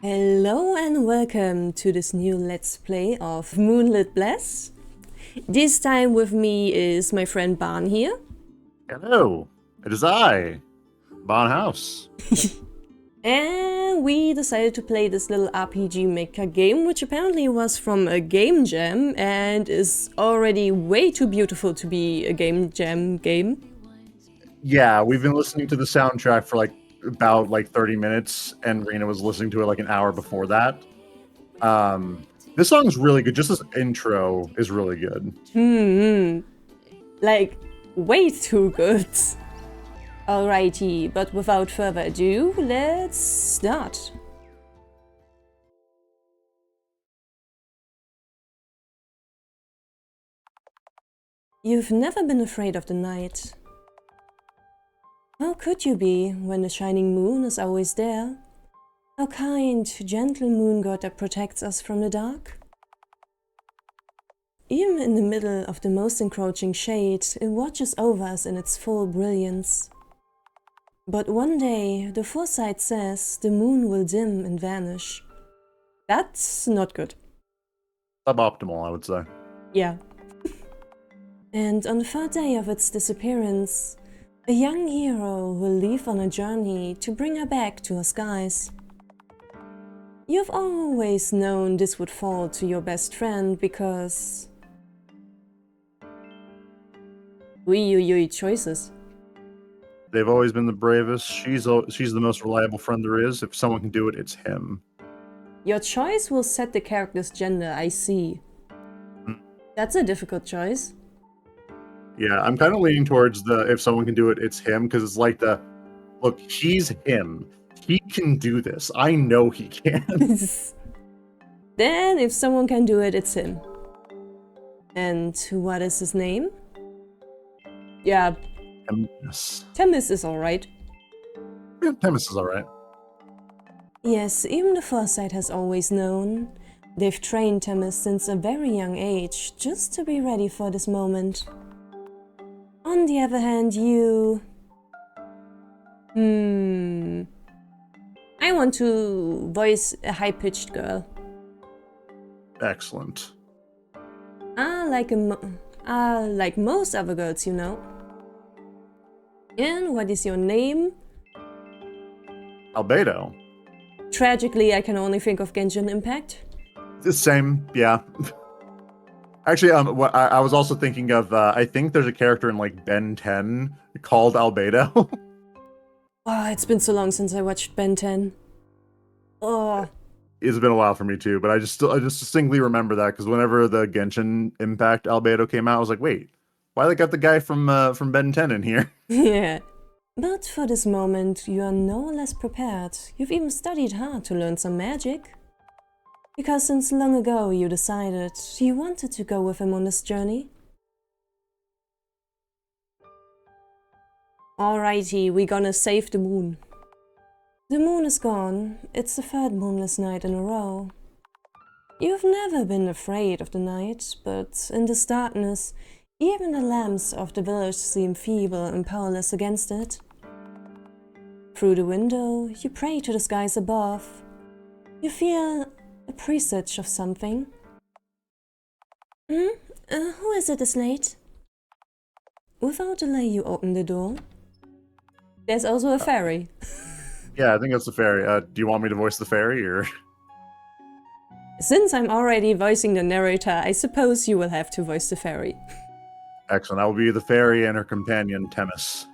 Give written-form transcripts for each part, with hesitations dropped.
Hello and welcome to this new Let's Play of Moonlit Blessed. This time with me is my friend Barn here. Hello, it is I, Bon House. And we decided to play this little RPG maker game, which apparently was from a game jam and is already way too beautiful to be a game jam game. Yeah, we've been listening to the soundtrack for about 30 minutes, and Rina was listening to it like an hour before that. This song's really good. Just this intro is really good. Like, way too good. Alrighty, but without further ado, let's start. You've never been afraid of the night. How could you be when the shining moon is always there? How kind, gentle moon god that protects us from the dark? Even in the middle of the most encroaching shade, it watches over us in its full brilliance. But one day, the foresight says the moon will dim and vanish. That's not good. Suboptimal, I would say. Yeah. And on the third day of its disappearance, a young hero will leave on a journey to bring her back to her skies. You've always known this would fall to your best friend because... Uy, choices. They've always been the bravest. She's the most reliable friend there is. If someone can do it, it's him. Your choice will set the character's gender, I see. That's a difficult choice. Yeah, I'm kind of leaning towards the if someone can do it, it's him, because it's like the, look, he's him. He can do this. I know he can. Then, if someone can do it, it's him. And what is his name? Yeah, Yes. Themis is alright. Yeah, Themis is alright. Yes, even the Foresight has always known. They've trained Themis since a very young age, just to be ready for this moment. On the other hand, you... I want to voice a high-pitched girl. Excellent. Like most other girls, you know. And what is your name? Albedo. Tragically, I can only think of Genshin Impact. The same, yeah. Actually, what I was also thinking of, I think there's a character in Ben 10 called Albedo. Oh, it's been so long since I watched Ben 10. Oh. It's been a while for me too, but I just distinctly remember that because whenever the Genshin Impact Albedo came out, I was like, wait, why they got the guy from Ben 10 in here? Yeah. But for this moment, you are no less prepared. You've even studied hard to learn some magic. Because since long ago you decided you wanted to go with him on this journey. Alrighty, we're gonna save the moon. The moon is gone. It's the third moonless night in a row. You've never been afraid of the night, but in this darkness, even the lamps of the village seem feeble and powerless against it. Through the window, you pray to the skies above. You feel a presage of something. Who is it this late? Without delay, you open the door. There's also a fairy. Yeah, I think that's the fairy. Do you want me to voice the fairy, or...? Since I'm already voicing the narrator, I suppose you will have to voice the fairy. Excellent. I will be the fairy and her companion, Temias.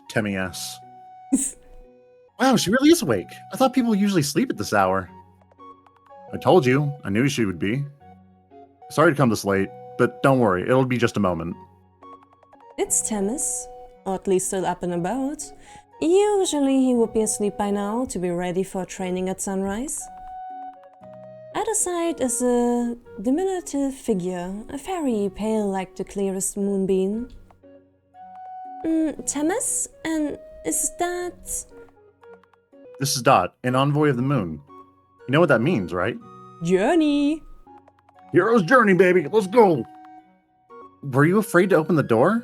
Wow, she really is awake. I thought people usually sleep at this hour. I told you. I knew she would be. Sorry to come this late, but don't worry. It'll be just a moment. It's Themis, oddly still up and about. Usually he would be asleep by now to be ready for training at sunrise. At his side is a diminutive figure, a fairy pale like the clearest moonbeam. Themis? And is that... This is Dot, an envoy of the moon. You know what that means, right? Journey! Hero's journey, baby! Let's go! Were you afraid to open the door?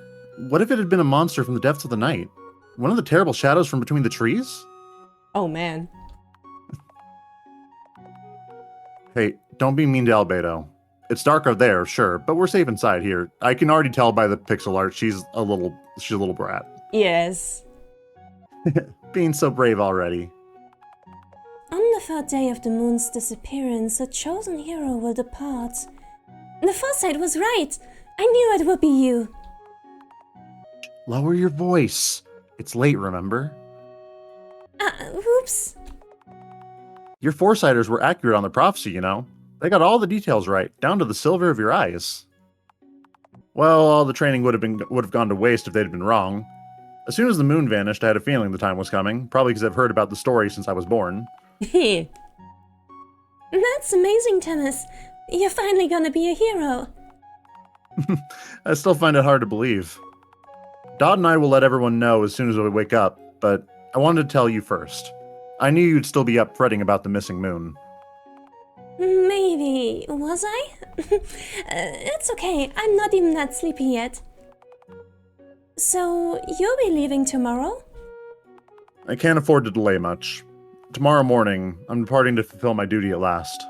What if it had been a monster from the depths of the night? One of the terrible shadows from between the trees? Oh man. Hey, don't be mean to Albedo. It's dark out there, sure, but we're safe inside here. I can already tell by the pixel art she's a little brat. Yes. Being so brave already. On the third day of the moon's disappearance, a chosen hero will depart. The foresight was right. I knew it would be you. Lower your voice. It's late, remember? Whoops. Your foresighters were accurate on the prophecy, you know. They got all the details right, down to the silver of your eyes. Well, all the training would have gone to waste if they'd been wrong. As soon as the moon vanished, I had a feeling the time was coming, probably because I've heard about the story since I was born. That's amazing, Thomas. You're finally gonna be a hero. I still find it hard to believe. Dot and I will let everyone know as soon as we wake up, but I wanted to tell you first. I knew you'd still be up fretting about the missing moon. Maybe. Was I? It's okay. I'm not even that sleepy yet. So, you'll be leaving tomorrow? I can't afford to delay much. Tomorrow morning, I'm departing to fulfill my duty at last.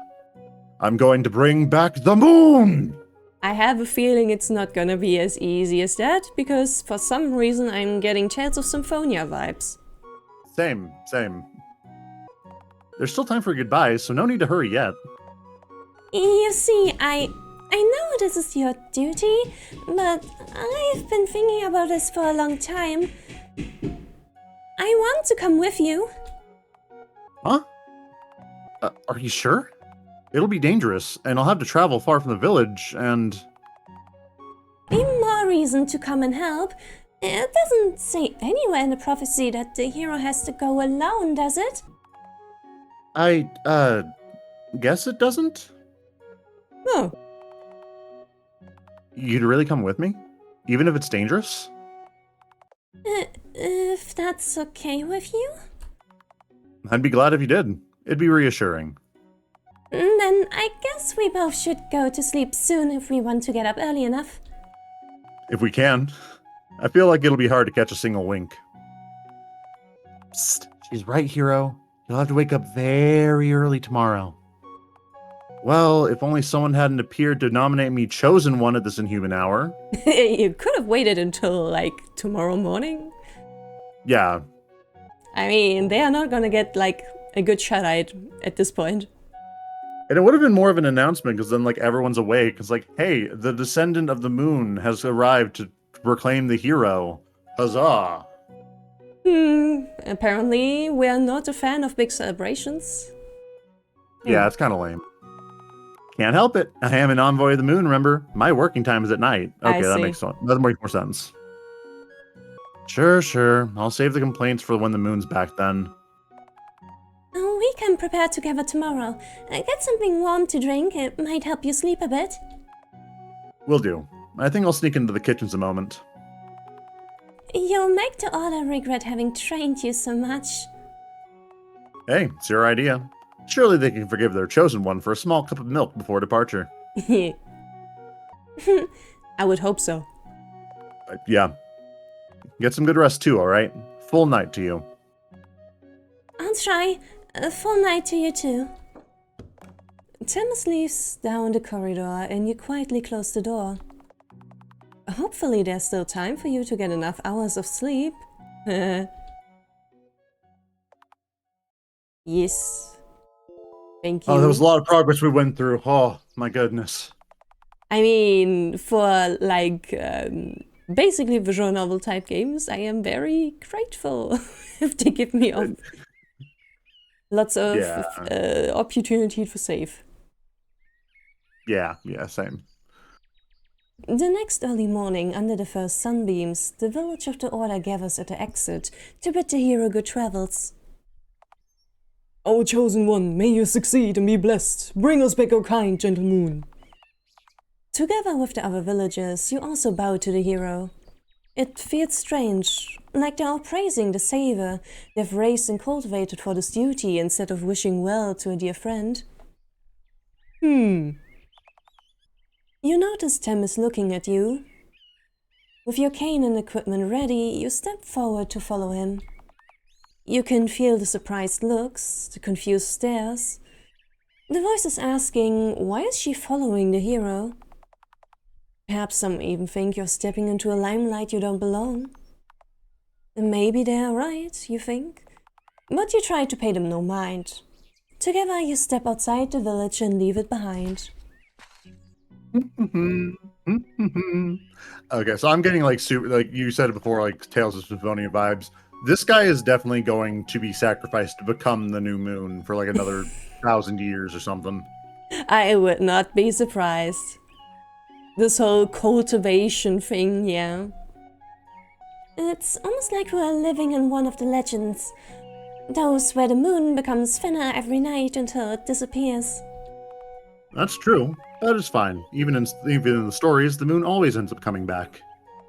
I'm going to bring back the moon! I have a feeling it's not gonna be as easy as that, because for some reason I'm getting Tales of Symphonia vibes. Same. There's still time for goodbyes, so no need to hurry yet. You see, I know this is your duty, but I've been thinking about this for a long time. I want to come with you. Huh? Are you sure? It'll be dangerous, and I'll have to travel far from the village, and... Be more reason to come and help. It doesn't say anywhere in the prophecy that the hero has to go alone, does it? I, guess it doesn't? Oh. You'd really come with me? Even if it's dangerous? If that's okay with you? I'd be glad if you did. It'd be reassuring. Then I guess we both should go to sleep soon if we want to get up early enough. If we can. I feel like it'll be hard to catch a single wink. Psst, she's right, hero. You'll have to wake up very early tomorrow. Well, if only someone hadn't appeared to nominate me chosen one at this inhuman hour. You could have waited until, like, tomorrow morning. Yeah. I mean, they are not gonna get, like, a good shut-eye at this point. And it would have been more of an announcement, because then, like, everyone's awake. It's like, hey, the descendant of the moon has arrived to proclaim the hero. Huzzah! Apparently we're not a fan of big celebrations. Yeah, it's kind of lame. Can't help it. I am an envoy of the moon, remember? My working time is at night. Okay, that makes more sense. Sure. I'll save the complaints for when the moon's back then. We can prepare together tomorrow. Get something warm to drink. It might help you sleep a bit. Will do. I think I'll sneak into the kitchens a moment. You'll make the order regret having trained you so much. Hey, it's your idea. Surely they can forgive their chosen one for a small cup of milk before departure. I would hope so. Yeah. Get some good rest too, alright? Full night to you. I'll try. A full night to you too. Thomas leaves down the corridor and you quietly close the door. Hopefully there's still time for you to get enough hours of sleep. Yes. Thank you. Oh, there was a lot of progress we went through. Oh, my goodness. I mean, for like basically visual novel type games, I am very grateful if they give me lots of opportunity for save. Yeah, same. The next early morning, under the first sunbeams, the village of the Order gathers at the exit to bid the hero good travels. Our chosen one, may you succeed and be blessed. Bring us back our kind, gentle moon. Together with the other villagers, you also bow to the hero. It feels strange, like they are praising the savior they've raised and cultivated for this duty instead of wishing well to a dear friend. You notice Tem is looking at you. With your cane and equipment ready, you step forward to follow him. You can feel the surprised looks, the confused stares. The voice is asking, why is she following the hero? Perhaps some even think you're stepping into a limelight you don't belong. Maybe they're right, you think? But you try to pay them no mind. Together you step outside the village and leave it behind. Okay, so I'm getting like super, like you said it before, like Tales of Symphonia vibes. This guy is definitely going to be sacrificed to become the new moon for like another 1,000 years or something. I would not be surprised. This whole cultivation thing, yeah. It's almost like we're living in one of the legends. Those where the moon becomes thinner every night until it disappears. That's true. That is fine. Even in the stories, the moon always ends up coming back.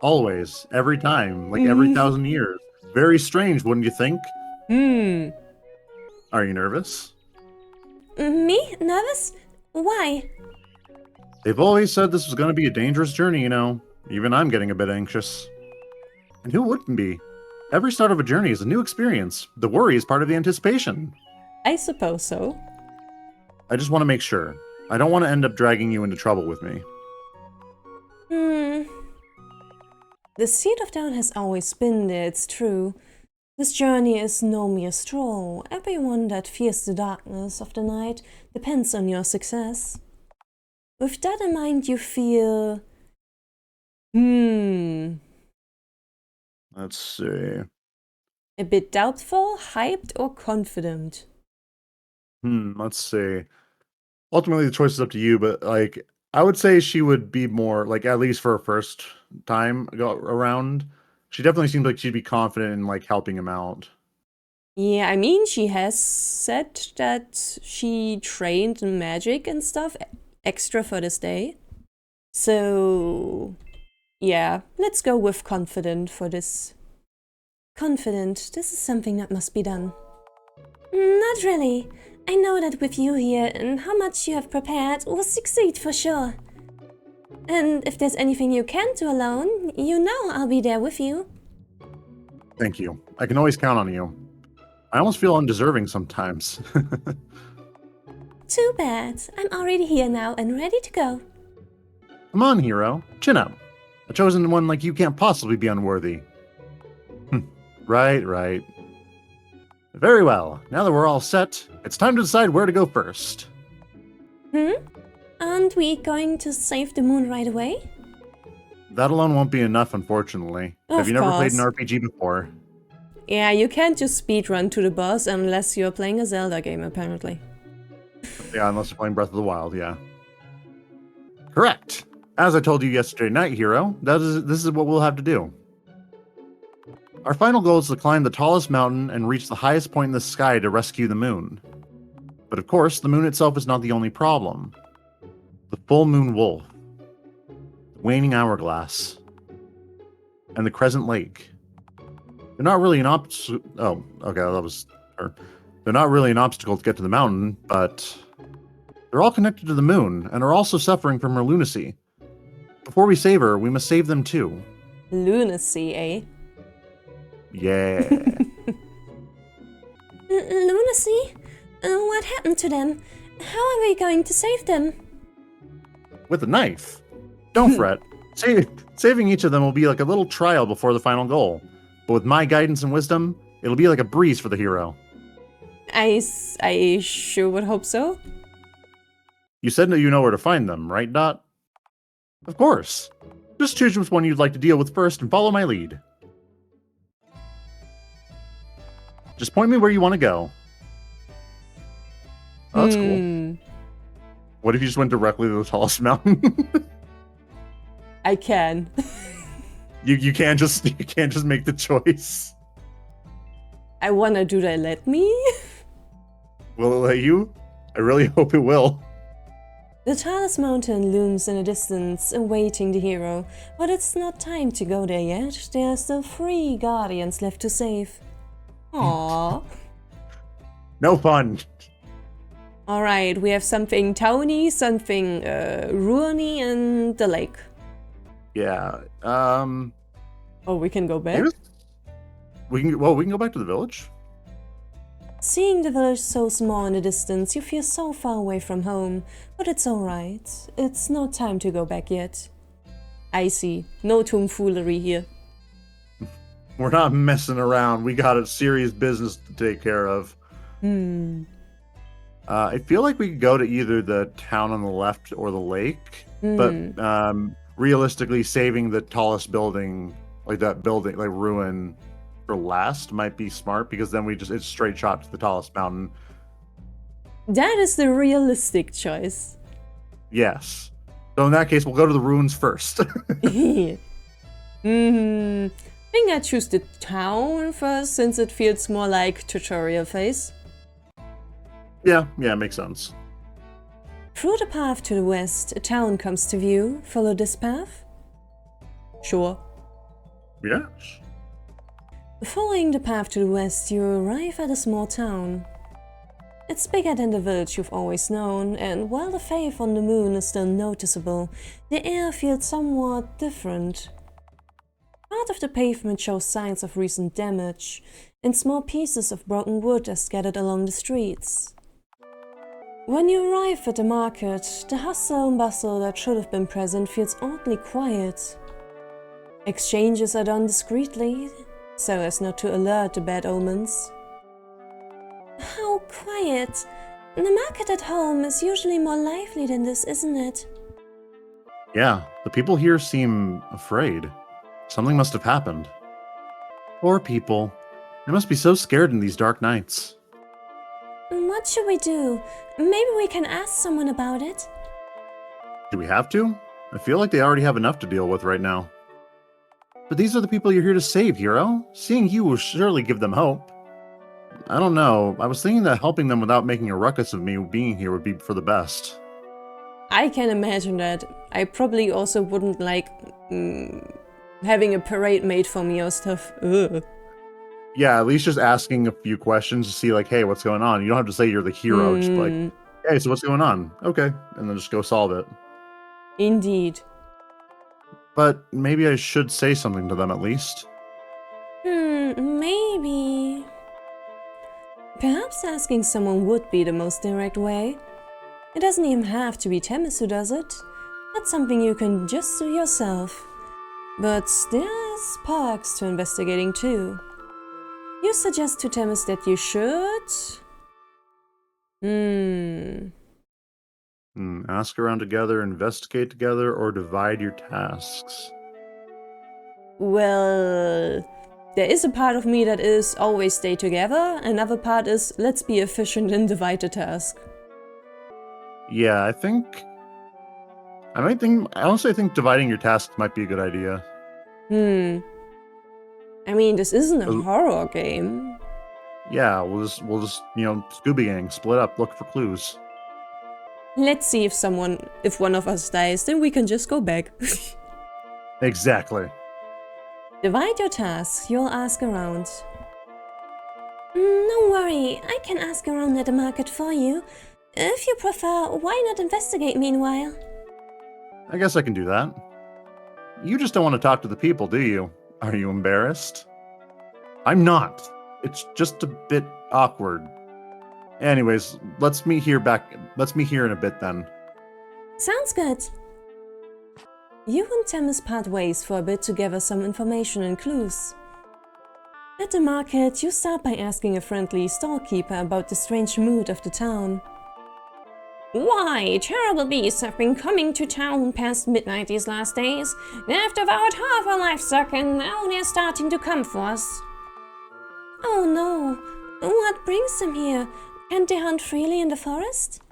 Always. Every time. Like every 1,000 years. Very strange, wouldn't you think? Are you nervous? Me? Nervous? Why? They've always said this was going to be a dangerous journey, you know. Even I'm getting a bit anxious. And who wouldn't be? Every start of a journey is a new experience. The worry is part of the anticipation. I suppose so. I just want to make sure. I don't want to end up dragging you into trouble with me. The seed of doubt has always been there, it's true. This journey is no mere stroll. Everyone that fears the darkness of the night depends on your success. With that in mind, you feel... Let's see. A bit doubtful, hyped, or confident? Let's see. Ultimately, the choice is up to you, but like, I would say she would be more, like, at least for her first time go around, she definitely seems like she'd be confident in, like, helping him out. Yeah, I mean, she has said that she trained in magic and stuff extra for this day. So, yeah, let's go with confident for this. Confident, this is something that must be done. Not really. I know that with you here and how much you have prepared, we'll succeed for sure. And if there's anything you can't do alone, you know I'll be there with you. Thank you. I can always count on you. I almost feel undeserving sometimes. Too bad. I'm already here now and ready to go. Come on, hero. Chin up. A chosen one like you can't possibly be unworthy. Right. Very well. Now that we're all set, it's time to decide where to go first. Aren't we going to save the moon right away? That alone won't be enough, unfortunately. Have you never played an RPG before? Yeah, you can't just speedrun to the boss unless you're playing a Zelda game, apparently. Yeah, unless you're playing Breath of the Wild, yeah. Correct. As I told you yesterday night, hero, this is what we'll have to do. Our final goal is to climb the tallest mountain and reach the highest point in the sky to rescue the moon. But of course, the moon itself is not the only problem. The full moon wolf, the waning hourglass, and the crescent lake. They're not really an obstacle. Oh, okay, that was her. They're not really an obstacle to get to the mountain, but they're all connected to the moon and are also suffering from her lunacy. Before we save her, we must save them too. Lunacy, eh? Yeah. Lunacy? What happened to them? How are we going to save them? With a knife. Don't fret. Saving each of them will be like a little trial before the final goal. But with my guidance and wisdom, it'll be like a breeze for the hero. I sure would hope so. You said that you know where to find them, right, Dot? Of course. Just choose which one you'd like to deal with first and follow my lead. Just point me where you want to go. Oh, that's cool. What if you just went directly to the tallest mountain? I can. You can't just make the choice. I wanna. Do they let me? Will it let you? I really hope it will. The tallest mountain looms in the distance, awaiting the hero, but it's not time to go there yet. There are still 3 guardians left to save. Aww. No fun. Alright, we have something towny, something ruiny, and the lake. Yeah. Oh, we can go back? We can go back to the village. Seeing the village so small in the distance, you feel so far away from home, but it's alright. It's not time to go back yet. I see. No tomfoolery here. We're not messing around. We got a serious business to take care of. I feel like we could go to either the town on the left or the lake, but realistically, saving the tallest building, like that building, like ruin, for last might be smart, because then it's straight shot to the tallest mountain. That is the realistic choice. Yes. So in that case, we'll go to the ruins first. I think I choose the town first, since it feels more like tutorial phase. Yeah, makes sense. Through the path to the west, a town comes to view. Follow this path? Sure. Yes. Following the path to the west, you arrive at a small town. It's bigger than the village you've always known, and while the faith on the moon is still noticeable, the air feels somewhat different. Part of the pavement shows signs of recent damage, and small pieces of broken wood are scattered along the streets. When you arrive at the market, the hustle and bustle that should have been present feels oddly quiet. Exchanges are done discreetly, so as not to alert the bad omens. How quiet! The market at home is usually more lively than this, isn't it? Yeah, the people here seem afraid. Something must have happened. Poor people. They must be so scared in these dark nights. What should we do? Maybe we can ask someone about it? Do we have to? I feel like they already have enough to deal with right now. But these are the people you're here to save, hero. Seeing you will surely give them hope. I don't know. I was thinking that helping them without making a ruckus of me being here would be for the best. I can imagine that. I probably also wouldn't like having a parade made for me or stuff. Ugh. Yeah, at least just asking a few questions to see, like, hey, what's going on? You don't have to say you're the hero. Just like, hey, so what's going on? Okay. And then just go solve it. Indeed. But maybe I should say something to them at least. Maybe. Perhaps asking someone would be the most direct way. It doesn't even have to be Themis who does it. That's something you can just do yourself. But there's perks to investigating too. You suggest to Themis that you should... Ask around together, investigate together, or divide your tasks. Well... There is a part of me that is always stay together, another part is let's be efficient and divide the task. Yeah, I honestly think dividing your tasks might be a good idea. I mean, this isn't a horror game. Yeah, we'll just Scooby Gang, split up, look for clues. Let's see if one of us dies, then we can just go back. Exactly. Divide your tasks, you'll ask around. Don't worry, I can ask around at the market for you. If you prefer, why not investigate meanwhile? I guess I can do that. You just don't want to talk to the people, do you? Are you embarrassed? I'm not. It's just a bit awkward. Anyways, let's meet here in a bit then. Sounds good. You and Themis part ways for a bit to gather some information and clues. At the market, you start by asking a friendly storekeeper about the strange mood of the town. Why, terrible beasts have been coming to town past midnight these last days. They've devoured half our livestock and now they're starting to come for us. Oh no, what brings them here? Can't they hunt freely in the forest?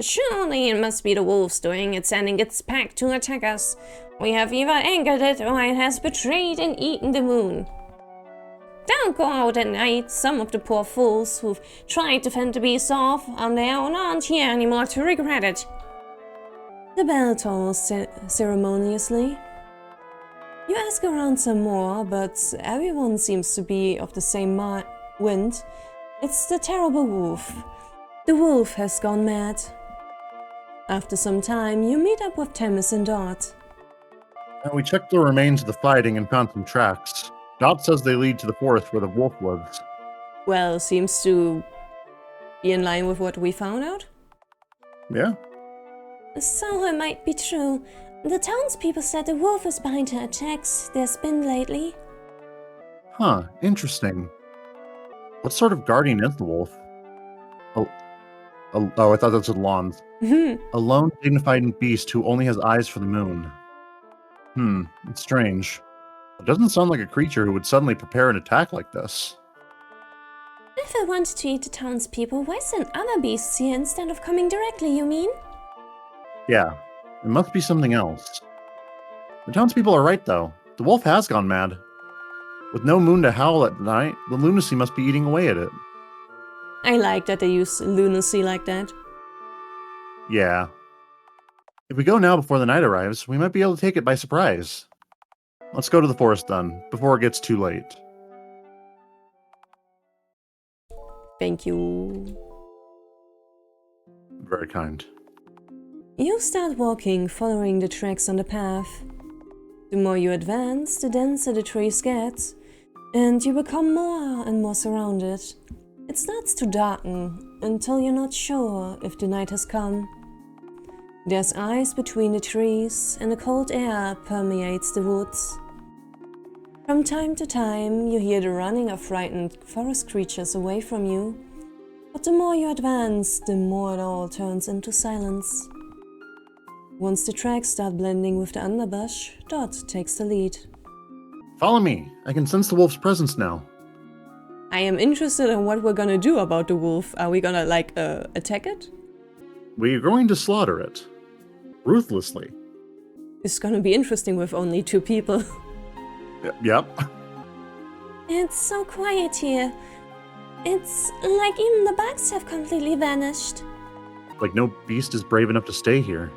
Surely it must be the wolves doing it, sending its pack to attack us. We have either angered it or it has betrayed and eaten the moon. Don't go out at night. Some of the poor fools who've tried to fend the beasts off on their own aren't here anymore to regret it. The bell tolls ceremoniously. You ask around some more, but everyone seems to be of the same wind. It's the terrible wolf. The wolf has gone mad. After some time, you meet up with Themis and Dot. We checked the remains of the fighting and found some tracks. Dot says they lead to the forest where the wolf lives. Well, seems to be in line with what we found out. Yeah. So it might be true. The townspeople said the wolf is behind her attacks there's been lately. Huh, interesting. What sort of guardian is the wolf? Oh, I thought that's what lawns. A lone, dignified beast who only has eyes for the moon. It's strange. It doesn't sound like a creature who would suddenly prepare an attack like this. If I wanted to eat the townspeople, why send other beasts here instead of coming directly, you mean? Yeah, it must be something else. The townspeople are right, though. The wolf has gone mad. With no moon to howl at night, the lunacy must be eating away at it. I like that they use lunacy like that. Yeah. If we go now before the night arrives, we might be able to take it by surprise. Let's go to the forest then, before it gets too late. Thank you. Very kind. You start walking, following the tracks on the path. The more you advance, the denser the trees get, and you become more and more surrounded. It starts to darken until you're not sure if the night has come. There's ice between the trees, and a cold air permeates the woods. From time to time, you hear the running of frightened forest creatures away from you, but the more you advance, the more it all turns into silence. Once the tracks start blending with the underbrush, Dot takes the lead. Follow me. I can sense the wolf's presence now. I am interested in what we're gonna do about the wolf. Are we gonna, attack it? We're going to slaughter it. Ruthlessly. It's gonna be interesting with only 2 people. Yep. It's so quiet here. It's like even the bugs have completely vanished. Like no beast is brave enough to stay here.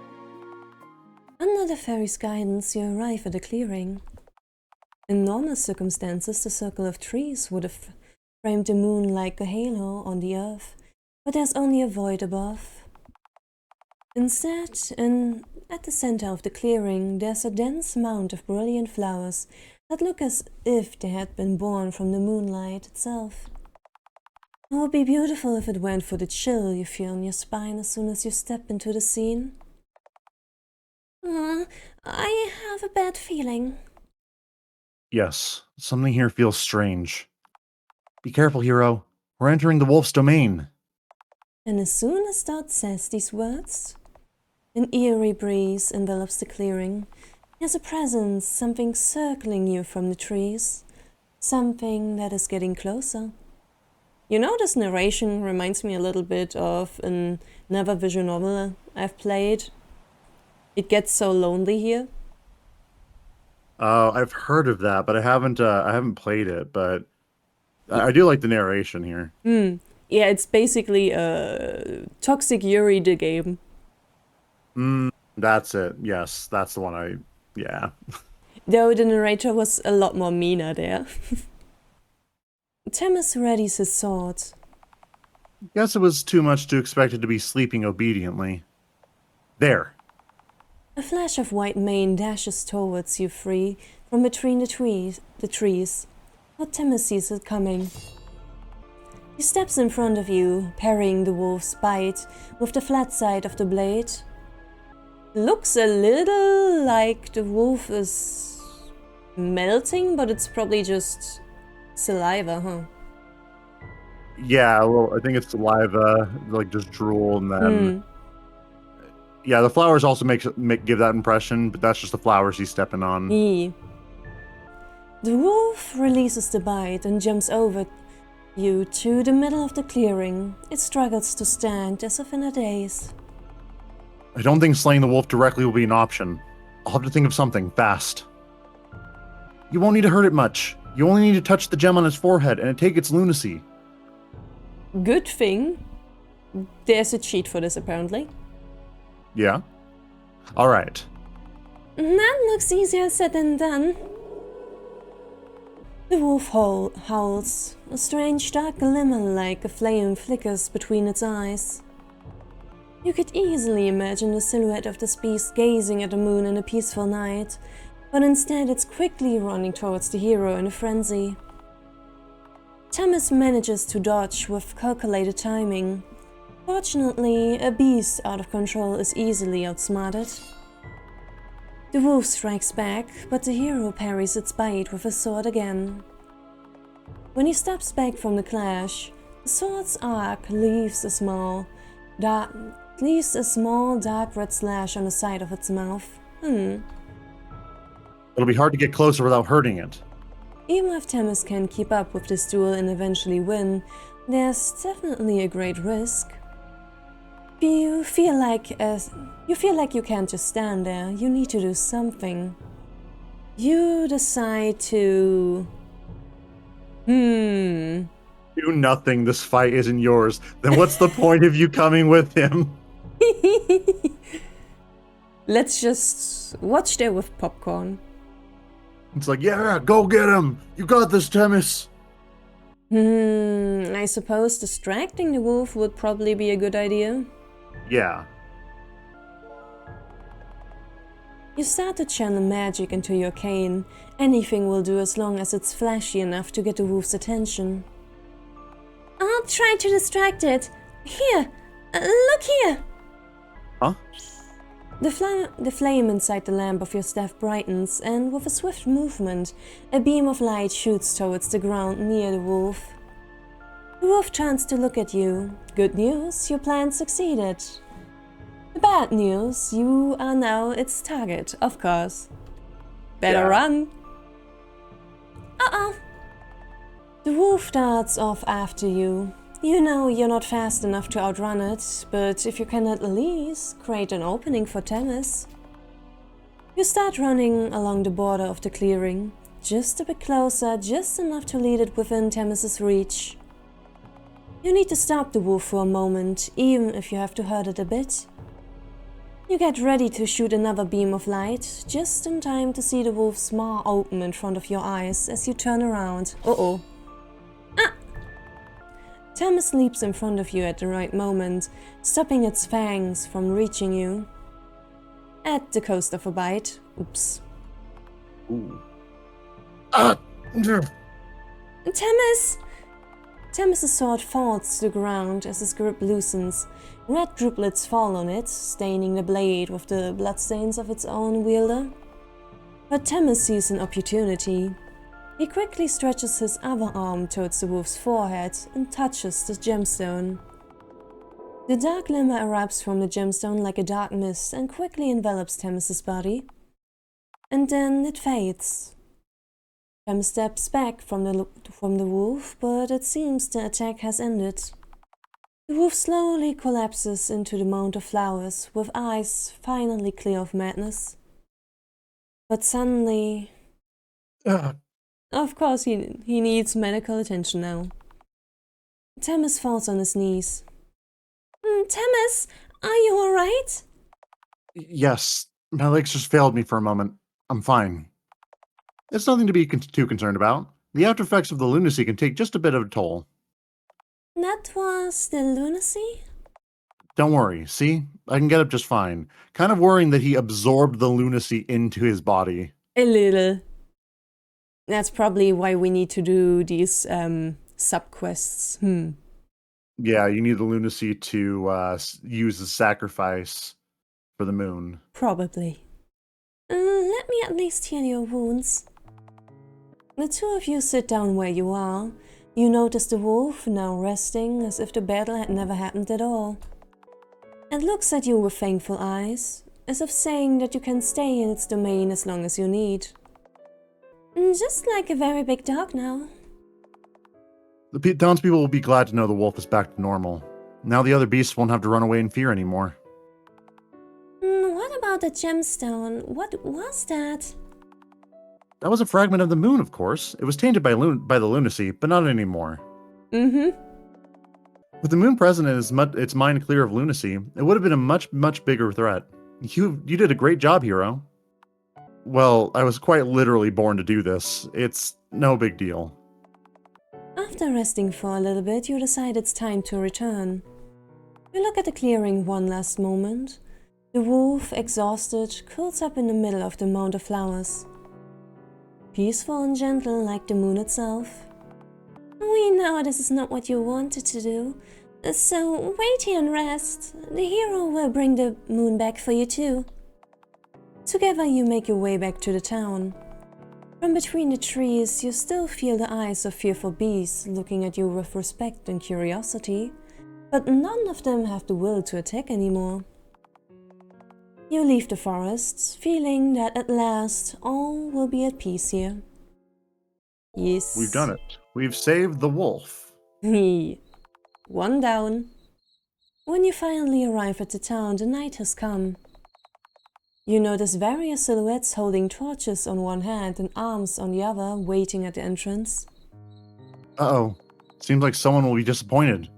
Under the fairy's guidance, you arrive at a clearing. In normal circumstances, the circle of trees would have framed the moon like a halo on the earth, but there's only a void above. Instead, at the center of the clearing, there's a dense mound of brilliant flowers that look as if they had been born from the moonlight itself. It would be beautiful if it weren't for the chill you feel in your spine as soon as you step into the scene. I have a bad feeling. Yes, something here feels strange. Be careful, hero. We're entering the wolf's domain. And as soon as Dot says these words, an eerie breeze envelops the clearing. There's a presence, something circling you from the trees. Something that is getting closer. You know, this narration reminds me a little bit of another visual novel I've played. It gets so lonely here. I've heard of that, but I haven't played it, but I do like the narration here. Yeah, it's basically Toxic Yuri the game. That's it. Yes, that's the one yeah. Though the narrator was a lot more meaner there. Themis readies his sword. Guess it was too much to expect it to be sleeping obediently. There. A flash of white mane dashes towards you free from between the trees. But Themis sees it coming. He steps in front of you, parrying the wolf's bite with the flat side of the blade. Looks a little like the wolf is melting, but it's probably just saliva, huh? Yeah, well, I think it's saliva, like just drool, and then yeah, the flowers also give that impression, but that's just the flowers he's stepping on. The wolf releases the bite and jumps over you to the middle of the clearing. It struggles to stand as if in a daze. I don't think slaying the wolf directly will be an option. I'll have to think of something fast. You won't need to hurt it much. You only need to touch the gem on its forehead and take its lunacy. Good thing. There's a cheat for this, apparently. Yeah? Alright. That looks easier said than done. The wolf howls. A strange dark glimmer like a flame flickers between its eyes. You could easily imagine the silhouette of this beast gazing at the moon in a peaceful night, but instead it's quickly running towards the hero in a frenzy. Themis manages to dodge with calculated timing. Fortunately, a beast out of control is easily outsmarted. The wolf strikes back, but the hero parries its bite with his sword again. When he steps back from the clash, the sword's arc leaves a small dark red slash on the side of its mouth. It'll be hard to get closer without hurting it. Even if Themis can keep up with this duel and eventually win, there's definitely a great risk. You feel like you can't just stand there. You need to do something. You decide to... Do nothing. This fight isn't yours. Then what's the point of you coming with him? Let's just watch there with popcorn. It's like, yeah, go get him. You got this, Themis. I suppose distracting the wolf would probably be a good idea. Yeah. You start to channel magic into your cane. Anything will do as long as it's flashy enough to get the wolf's attention. I'll try to distract it. Here, look here. Huh? The flame inside the lamp of your staff brightens, and with a swift movement, a beam of light shoots towards the ground near the wolf. The wolf turns to look at you. Good news, your plan succeeded. The bad news, you are now its target, of course. Better run. Uh-oh. The wolf darts off after you. You know you're not fast enough to outrun it, but if you can at least create an opening for Themis. You start running along the border of the clearing, just a bit closer, just enough to lead it within Themis's reach. You need to stop the wolf for a moment, even if you have to hurt it a bit. You get ready to shoot another beam of light, just in time to see the wolf's maw open in front of your eyes as you turn around. Uh-oh. Themis leaps in front of you at the right moment, stopping its fangs from reaching you. At the cost of a bite. Oops. Ooh. Themis! Themis' sword falls to the ground as his grip loosens. Red droplets fall on it, staining the blade with the bloodstains of its own wielder. But Themis sees an opportunity. He quickly stretches his other arm towards the wolf's forehead and touches the gemstone. The dark glimmer erupts from the gemstone like a dark mist and quickly envelops Themis' body. And then it fades. Themis steps back from the wolf, but it seems the attack has ended. The wolf slowly collapses into the mound of flowers, with eyes finally clear of madness. But suddenly... Of course, he needs medical attention now. Themis falls on his knees. Themis, are you alright? Yes, my legs just failed me for a moment. I'm fine. It's nothing to be too concerned about. The after effects of the lunacy can take just a bit of a toll. That was the lunacy? Don't worry, see? I can get up just fine. Kind of worrying that he absorbed the lunacy into his body. A little. That's probably why we need to do these sub-quests. Yeah, you need the lunacy to use the sacrifice for the moon. Probably. Let me at least heal your wounds. The two of you sit down where you are. You notice the wolf, now resting, as if the battle had never happened at all. It looks at you with thankful eyes, as if saying that you can stay in its domain as long as you need. Just like a very big dog now. The townspeople will be glad to know the wolf is back to normal. Now the other beasts won't have to run away in fear anymore. What about the gemstone? What was that? That was a fragment of the moon, of course. It was tainted by the lunacy, but not anymore. With the moon present and its mind clear of lunacy, it would have been a much, much bigger threat. You did a great job, hero. Well, I was quite literally born to do this. It's no big deal. After resting for a little bit, you decide it's time to return. You look at the clearing one last moment. The wolf, exhausted, curls up in the middle of the mound of flowers. Peaceful and gentle like the moon itself. We know this is not what you wanted to do, so wait here and rest. The hero will bring the moon back for you too. Together you make your way back to the town. From between the trees you still feel the eyes of fearful beasts looking at you with respect and curiosity, but none of them have the will to attack anymore. You leave the forests, feeling that at last all will be at peace here. Yes. We've done it. We've saved the wolf. One down. When you finally arrive at the town, the night has come. You notice various silhouettes holding torches on one hand and arms on the other, waiting at the entrance. Uh-oh. Seems like someone will be disappointed.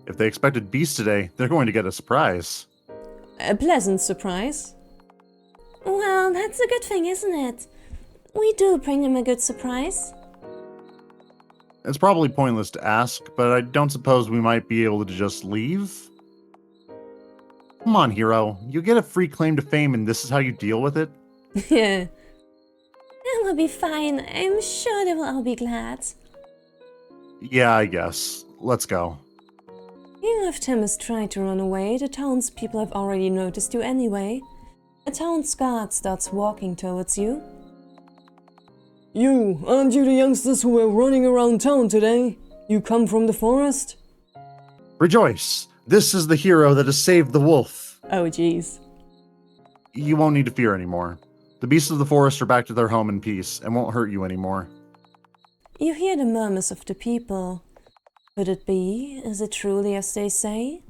If they expected beasts today, they're going to get a surprise. A pleasant surprise. Well, that's a good thing, isn't it? We do bring them a good surprise. It's probably pointless to ask, but I don't suppose we might be able to just leave? Come on, hero. You get a free claim to fame and this is how you deal with it? Yeah. It will be fine. I'm sure they will all be glad. Yeah, I guess. Let's go. Even if Tim has tried to run away, the townspeople have already noticed you anyway. A town's guard starts walking towards you. You, aren't you the youngsters who were running around town today? You come from the forest? Rejoice! This is the hero that has saved the wolf. Oh jeez. You won't need to fear anymore. The beasts of the forest are back to their home in peace and won't hurt you anymore. You hear the murmurs of the people. Could it be? Is it truly as they say?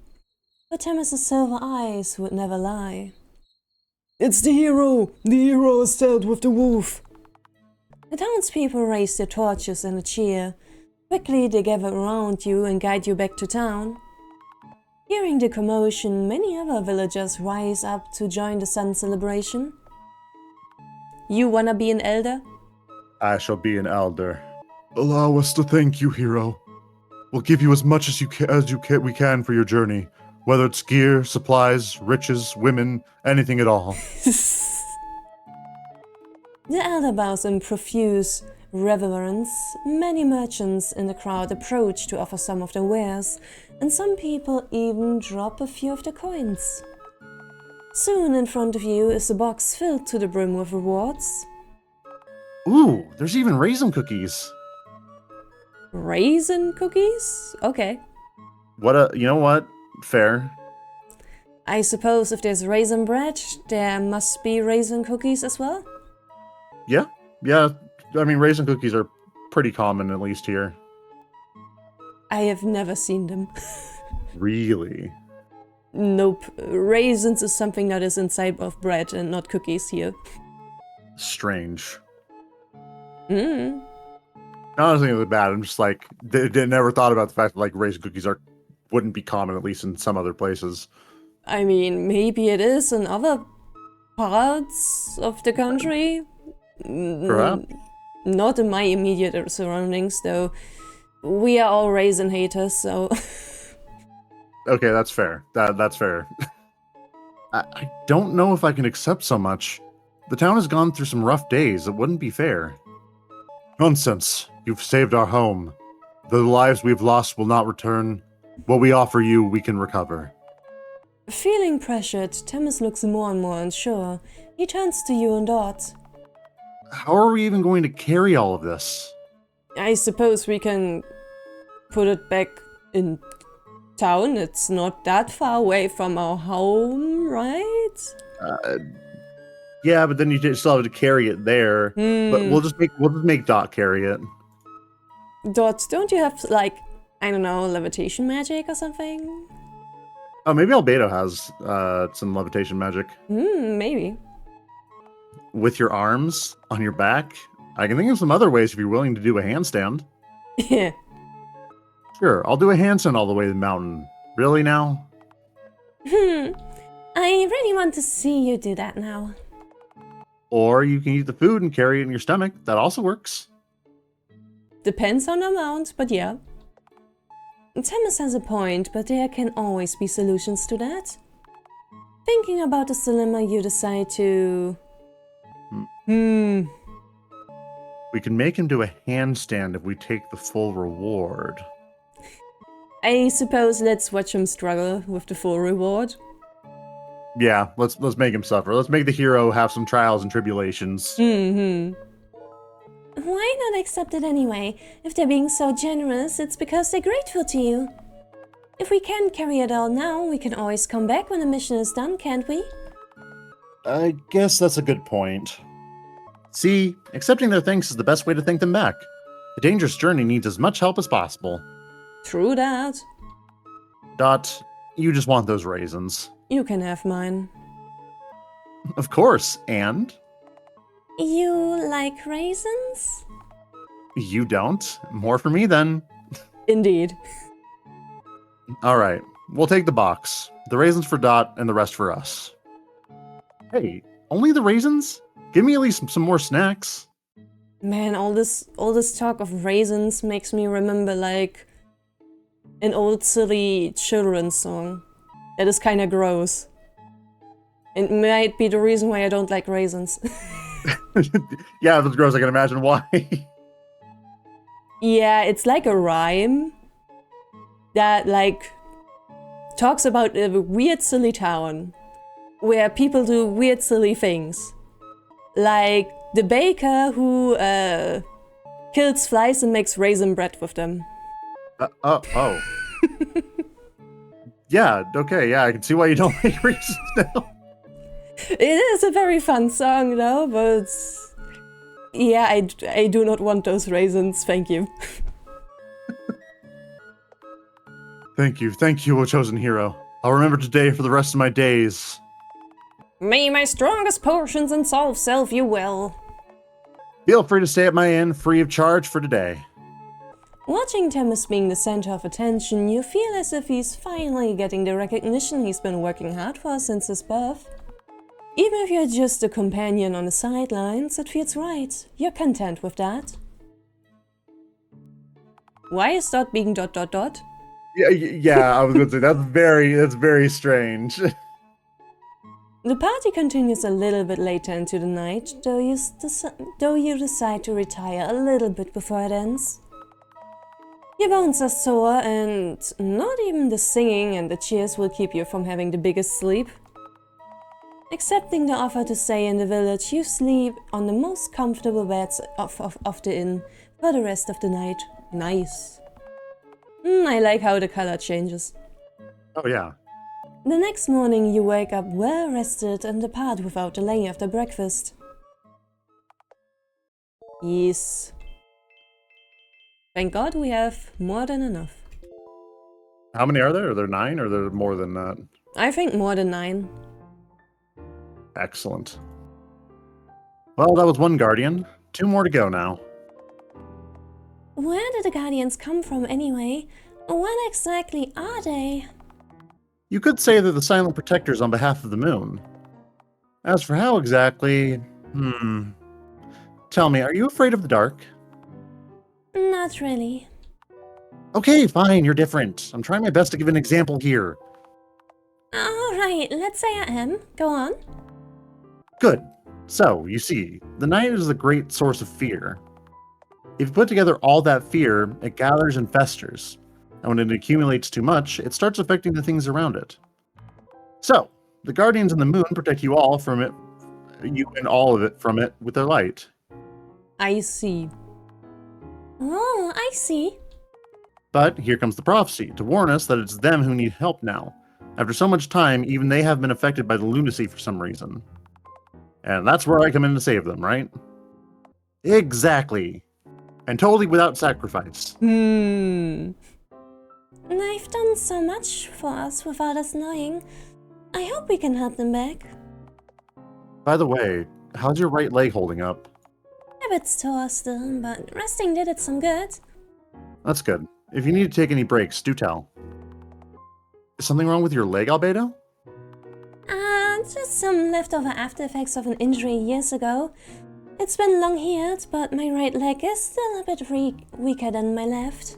But Themis's silver eyes would never lie. It's the hero! The hero is dead with the wolf! The townspeople raise their torches and a cheer. Quickly they gather around you and guide you back to town. Hearing the commotion, many other villagers rise up to join the sun celebration. You wanna be an elder? I shall be an elder. Allow us to thank you, hero. We'll give you as much as we can for your journey, whether it's gear, supplies, riches, women, anything at all. The elder bows in profuse reverence. Many merchants in the crowd approach to offer some of their wares, and some people even drop a few of the coins. Soon in front of you is a box filled to the brim with rewards. Ooh, there's even raisin cookies. Raisin cookies? Okay. You know what? Fair. I suppose if there's raisin bread, there must be raisin cookies as well? Yeah. I mean, raisin cookies are pretty common, at least here. I have never seen them. Really? Nope. Raisins is something that is inside of bread and not cookies here. Strange. Mm. I don't think it's bad. I'm just like, they never thought about the fact that like raisin cookies wouldn't be common, at least in some other places. I mean, maybe it is in other parts of the country. Perhaps. Not in my immediate surroundings, though. We are all raisin haters, so... Okay, that's fair. That's fair. I don't know if I can accept so much. The town has gone through some rough days. It wouldn't be fair. Nonsense. You've saved our home. The lives we've lost will not return. What we offer you, we can recover. Feeling pressured, Themis looks more and more unsure. He turns to you and Dot. How are we even going to carry all of this? I suppose we can put it back in town. It's not that far away from our home, right? Yeah, but then you still have to carry it there. But we'll just make Dot carry it. Dot, don't you have, like, I don't know, levitation magic or something? Oh, maybe Albedo has some levitation magic. Maybe. With your arms on your back? I can think of some other ways if you're willing to do a handstand. Yeah. Sure, I'll do a handstand all the way to the mountain. Really now? I really want to see you do that now. Or you can eat the food and carry it in your stomach. That also works. Depends on the amount, but yeah. Themis has a point, but there can always be solutions to that. Thinking about this dilemma, you decide to... We can make him do a handstand if we take the full reward. I suppose let's watch him struggle with the full reward. Yeah, let's make him suffer. Let's make the hero have some trials and tribulations. Mm-hmm. Why not accept it anyway? If they're being so generous, it's because they're grateful to you. If we can't carry it all now, we can always come back when the mission is done, can't we? I guess that's a good point. See, accepting their thanks is the best way to thank them back. A dangerous journey needs as much help as possible. True that. Dot, you just want those raisins. You can have mine. Of course, and? You like raisins? You don't? More for me then. Indeed. Alright, we'll take the box. The raisins for Dot and the rest for us. Hey, only the raisins? Give me at least some more snacks. Man, all this talk of raisins makes me remember like an old silly children's song. That is kinda gross. It might be the reason why I don't like raisins. Yeah, if it's gross, I can imagine why. Yeah, it's like a rhyme that like talks about a weird silly town where people do weird silly things. Like the baker who kills flies and makes raisin bread with them. Oh. Yeah, okay, yeah, I can see why you don't like raisins now. It is a very fun song though, but yeah, I do not want those raisins, thank you. Thank you, O chosen hero. I'll remember today for the rest of my days. May my strongest potions and solve self you well. Feel free to stay at my inn free of charge for today. Watching Themis being the center of attention, you feel as if he's finally getting the recognition he's been working hard for since his birth. Even if you're just a companion on the sidelines, it feels right. You're content with that. Why is Dot being ... Yeah, I was going to say, that's very strange. The party continues a little bit later into the night, though you decide to retire a little bit before it ends. Your bones are sore, and not even the singing and the cheers will keep you from having the biggest sleep. Accepting the offer to stay in the village, you sleep on the most comfortable beds of the inn for the rest of the night. Nice. I like how the color changes. Oh yeah. The next morning you wake up well rested and depart without delay after breakfast. Yes. Thank God we have more than enough. How many are there? Are there 9 or are there more than that? I think more than 9. Excellent. Well, that was one guardian. 2 more to go now. Where did the Guardians come from anyway? What exactly are they? You could say they're the silent protectors on behalf of the moon. As for how exactly... Tell me, are you afraid of the dark? Not really. Okay, fine, you're different. I'm trying my best to give an example here. Alright, let's say I am. Go on. Good. So, you see, the night is a great source of fear. If you put together all that fear, it gathers and festers. And when it accumulates too much, it starts affecting the things around it. So, the Guardians in the Moon protect you all from it, you and all of it from it with their light. I see. Oh, I see. But here comes the prophecy, to warn us that it's them who need help now. After so much time, even they have been affected by the lunacy for some reason. And that's where I come in to save them, right? Exactly. And totally without sacrifice. They've done so much for us without us knowing. I hope we can help them back. By the way, how's your right leg holding up? A bit sore still, but resting did it some good. That's good. If you need to take any breaks, do tell. Is something wrong with your leg, Albedo? Just some leftover after effects of an injury years ago. It's been long healed, but my right leg is still a bit weaker than my left.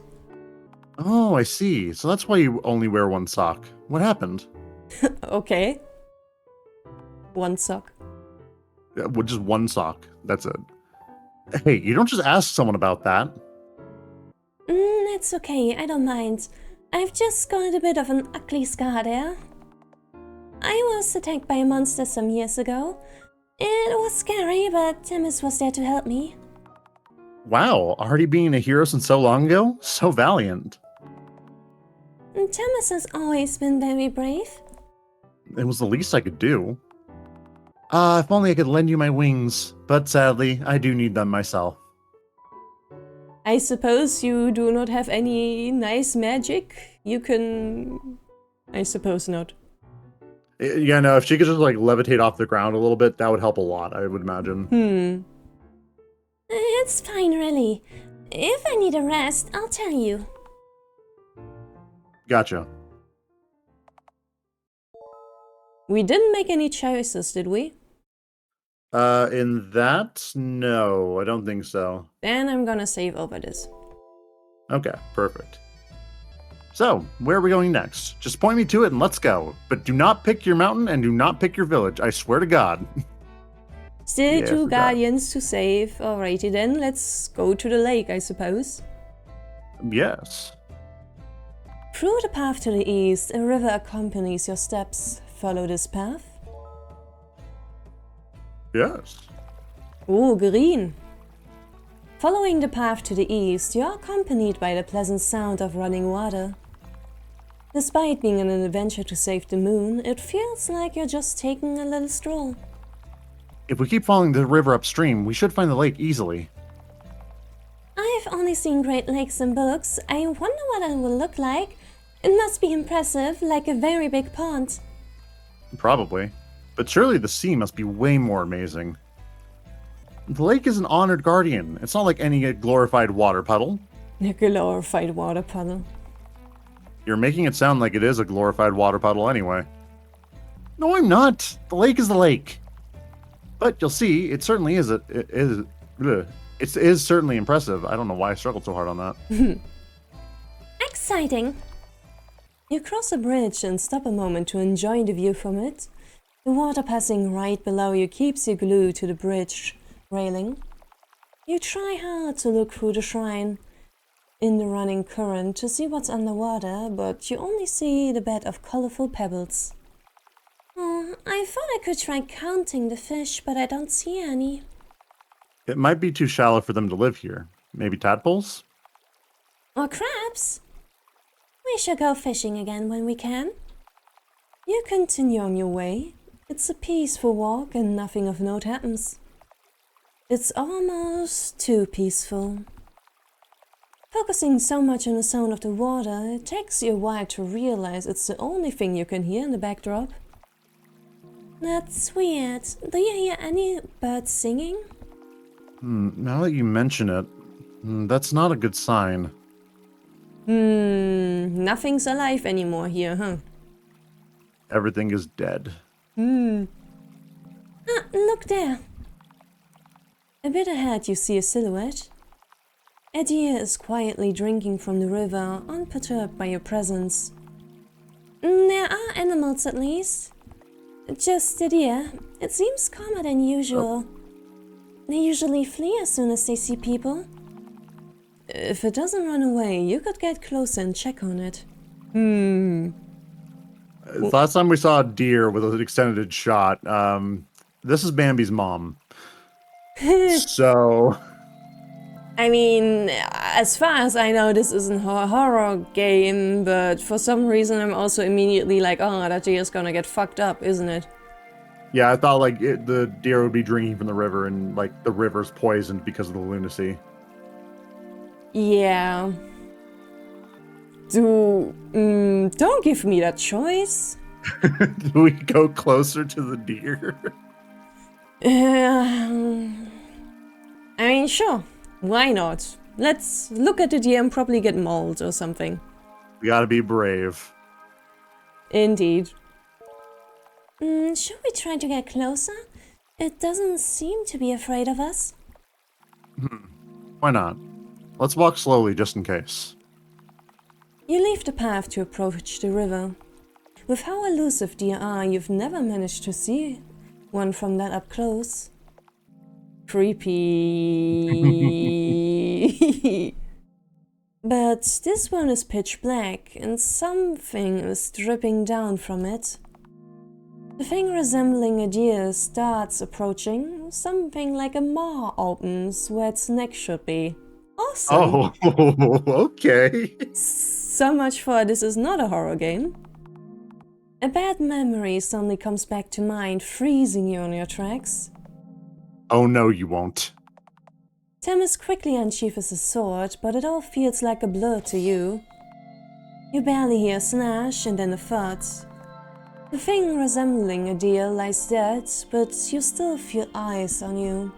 Oh, I see. So that's why you only wear one sock. What happened? Okay. One sock. Yeah, well, just one sock. That's it. Hey, you don't just ask someone about that. It's okay, I don't mind. I've just got a bit of an ugly scar there. I was attacked by a monster some years ago. It was scary, but Themis was there to help me. Wow, already being a hero since so long ago? So valiant. Themis has always been very brave. It was the least I could do. If only I could lend you my wings, but sadly, I do need them myself. I suppose you do not have any nice magic? You can... I suppose not. Yeah, no, if she could just like levitate off the ground a little bit, that would help a lot, I would imagine. It's fine, really. If I need a rest, I'll tell you. Gotcha. We didn't make any choices, did we? In that, no, I don't think so. Then I'm gonna save over this. Okay, perfect. So, where are we going next? Just point me to it and let's go. But do not pick your mountain and do not pick your village, I swear to God. Still Yeah, I two forgot. guardians to save. Alrighty then, let's go to the lake, I suppose. Yes. Through the path to the east, a river accompanies your steps. Follow this path. Yes. Oh, green! Following the path to the east, you are accompanied by the pleasant sound of running water. Despite being an adventure to save the moon, it feels like you're just taking a little stroll. If we keep following the river upstream, we should find the lake easily. I've only seen Great Lakes in books. I wonder what it will look like. It must be impressive, like a very big pond. Probably. But surely the sea must be way more amazing. The lake is an honored guardian. It's not like any glorified water puddle. A glorified water puddle. You're making it sound like it is a glorified water puddle anyway. No, I'm not. The lake is the lake. But you'll see, it certainly is. It is certainly impressive. I don't know why I struggled so hard on that. Exciting! You cross a bridge and stop a moment to enjoy the view from it. The water passing right below you keeps you glued to the bridge railing. You try hard to look through the shrine in the running current to see what's underwater, but you only see the bed of colorful pebbles. Oh, I thought I could try counting the fish, but I don't see any. It might be too shallow for them to live here. Maybe tadpoles? Or crabs? We shall go fishing again when we can. You continue on your way. It's a peaceful walk and nothing of note happens. It's almost too peaceful. Focusing so much on the sound of the water, it takes you a while to realize it's the only thing you can hear in the backdrop. That's weird. Do you hear any birds singing? Now that you mention it, that's not a good sign. Nothing's alive anymore here, huh? Everything is dead. Ah, look there. A bit ahead you see a silhouette. A deer is quietly drinking from the river, unperturbed by your presence. There are animals at least. Just the deer. It seems calmer than usual. They usually flee as soon as they see people. If it doesn't run away, you could get closer and check on it. Last time we saw a deer with an extended shot, this is Bambi's mom. So... I mean, as far as I know, this isn't a horror game, but for some reason I'm also immediately like, oh, that deer's gonna get fucked up, isn't it? Yeah, I thought like the deer would be drinking from the river and like the river's poisoned because of the lunacy. Yeah. Don't give me that choice. Do we go closer to the deer? I mean, sure. Why not? Let's look at the deer and probably get mauled or something. We gotta be brave. Indeed. Should we try to get closer? It doesn't seem to be afraid of us. Why not? Let's walk slowly just in case. You leave the path to approach the river. With how elusive deer are, you've never managed to see one from that up close. Creepy. But this one is pitch black, and something is dripping down from it. The thing resembling a deer starts approaching. Something like a maw opens where its neck should be. Awesome! Oh, okay. So much for this is not a horror game. A bad memory suddenly comes back to mind, freezing you on your tracks. Oh no, you won't. Themis quickly unsheathes his sword, but it all feels like a blur to you. You barely hear a snash and then a thud. The thing resembling a deer lies dead, but you still feel eyes on you.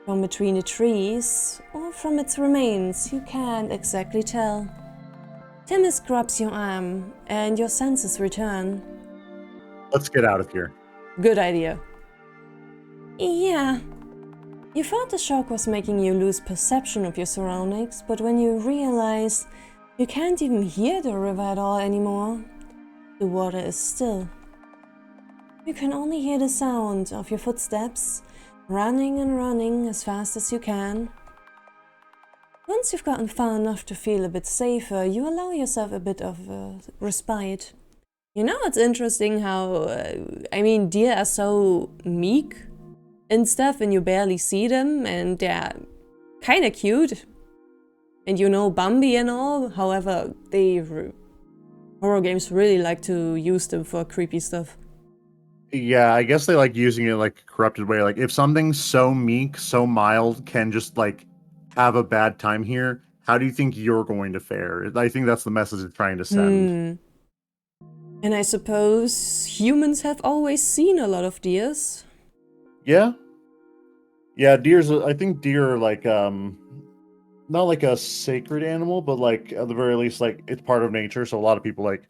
From between the trees, or from its remains, you can't exactly tell. Themis grabs your arm, and your senses return. Let's get out of here. Good idea. Yeah. You thought the shock was making you lose perception of your surroundings, but when you realize you can't even hear the river at all anymore, the water is still. You can only hear the sound of your footsteps, running and running as fast as you can. Once you've gotten far enough to feel a bit safer, you allow yourself a bit of respite. You know, it's interesting how, deer are so meek and stuff, and you barely see them, and they're kind of cute. And you know Bambi and all, however, horror games really like to use them for creepy stuff. Yeah, I guess they like using it like a corrupted way. Like if something's so meek, so mild, can just like have a bad time here, how do you think you're going to fare? I think that's the message it's trying to send. And I suppose humans have always seen a lot of deers. Yeah. Yeah, I think deer are like not like a sacred animal, but like at the very least like it's part of nature, so a lot of people like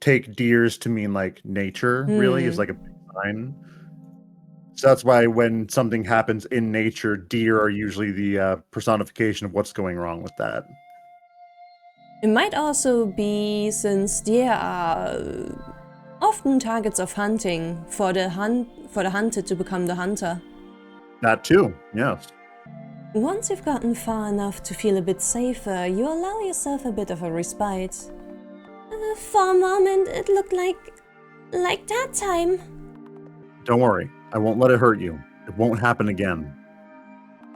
take deers to mean like nature really is like a big sign. So that's why when something happens in nature, deer are usually the personification of what's going wrong with that. It might also be since deer are often targets of hunting for the hunted to become the hunter. That too, yes. Once you've gotten far enough to feel a bit safer, you allow yourself a bit of a respite. For a moment, it looked like that time. Don't worry, I won't let it hurt you. It won't happen again.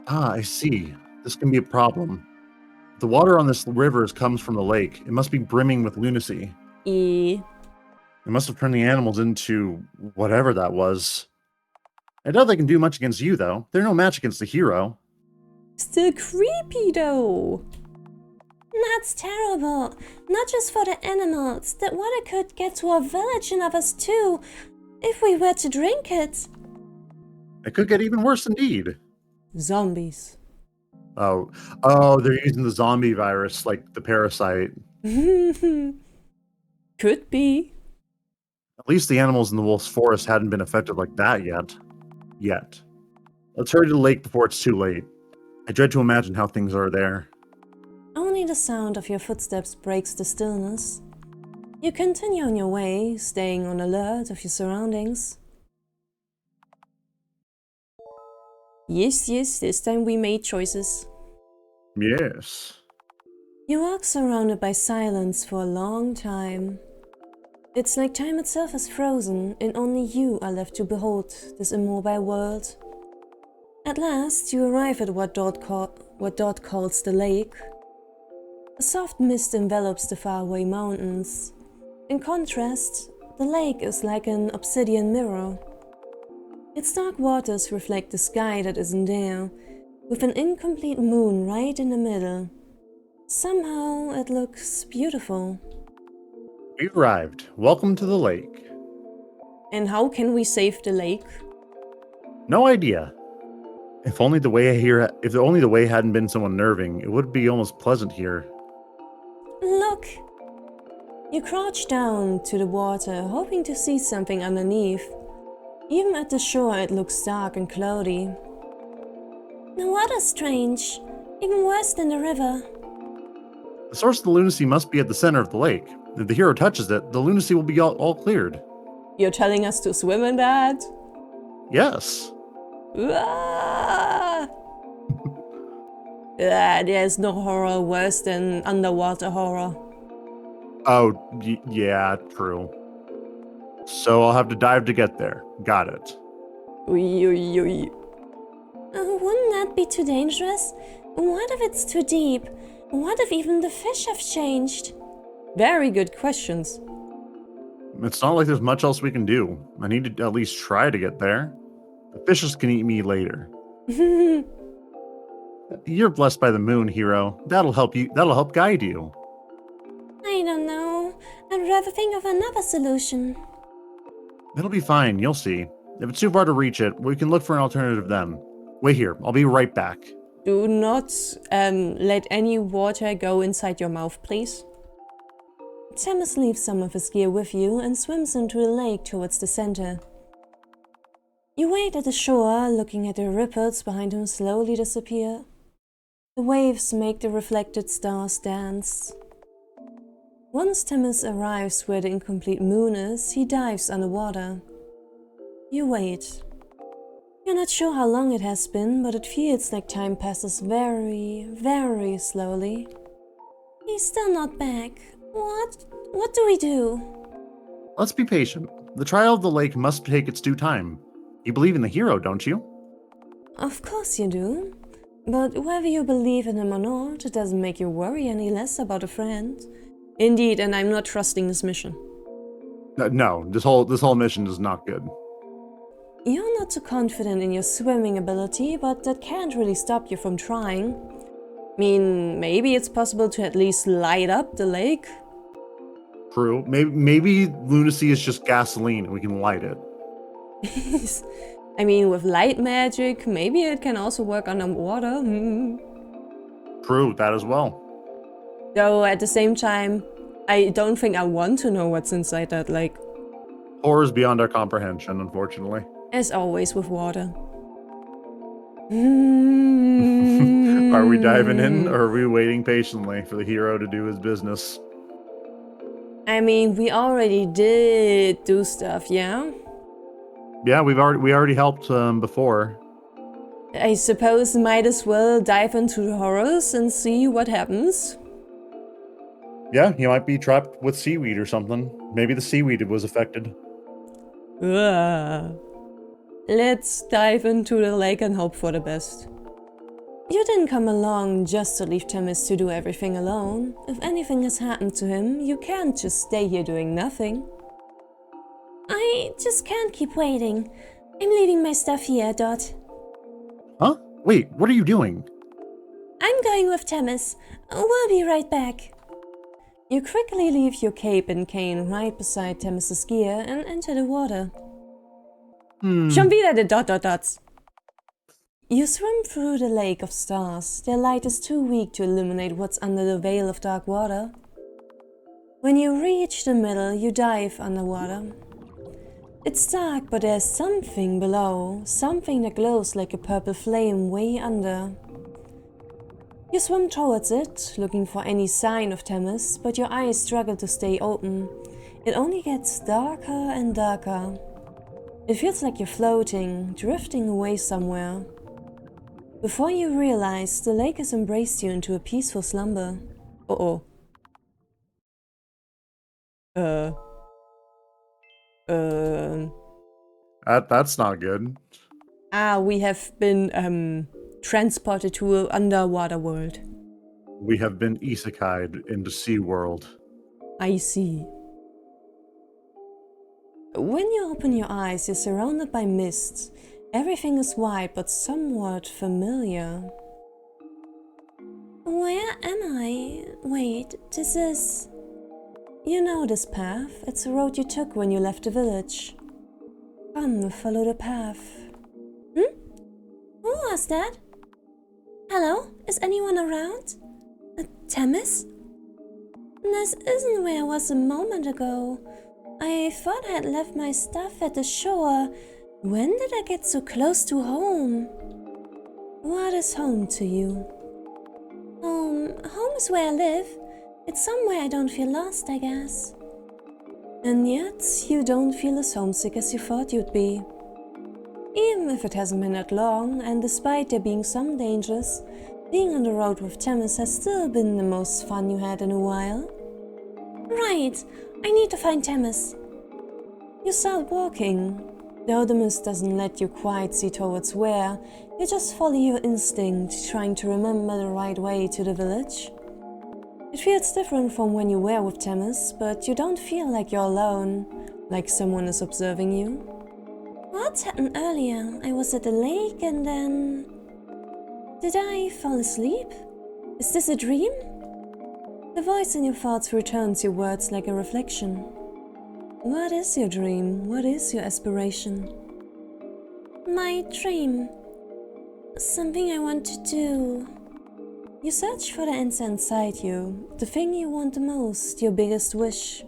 Ah, I see. This can be a problem. The water on this river comes from the lake. It must be brimming with lunacy. It must have turned the animals into whatever that was. I doubt they can do much against you, though. They're no match against the hero. Still creepy, though. That's terrible. Not just for the animals. That water could get to our village and others too, if we were to drink it. It could get even worse indeed. Zombies. Oh, they're using the zombie virus, like the parasite. Could be. At least the animals in the wolf's forest hadn't been affected like that yet. Let's hurry to the lake before it's too late. I dread to imagine how things are there. Only the sound of your footsteps breaks the stillness. You continue on your way, staying on alert of your surroundings. Yes, this time we made choices. Yes. You walk surrounded by silence for a long time. It's like time itself is frozen and only you are left to behold this immobile world. At last, you arrive at what Dot calls the lake. A soft mist envelops the faraway mountains. In contrast, the lake is like an obsidian mirror. Its dark waters reflect the sky that isn't there, with an incomplete moon right in the middle. Somehow it looks beautiful. We've arrived. Welcome to the lake. And how can we save the lake? No idea. If only the way hadn't been so unnerving, it would be almost pleasant here. Look! You crouch down to the water, hoping to see something underneath. Even at the shore it looks dark and cloudy. The water's strange, even worse than the river. The source of the lunacy must be at the center of the lake. If the hero touches it, the lunacy will be all cleared. You're telling us to swim in that? Yes. Ah! There's no horror worse than underwater horror. Oh, yeah, true. So I'll have to dive to get there. Got it. Wouldn't that be too dangerous? What if it's too deep? What if even the fish have changed? Very good questions. It's not like there's much else we can do. I need to at least try to get there. The fishes can eat me later. You're blessed by the moon, hero. That'll help you. That'll help guide you. I don't know. I'd rather think of another solution. It'll be fine. You'll see. If it's too far to reach it, we can look for an alternative then. Wait here. I'll be right back. Do not let any water go inside your mouth, please. Themis leaves some of his gear with you and swims into the lake towards the center. You wait at the shore, looking at the ripples behind him slowly disappear. The waves make the reflected stars dance. Once Themis arrives where the incomplete moon is, he dives underwater. You wait. You're not sure how long it has been, but it feels like time passes very, very slowly. He's still not back. What do we do? Let's be patient. The trial of the lake must take its due time. You believe in the hero, don't you? Of course you do. But whether you believe in him or not, it doesn't make you worry any less about a friend. Indeed, and I'm not trusting this mission. No, this whole mission is not good. You're not too confident in your swimming ability, but that can't really stop you from trying. I mean, maybe it's possible to at least light up the lake. True. Maybe lunacy is just gasoline and we can light it. I mean, with light magic, maybe it can also work underwater. True, that as well. Though at the same time, I don't think I want to know what's inside that lake. Horror is beyond our comprehension, unfortunately. As always with water. Are we diving in, or are we waiting patiently for the hero to do his business? I mean, we already did do stuff, yeah? Yeah, we already helped before. I suppose might as well dive into the horrors and see what happens. Yeah, he might be trapped with seaweed or something. Maybe the seaweed was affected. Ugh. Let's dive into the lake and hope for the best. You didn't come along just to leave Themis to do everything alone. If anything has happened to him, you can't just stay here doing nothing. I just can't keep waiting. I'm leaving my stuff here, Dot. Huh? Wait, what are you doing? I'm going with Themis. We'll be right back. You quickly leave your cape and cane right beside Themis' gear and enter the water. Schon wieder the dots. You swim through the lake of stars. Their light is too weak to illuminate what's under the veil of dark water. When you reach the middle, you dive underwater. It's dark, but there's something below, something that glows like a purple flame way under. You swim towards it, looking for any sign of Themis, but your eyes struggle to stay open. It only gets darker and darker. It feels like you're floating, drifting away somewhere. Before you realize, the lake has embraced you into a peaceful slumber. Uh-oh. That's not good. We have been transported to an underwater world. We have been isekai'd into Sea World. I see. When you open your eyes, you're surrounded by mist. Everything is white but somewhat familiar. Where am I? Wait, this is... You know this path. It's the road you took when you left the village. Come, follow the path. Who was that? Hello? Is anyone around? Themis? This isn't where I was a moment ago. I thought I had left my stuff at the shore. When did I get so close to home? What is home to you? Home is where I live. It's somewhere I don't feel lost, I guess. And yet, you don't feel as homesick as you thought you'd be. Even if it hasn't been that long, and despite there being some dangers, Being on the road with Themis has still been the most fun you had in a while. Right, I need to find Themis. You start walking. Though the mist doesn't let you quite see towards where, you just follow your instinct, trying to remember the right way to the village. It feels different from when you were with Themis, but you don't feel like you're alone, like someone is observing you. What happened earlier? I was at the lake and then... Did I fall asleep? Is this a dream? The voice in your thoughts returns your words like a reflection. What is your dream? What is your aspiration? My dream. Something I want to do. You search for the answer inside you, the thing you want the most, your biggest wish.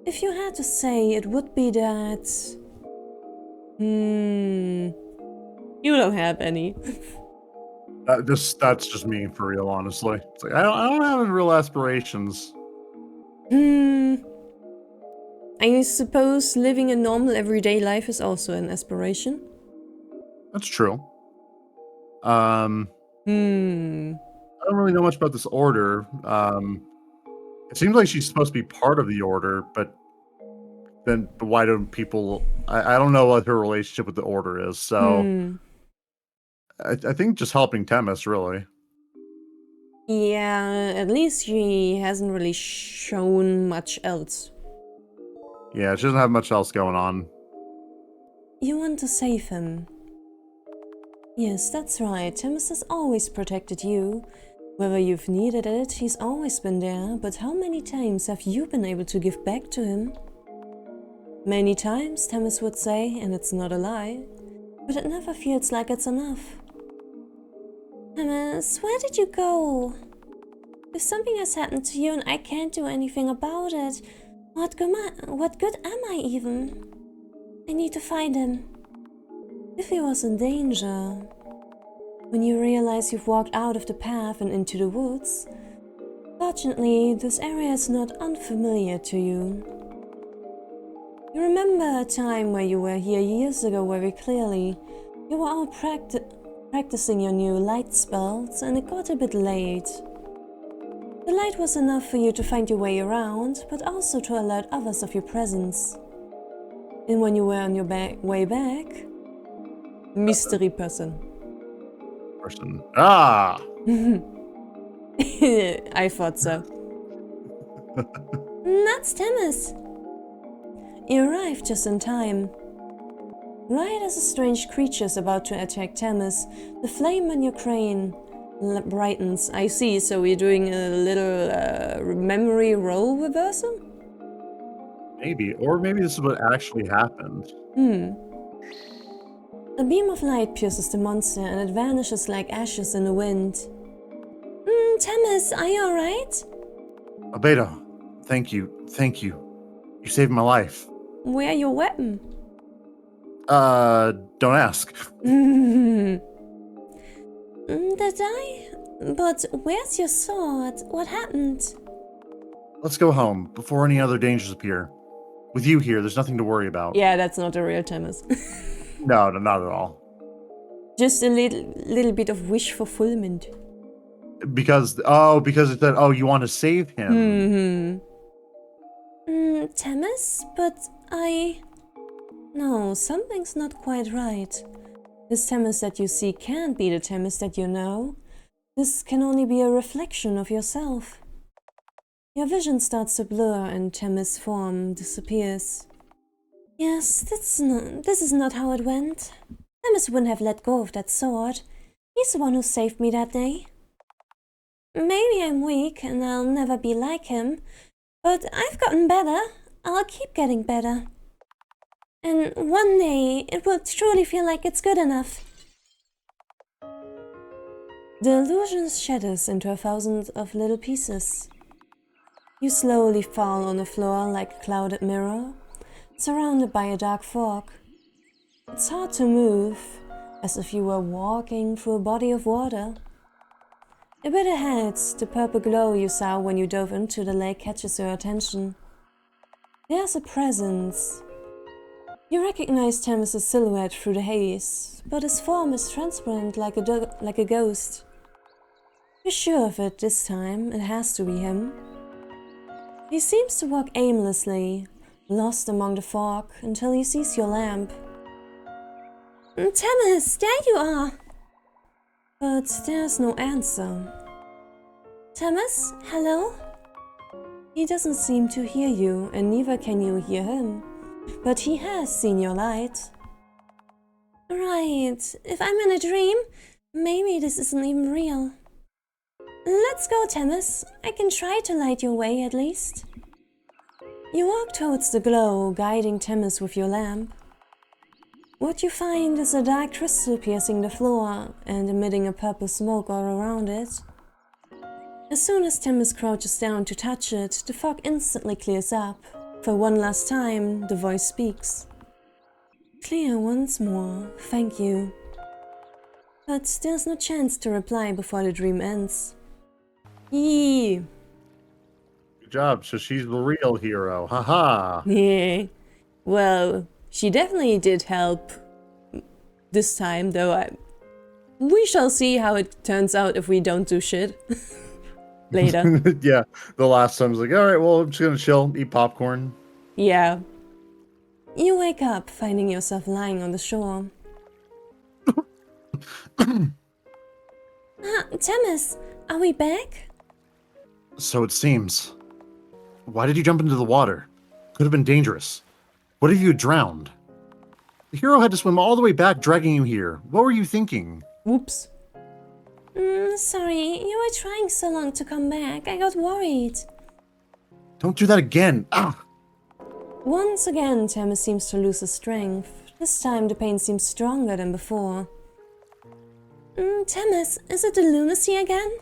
If you had to say, it would be that... You don't have any. That's just me for real, honestly. It's like I don't have any real aspirations. I suppose living a normal everyday life is also an aspiration. That's true. I don't really know much about this order. It seems like she's supposed to be part of the order, but why don't people... I don't know what her relationship with the order is, so... I think just helping Themis, really. Yeah, at least she hasn't really shown much else. Yeah, she doesn't have much else going on. You want to save him. Yes, that's right. Themis has always protected you. Whether you've needed it, he's always been there, but how many times have you been able to give back to him? Many times, Themis would say, and it's not a lie, but it never feels like it's enough. Themis, where did you go? If something has happened to you and I can't do anything about it, what good am I even? I need to find him. If he was in danger, when you realize you've walked out of the path and into the woods, fortunately, this area is not unfamiliar to you. You remember a time where you were here years ago very clearly. You were all practicing your new light spells and it got a bit late. The light was enough for you to find your way around, but also to alert others of your presence. And when you were on your way back... Mystery person. Ah! I thought so. That's Themis. You arrived just in time. Right as a strange creature is about to attack Themis, the flame on your crane brightens. I see, so we're doing a little memory role reversal? Maybe, or maybe this is what actually happened. A beam of light pierces the monster and it vanishes like ashes in the wind. Themis, are you alright? Albedo, thank you. You saved my life. Where your weapon? Don't ask. Did I? But where's your sword? What happened? Let's go home, before any other dangers appear. With you here, there's nothing to worry about. Yeah, that's not a real Themis. No, not at all. Just a little bit of wish fulfillment. Because it said, oh, you want to save him. Themis? But No, something's not quite right. This Themis that you see can't be the Themis that you know. This can only be a reflection of yourself. Your vision starts to blur and Themis' form disappears. Yes, this is not how it went. Themis wouldn't have let go of that sword. He's the one who saved me that day. Maybe I'm weak and I'll never be like him, but I've gotten better. I'll keep getting better. And one day, it will truly feel like it's good enough. The illusion shatters into 1,000 of little pieces. You slowly fall on the floor like a clouded mirror, surrounded by a dark fog. It's hard to move, as if you were walking through a body of water. A bit ahead, the purple glow you saw when you dove into the lake catches your attention. There's a presence. You recognize Themis' silhouette through the haze, but his form is transparent like a ghost. You're sure of it this time, it has to be him. He seems to walk aimlessly, lost among the fog, until he sees your lamp. Thomas, there you are! But there's no answer. Thomas, hello? He doesn't seem to hear you, and neither can you hear him. But he has seen your light. Right, if I'm in a dream, maybe this isn't even real. Let's go, Thomas. I can try to light your way at least. You walk towards the glow, guiding Thomas with your lamp. What you find is a dark crystal piercing the floor and emitting a purple smoke all around it. As soon as Thomas crouches down to touch it, the fog instantly clears up. For one last time, the voice speaks. Clear once more, thank you. But there's no chance to reply before the dream ends. Yee! Good job. So she's the real hero. Haha. Yeah. Well, she definitely did help this time, though we shall see how it turns out if we don't do shit. Later. Yeah, the last time I was like, all right, well, I'm just gonna chill, eat popcorn. Yeah. You wake up, finding yourself lying on the shore. Thomas, are we back? So it seems. Why did you jump into the water? Could have been dangerous. What if you had drowned? The hero had to swim all the way back, dragging you here. What were you thinking? Whoops. Sorry, you were trying so long to come back. I got worried. Don't do that again. Ah! Once again, Thomas seems to lose his strength. This time the pain seems stronger than before. Thomas, is it the lunacy again?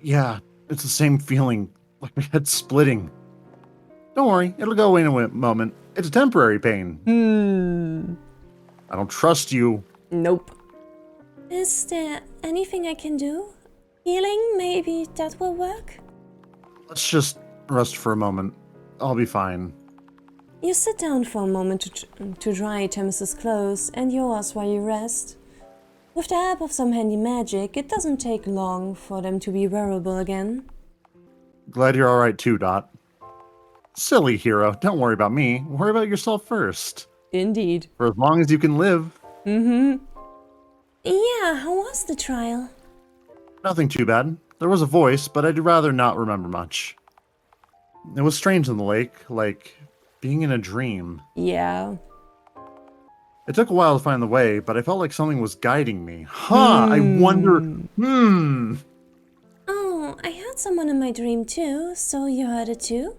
Yeah, it's the same feeling, like my head's splitting. Don't worry, it'll go away in a moment. It's a temporary pain. I don't trust you. Nope. Is there anything I can do? Healing, maybe that will work? Let's just rest for a moment. I'll be fine. You sit down for a moment to dry Thomas's clothes and yours while you rest. With the help of some handy magic, it doesn't take long for them to be wearable again. Glad you're alright too, Dot. Silly hero, don't worry about me. Worry about yourself first. Indeed. For as long as you can live. Yeah, how was the trial? Nothing too bad. There was a voice, but I'd rather not remember much. It was strange in the lake, like being in a dream. Yeah. It took a while to find the way, but I felt like something was guiding me. I wonder... Oh, I heard someone in my dream too, so you heard it too?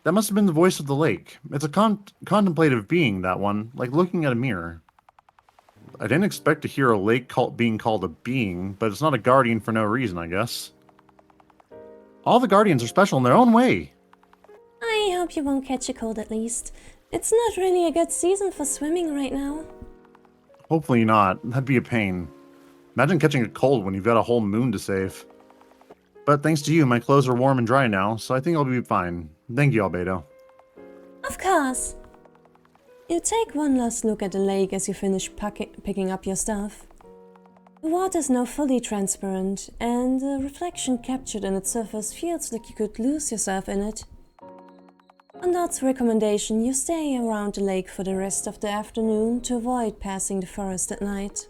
That must have been the voice of the lake. It's a contemplative being, that one, like looking at a mirror. I didn't expect to hear a lake being called a being, but it's not a guardian for no reason, I guess. All the guardians are special in their own way. I hope you won't catch a cold at least. It's not really a good season for swimming right now. Hopefully not. That'd be a pain. Imagine catching a cold when you've got a whole moon to save. But thanks to you, my clothes are warm and dry now, so I think I'll be fine. Thank you, Albedo. Of course. You take one last look at the lake as you finish picking up your stuff. The water is now fully transparent, and the reflection captured in its surface feels like you could lose yourself in it. On Dot's recommendation, you stay around the lake for the rest of the afternoon to avoid passing the forest at night.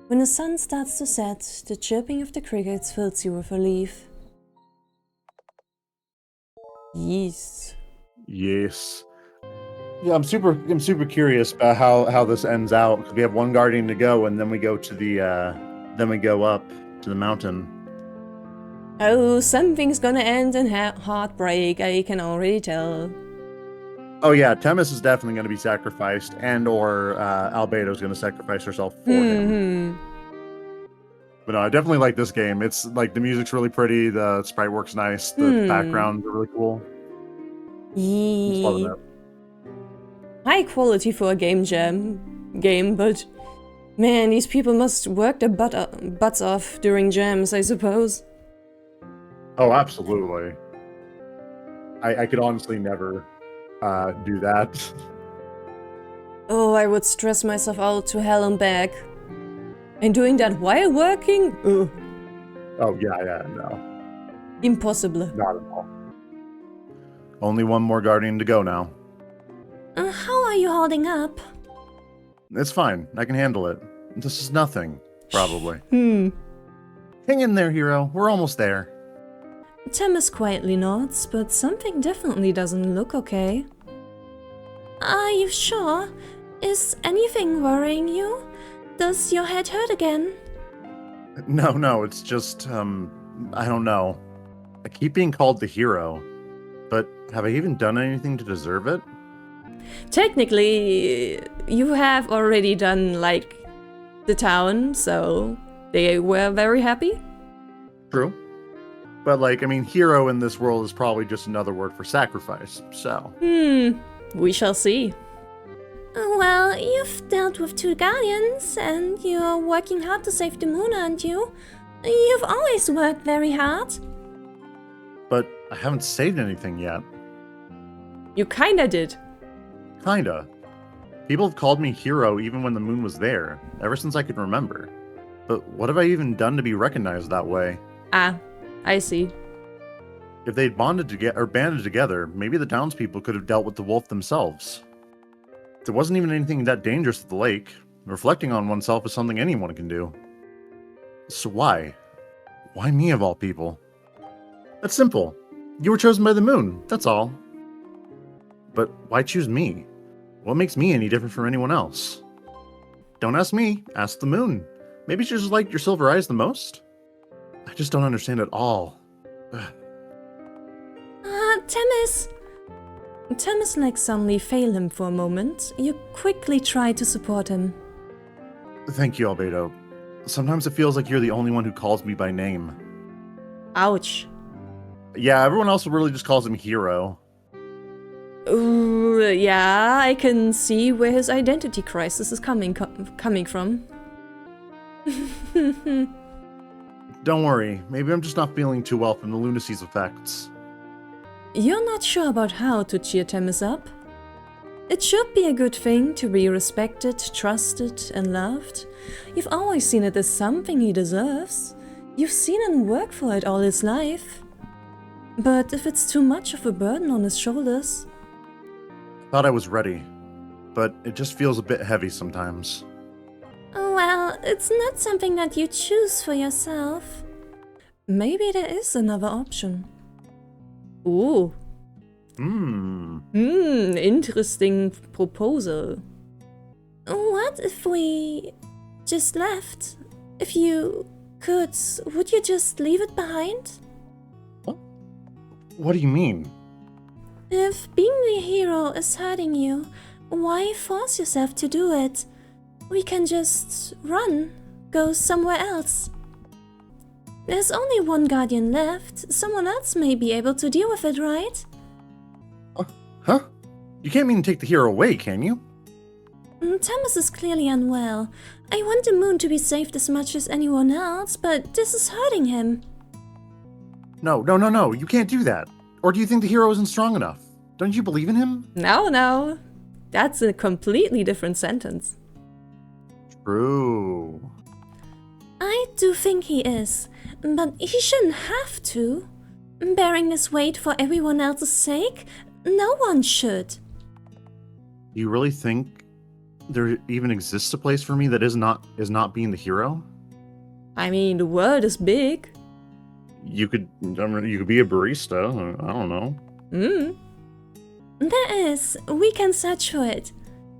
When the sun starts to set, the chirping of the crickets fills you with relief. Yes. Yes. Yeah, I'm super curious about how this ends out, because we have one guardian to go, and then we go to the then we go up to the mountain. Oh, something's gonna end in heartbreak, I can already tell. Oh yeah, Themis is definitely going to be sacrificed, and or Albedo's going to sacrifice herself for him. But no, I definitely like this game. It's like the music's really pretty, the sprite work's nice, the backgrounds are really cool. I'm just loving it. High quality for a game, but man, these people must work their butts off during jams, I suppose. Oh, absolutely. I could honestly never do that. Oh, I would stress myself out to hell and back. And doing that while working? Ugh. Oh, yeah, no. Impossible. Not at all. Only one more guardian to go now. How are you holding up? It's fine. I can handle it. This is nothing, probably. Hmm. Hang in there, hero. We're almost there. Themis quietly nods, but something definitely doesn't look okay. Are you sure? Is anything worrying you? Does your head hurt again? No, it's just, I don't know. I keep being called the hero, but have I even done anything to deserve it? Technically, you have already done, like, the town, so they were very happy. True. But, like, I mean, hero in this world is probably just another word for sacrifice, so. We shall see. Well, you've dealt with 2 guardians, and you're working hard to save the moon, aren't you? You've always worked very hard. But I haven't saved anything yet. You kinda did. Kinda. People have called me hero even when the moon was there, ever since I could remember. But what have I even done to be recognized that way? Ah, I see. If they'd banded together, maybe the townspeople could have dealt with the wolf themselves. There wasn't even anything that dangerous at the lake. Reflecting on oneself is something anyone can do. So why? Why me of all people? That's simple. You were chosen by the moon, that's all. But why choose me? What makes me any different from anyone else? Don't ask me, ask the moon. Maybe she just liked your silver eyes the most? I just don't understand at all. Themis! Themis' legs suddenly fail him for a moment. You quickly try to support him. Thank you, Albedo. Sometimes it feels like you're the only one who calls me by name. Ouch. Yeah, everyone else really just calls him hero. Yeah, I can see where his identity crisis is coming from. Don't worry, maybe I'm just not feeling too well from the lunacy's effects. You're not sure about how to cheer Themis up? It should be a good thing to be respected, trusted, and loved. You've always seen it as something he deserves. You've seen him work for it all his life. But if it's too much of a burden on his shoulders... Thought I was ready, but it just feels a bit heavy sometimes. Well, it's not something that you choose for yourself. Maybe there is another option. Ooh. Interesting proposal. What if we just left? If you could, would you just leave it behind? What do you mean? If being the hero is hurting you, why force yourself to do it? We can just run, go somewhere else. There's only one guardian left. Someone else may be able to deal with it, right? Huh? You can't mean to take the hero away, can you? Themis is clearly unwell. I want the moon to be saved as much as anyone else, but this is hurting him. No, you can't do that. Or do you think the hero isn't strong enough? Don't you believe in him? No. That's a completely different sentence. True. I do think he is, but he shouldn't have to. Bearing this weight for everyone else's sake, no one should. You really think there even exists a place for me that is not being the hero? I mean, the world is big. You could be a barista. I don't know. There is. We can search for it.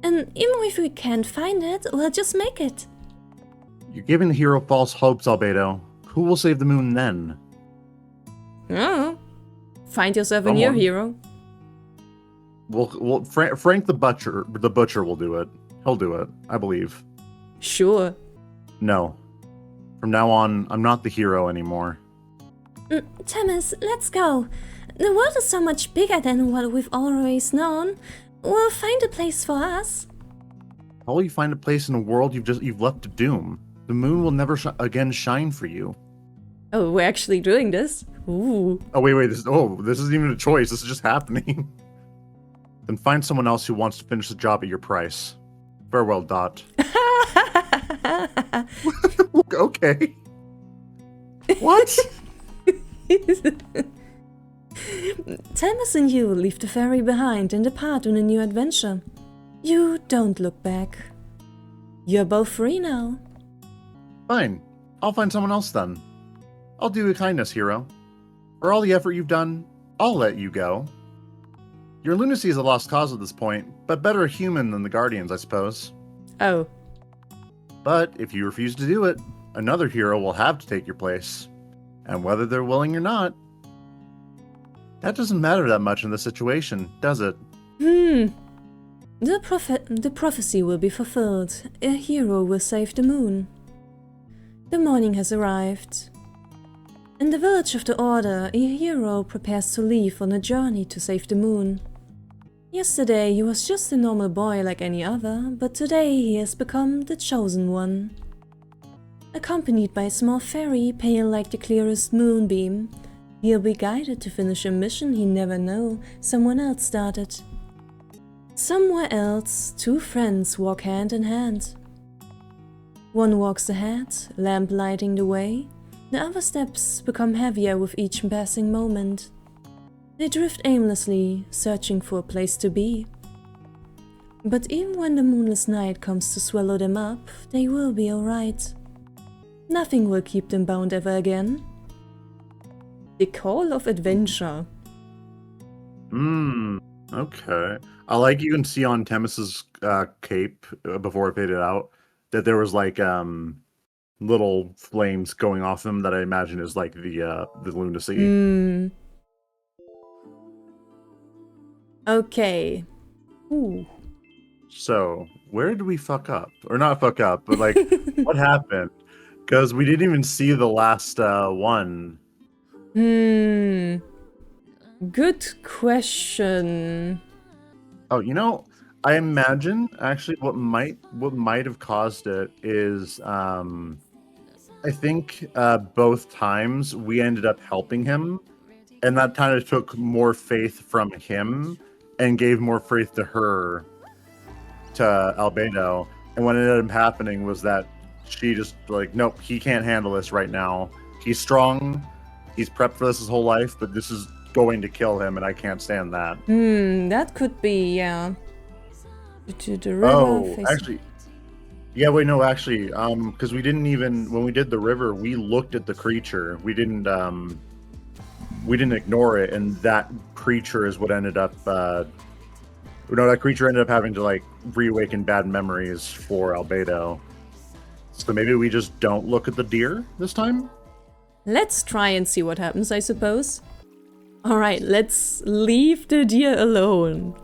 And even if we can't find it, we'll just make it. You're giving the hero false hopes, Albedo. Who will save the moon then? Oh. Find yourself a new hero. Well, Frank the butcher will do it. He'll do it, I believe. Sure. No. From now on, I'm not the hero anymore. Themis, let's go. The world is so much bigger than what we've always known. We'll find a place for us. How will you find a place in a world you've left to doom? The moon will never again shine for you. Oh, we're actually doing this? Ooh. Oh, wait, this isn't even a choice. This is just happening. Then find someone else who wants to finish the job at your price. Farewell, Dot. Okay. What? Thomas and you leave the ferry behind and depart on a new adventure. You don't look back. You're both free now. Fine. I'll find someone else then. I'll do a kindness, hero. For all the effort you've done, I'll let you go. Your lunacy is a lost cause at this point, but better a human than the Guardians, I suppose. Oh. But if you refuse to do it, another hero will have to take your place. And whether they're willing or not, that doesn't matter that much in this situation, does it? The prophecy will be fulfilled. A hero will save the moon. The morning has arrived. In the village of the Order, a hero prepares to leave on a journey to save the moon. Yesterday he was just a normal boy like any other, but today he has become the chosen one. Accompanied by a small fairy, pale like the clearest moonbeam, he'll be guided to finish a mission he never knew someone else started. Somewhere else, two friends walk hand in hand. One walks ahead, lamp lighting the way. The other steps become heavier with each passing moment. They drift aimlessly, searching for a place to be. But even when the moonless night comes to swallow them up, they will be alright. Nothing will keep them bound ever again. The call of adventure. Okay. I like you can see on Themis's cape before it faded out that there was like little flames going off them that I imagine is like the lunacy. Okay. Ooh. So, where did we fuck up? Or not fuck up, but like, what happened? Because we didn't even see the last one. Good question. Oh, you know, I imagine actually what might have caused it is I think both times we ended up helping him, and that kind of took more faith from him and gave more faith to her, to Albedo. And what ended up happening was that she just like, nope, he can't handle this right now. He's strong, he's prepped for this his whole life, but this is going to kill him, and I can't stand that. That could be, yeah. To the river. Oh, actually, yeah, wait, no, actually, because we didn't even, when we did the river, we looked at the creature. We didn't ignore it, and that creature is what ended up, that creature ended up having to, like, reawaken bad memories for Albedo. So maybe we just don't look at the deer this time? Let's try and see what happens, I suppose. Alright, let's leave the deer alone.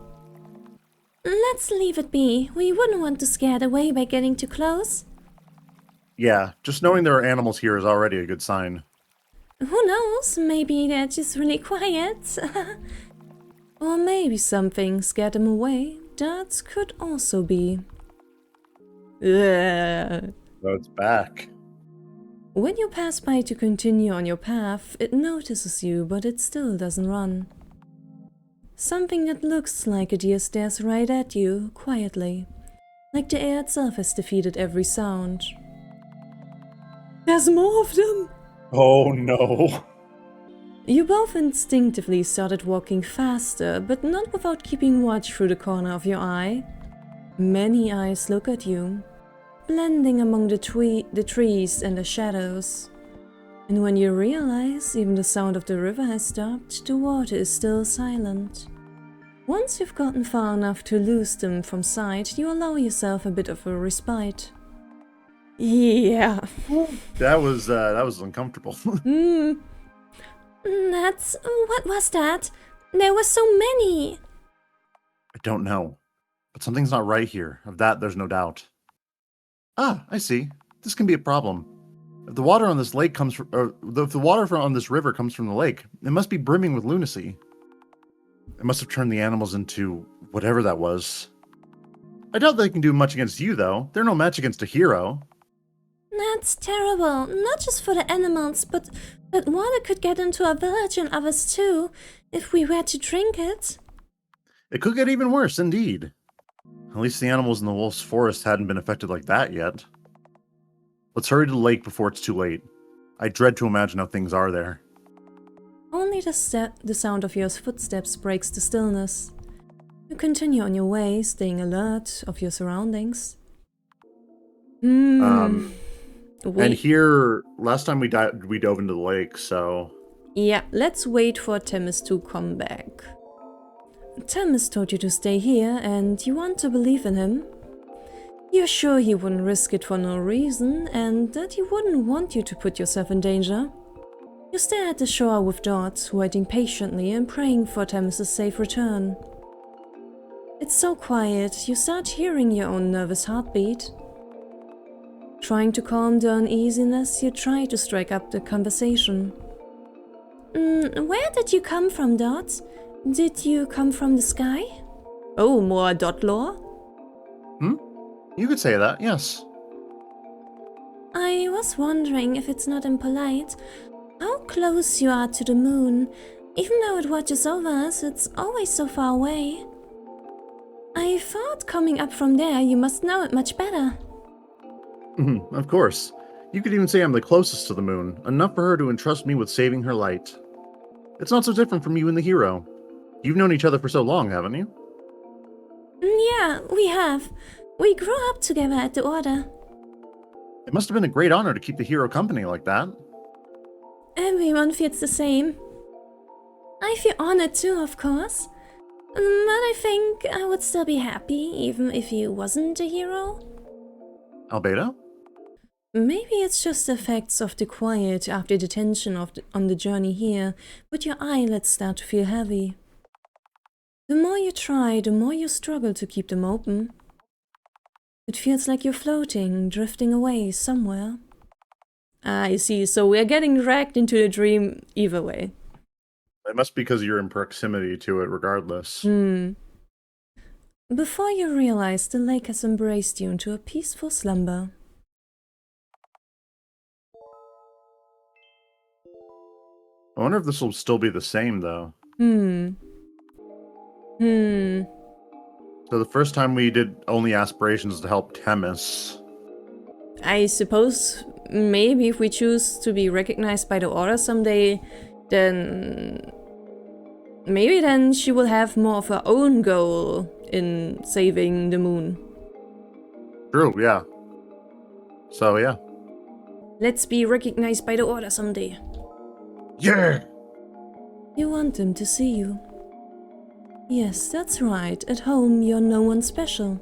Let's leave it be. We wouldn't want to scare it away by getting too close. Yeah, just knowing there are animals here is already a good sign. Who knows? Maybe they're just really quiet. Or maybe something scared them away. That could also be. Ugh. So it's back. When you pass by to continue on your path, it notices you, but it still doesn't run. Something that looks like a deer stares right at you, quietly, like the air itself has defeated every sound. There's more of them! Oh no. You both instinctively started walking faster, but not without keeping watch through the corner of your eye. Many eyes look at you, blending among the trees and the shadows. And when you realize even the sound of the river has stopped, the water is still silent. Once you've gotten far enough to lose them from sight, you allow yourself a bit of a respite. Yeah. That was uncomfortable. What was that? There were so many. I don't know, but something's not right here. Of that, there's no doubt. Ah, I see. This can be a problem. If the water on this lake comes from, if the water on this river comes from the lake, it must be brimming with lunacy. It must have turned the animals into whatever that was. I doubt they can do much against you, though. They're no match against a hero. That's terrible. Not just for the animals, but water could get into our village and others too, if we were to drink it. It could get even worse, indeed. At least the animals in the wolf's forest hadn't been affected like that yet. Let's hurry to the lake before it's too late. I dread to imagine how things are there. Only the sound of your footsteps breaks the stillness. You continue on your way, staying alert of your surroundings. And here, last time we dove into the lake, so... Yeah, let's wait for Themis to come back. Themis told you to stay here, and you want to believe in him. You're sure he wouldn't risk it for no reason, and that he wouldn't want you to put yourself in danger. You stare at the shore with Dot, waiting patiently and praying for Themis' safe return. It's so quiet, you start hearing your own nervous heartbeat. Trying to calm the uneasiness, you try to strike up the conversation. Where did you come from, Dot? Did you come from the sky? Oh, more Dot lore? You could say that, yes. I was wondering if it's not impolite, how close you are to the moon. Even though it watches over us, it's always so far away. I thought coming up from there, you must know it much better. Of course. You could even say I'm the closest to the moon, enough for her to entrust me with saving her light. It's not so different from you and the hero. You've known each other for so long, haven't you? Yeah, we have. We grew up together at the Order. It must have been a great honor to keep the hero company like that. Everyone feels the same. I feel honored too, of course. But I think I would still be happy, even if you wasn't a hero. Albedo? Maybe it's just the effects of the quiet after the tension on the journey here, but your eyelids start to feel heavy. The more you try, the more you struggle to keep them open. It feels like you're floating, drifting away somewhere. I see, so we're getting dragged into the dream either way. It must be because you're in proximity to it regardless. Before you realize, the lake has embraced you into a peaceful slumber. I wonder if this will still be the same, though. So the first time we did only aspirations to help Themis. I suppose maybe if we choose to be recognized by the Order someday, then maybe then she will have more of her own goal in saving the moon. True, yeah. So, yeah. Let's be recognized by the Order someday. Yeah! You want them to see you. Yes, that's right. At home, you're no one special.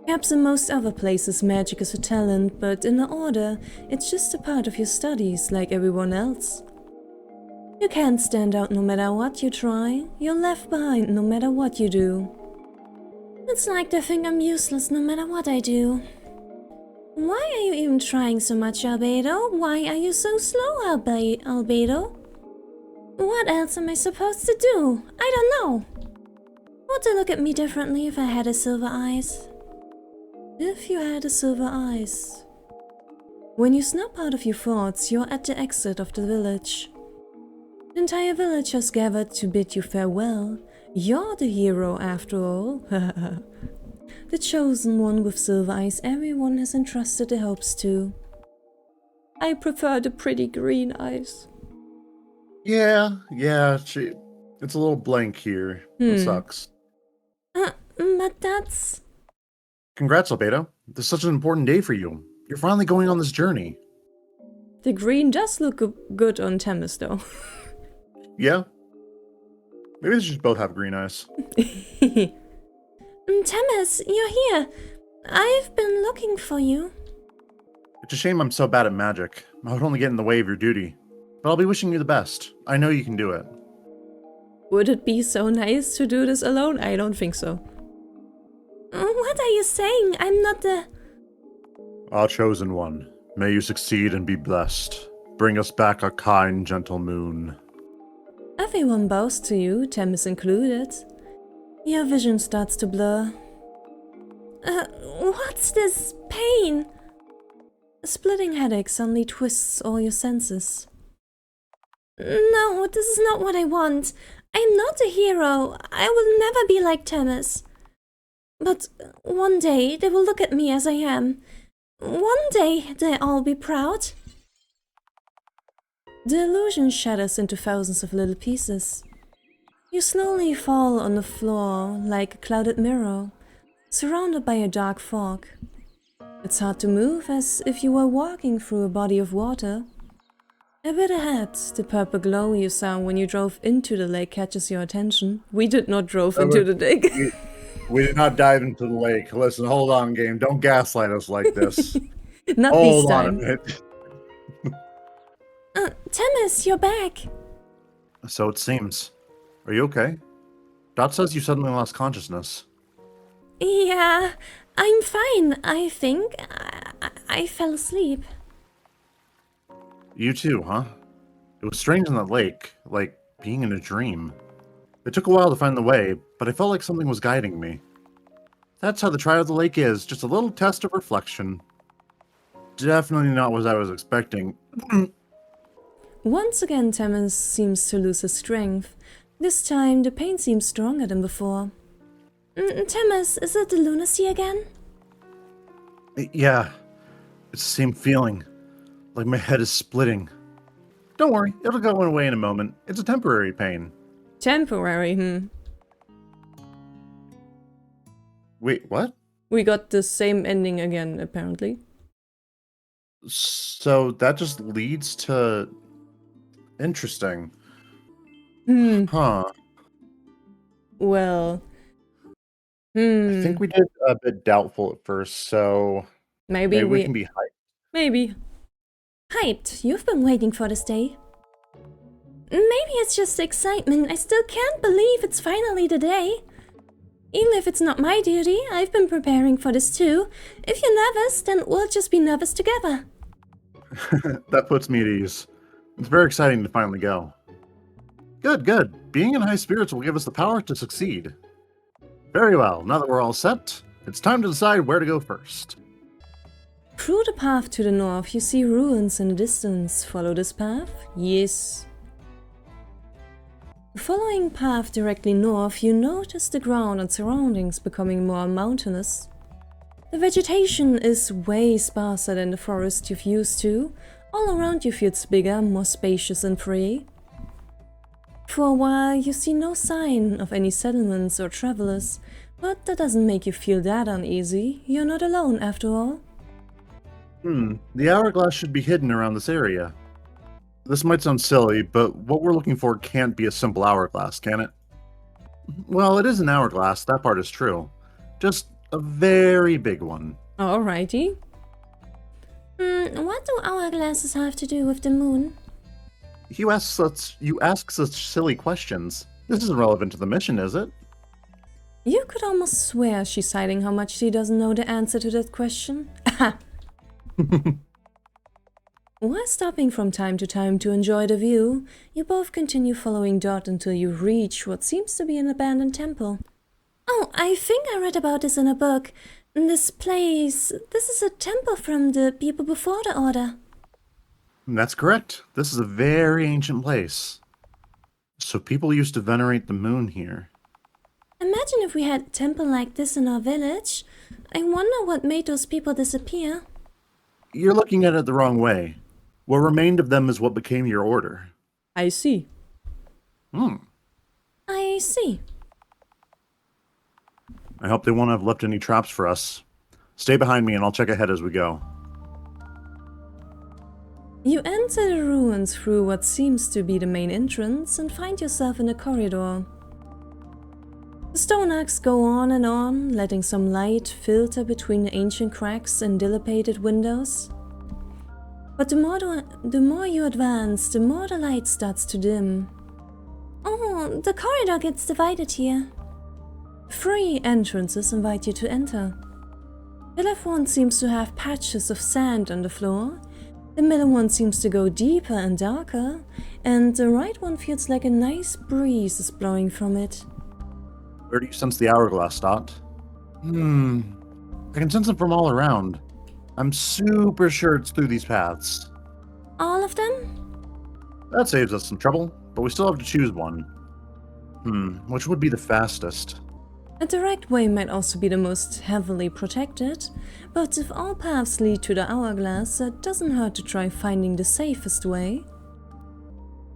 Perhaps in most other places magic is a talent, but in the Order, it's just a part of your studies like everyone else. You can't stand out no matter what you try. You're left behind no matter what you do. It's like they think I'm useless no matter what I do. Why are you even trying so much, Albedo? Why are you so slow, Albedo? What else am I supposed to do? I don't know. Would they look at me differently if I had a silver eyes? If you had a silver eyes. When you snap out of your thoughts, you're at the exit of the village. The entire village has gathered to bid you farewell. You're the hero after all. The chosen one with silver eyes everyone has entrusted their hopes to. I prefer the pretty green eyes. Yeah, it's a little blank here. It sucks. But that's... Congrats, Albedo. This is such an important day for you. You're finally going on this journey. The green does look good on Themis, though. Yeah? Maybe they should both have green eyes. Themis, you're here. I've been looking for you. It's a shame I'm so bad at magic. I would only get in the way of your duty. But I'll be wishing you the best. I know you can do it. Would it be so nice to do this alone? I don't think so. What are you saying? I'm not the... Our chosen one, may you succeed and be blessed. Bring us back a kind, gentle moon. Everyone bows to you, Themis included. Your vision starts to blur. What's this pain? A splitting headache suddenly twists all your senses. No, this is not what I want. I'm not a hero. I will never be like Themis. But one day they will look at me as I am. One day they'll all be proud. The illusion shatters into thousands of little pieces. You slowly fall on the floor like a clouded mirror, surrounded by a dark fog. It's hard to move, as if you were walking through a body of water. A bit ahead, the purple glow you saw when you drove into the lake catches your attention. We did not drove into the lake. We did not dive into the lake. Listen, hold on, game. Don't gaslight us like this. Not hold this on time. a minute. Thomas, you're back. So it seems. Are you okay? Dot says you suddenly lost consciousness. Yeah, I'm fine, I think. I fell asleep. You too, huh? It was strange in that lake, like being in a dream. It took a while to find the way, but I felt like something was guiding me. That's how the Trial of the Lake is, just a little test of reflection. Definitely not what I was expecting. Once again, Thomas seems to lose his strength. This time, the pain seems stronger than before. Thomas, is it the lunacy again? Yeah, it's the same feeling. Like my head is splitting. Don't worry, it'll go away in a moment. It's a temporary pain. Temporary, Wait, what? We got the same ending again, apparently. So that just leads to... Interesting. Huh. Well... I think we did a bit doubtful at first, so... Maybe we can be hyped. Maybe. Hyped? You've been waiting for this day. Maybe it's just excitement. I still can't believe it's finally the day. Even if it's not my duty, I've been preparing for this too. If you're nervous, then we'll just be nervous together. That puts me at ease. It's very exciting to finally go. Good, good. Being in high spirits will give us the power to succeed. Very well, now that we're all set, it's time to decide where to go first. Through the path to the north, you see ruins in the distance. Follow this path? Yes. Following path directly north, you notice the ground and surroundings becoming more mountainous. The vegetation is way sparser than the forest you've used to. All around you feels bigger, more spacious and free. For a while, you see no sign of any settlements or travelers, but that doesn't make you feel that uneasy. You're not alone after all. The hourglass should be hidden around this area. This might sound silly, but what we're looking for can't be a simple hourglass, can it? Well, it is an hourglass, that part is true. Just a very big one. Alrighty. What do hourglasses have to do with the moon? You ask such silly questions. This isn't relevant to the mission, is it? You could almost swear she's hiding how much she doesn't know the answer to that question. While stopping from time to time to enjoy the view, you both continue following Dot until you reach what seems to be an abandoned temple. Oh, I think I read about this in a book. This place, this is a temple from the people before the Order. That's correct. This is a very ancient place. So people used to venerate the moon here. Imagine if we had a temple like this in our village. I wonder what made those people disappear. You're looking at it the wrong way. What remained of them is what became your order. I see. I see. I hope they won't have left any traps for us. Stay behind me and I'll check ahead as we go. You enter the ruins through what seems to be the main entrance and find yourself in a corridor. The stone arcs go on, letting some light filter between the ancient cracks and dilapidated windows. But the more you advance, the more the light starts to dim. Oh, the corridor gets divided here. 3 entrances invite you to enter. The left one seems to have patches of sand on the floor, the middle one seems to go deeper and darker, and the right one feels like a nice breeze is blowing from it. Where do you sense the hourglass, Dot? I can sense it from all around. I'm super sure it's through these paths. All of them? That saves us some trouble, but we still have to choose one. Which would be the fastest? A direct way might also be the most heavily protected, but if all paths lead to the hourglass, it doesn't hurt to try finding the safest way.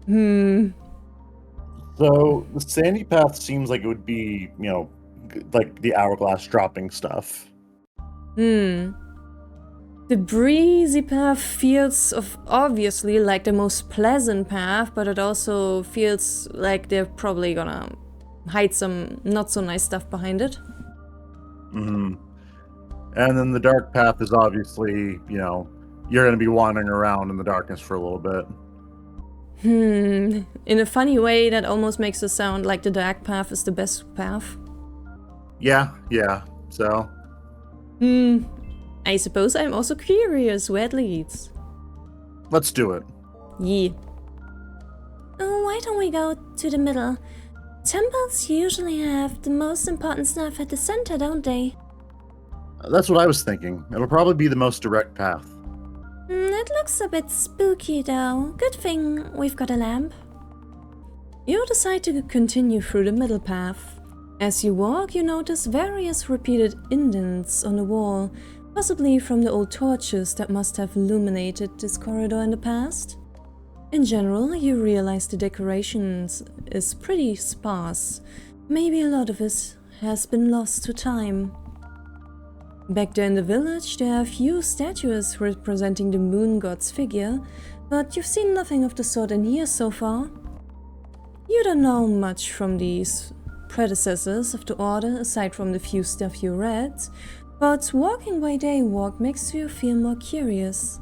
So the sandy path seems like it would be, like the hourglass dropping stuff. The breezy path feels obviously like the most pleasant path, but it also feels like they're probably gonna hide some not so nice stuff behind it. Mm-hmm. And then the dark path is obviously, you're going to be wandering around in the darkness for a little bit. In a funny way, that almost makes it sound like the dark path is the best path. Yeah, so... I suppose I'm also curious where it leads. Let's do it. Yeah. Oh, why don't we go to the middle? Temples usually have the most important stuff at the center, don't they? That's what I was thinking. It'll probably be the most direct path. It looks a bit spooky, though. Good thing we've got a lamp. You decide to continue through the middle path. As you walk, you notice various repeated indents on the wall, possibly from the old torches that must have illuminated this corridor in the past. In general, you realize the decorations is pretty sparse. Maybe a lot of it has been lost to time. Back there in the village, there are a few statues representing the moon god's figure, but you've seen nothing of the sort in here so far. You don't know much from these predecessors of the order aside from the few stuff you read, but walking where they walk makes you feel more curious.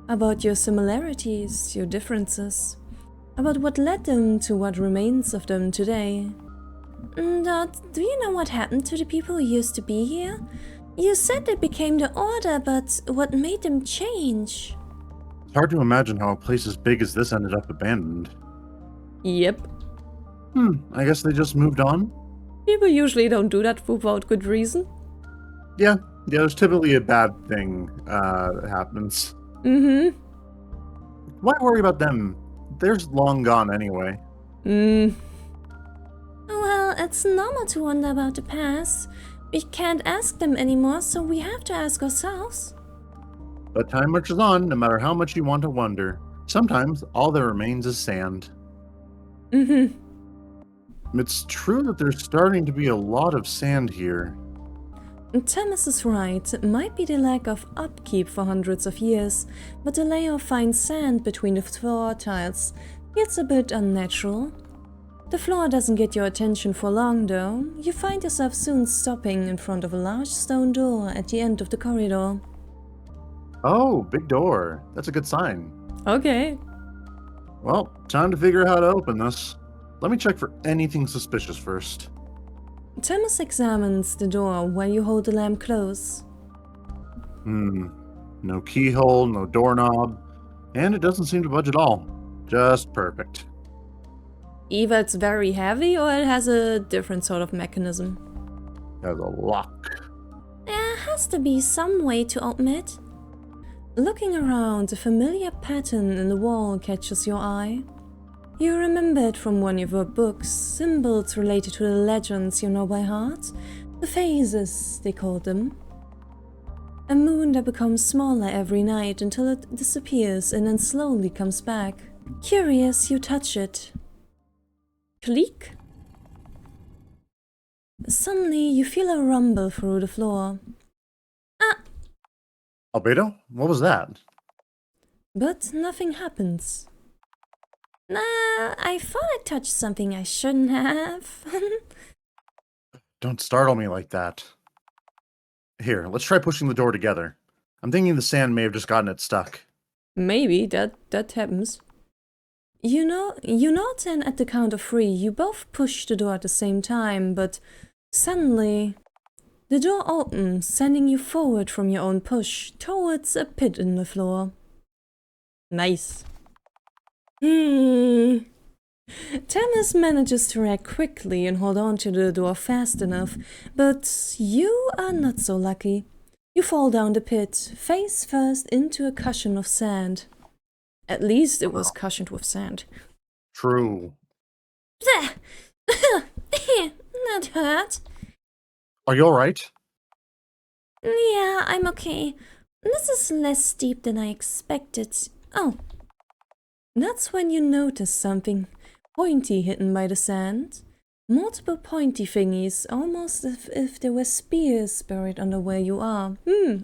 About your similarities, your differences, about what led them to what remains of them today. Dot, do you know what happened to the people who used to be here? You said they became the Order, but what made them change? It's hard to imagine how a place as big as this ended up abandoned. Yep. I guess they just moved on? People usually don't do that without good reason. Yeah, there's typically a bad thing that happens. Why worry about them? They're long gone anyway. Well, it's normal to wonder about the past. We can't ask them anymore, so we have to ask ourselves. But time marches on, no matter how much you want to wonder. Sometimes all that remains is sand. It's true that there's starting to be a lot of sand here. Thomas is right. It might be the lack of upkeep for hundreds of years, but the layer of fine sand between the floor tiles feels a bit unnatural. The floor doesn't get your attention for long, though. You find yourself soon stopping in front of a large stone door at the end of the corridor. Oh, big door. That's a good sign. Okay. Well, time to figure out how to open this. Let me check for anything suspicious first. Thomas examines the door while you hold the lamp close. No keyhole, no doorknob, and it doesn't seem to budge at all. Just perfect. Either it's very heavy or it has a different sort of mechanism. Has a lock. There has to be some way to open it. Looking around, a familiar pattern in the wall catches your eye. You remember it from one of your books, symbols related to the legends you know by heart, the phases, they call them. A moon that becomes smaller every night until it disappears and then slowly comes back. Curious, you touch it. Click. Suddenly, you feel a rumble through the floor. Albedo? What was that? But nothing happens. Nah, I thought I touched something I shouldn't have. Don't startle me like that. Here, let's try pushing the door together. I'm thinking the sand may have just gotten it stuck. Maybe that happens. You know then at the count of 3, you both push the door at the same time, but suddenly the door opens, sending you forward from your own push towards a pit in the floor. Nice. Thomas manages to react quickly and hold on to the door fast enough, but you are not so lucky. You fall down the pit, face first into a cushion of sand. At least it was cushioned with sand. True. That hurt. Are you alright? Yeah, I'm okay. This is less steep than I expected. Oh. That's when you notice something pointy hidden by the sand. Multiple pointy thingies, almost as if there were spears buried under where you are.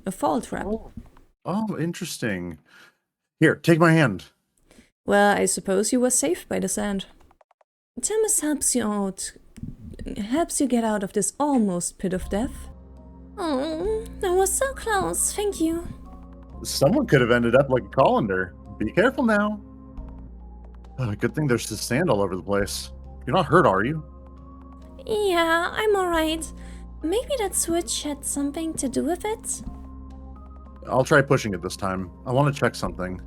A fall trap. Oh, interesting. Here, take my hand. Well, I suppose you were saved by the sand. Thomas helps you out. Helps you get out of this almost pit of death. Oh, that was so close. Thank you. Someone could have ended up like a colander. Be careful now. Good thing there's just sand all over the place. You're not hurt, are you? Yeah, I'm alright. Maybe that switch had something to do with it? I'll try pushing it this time. I want to check something.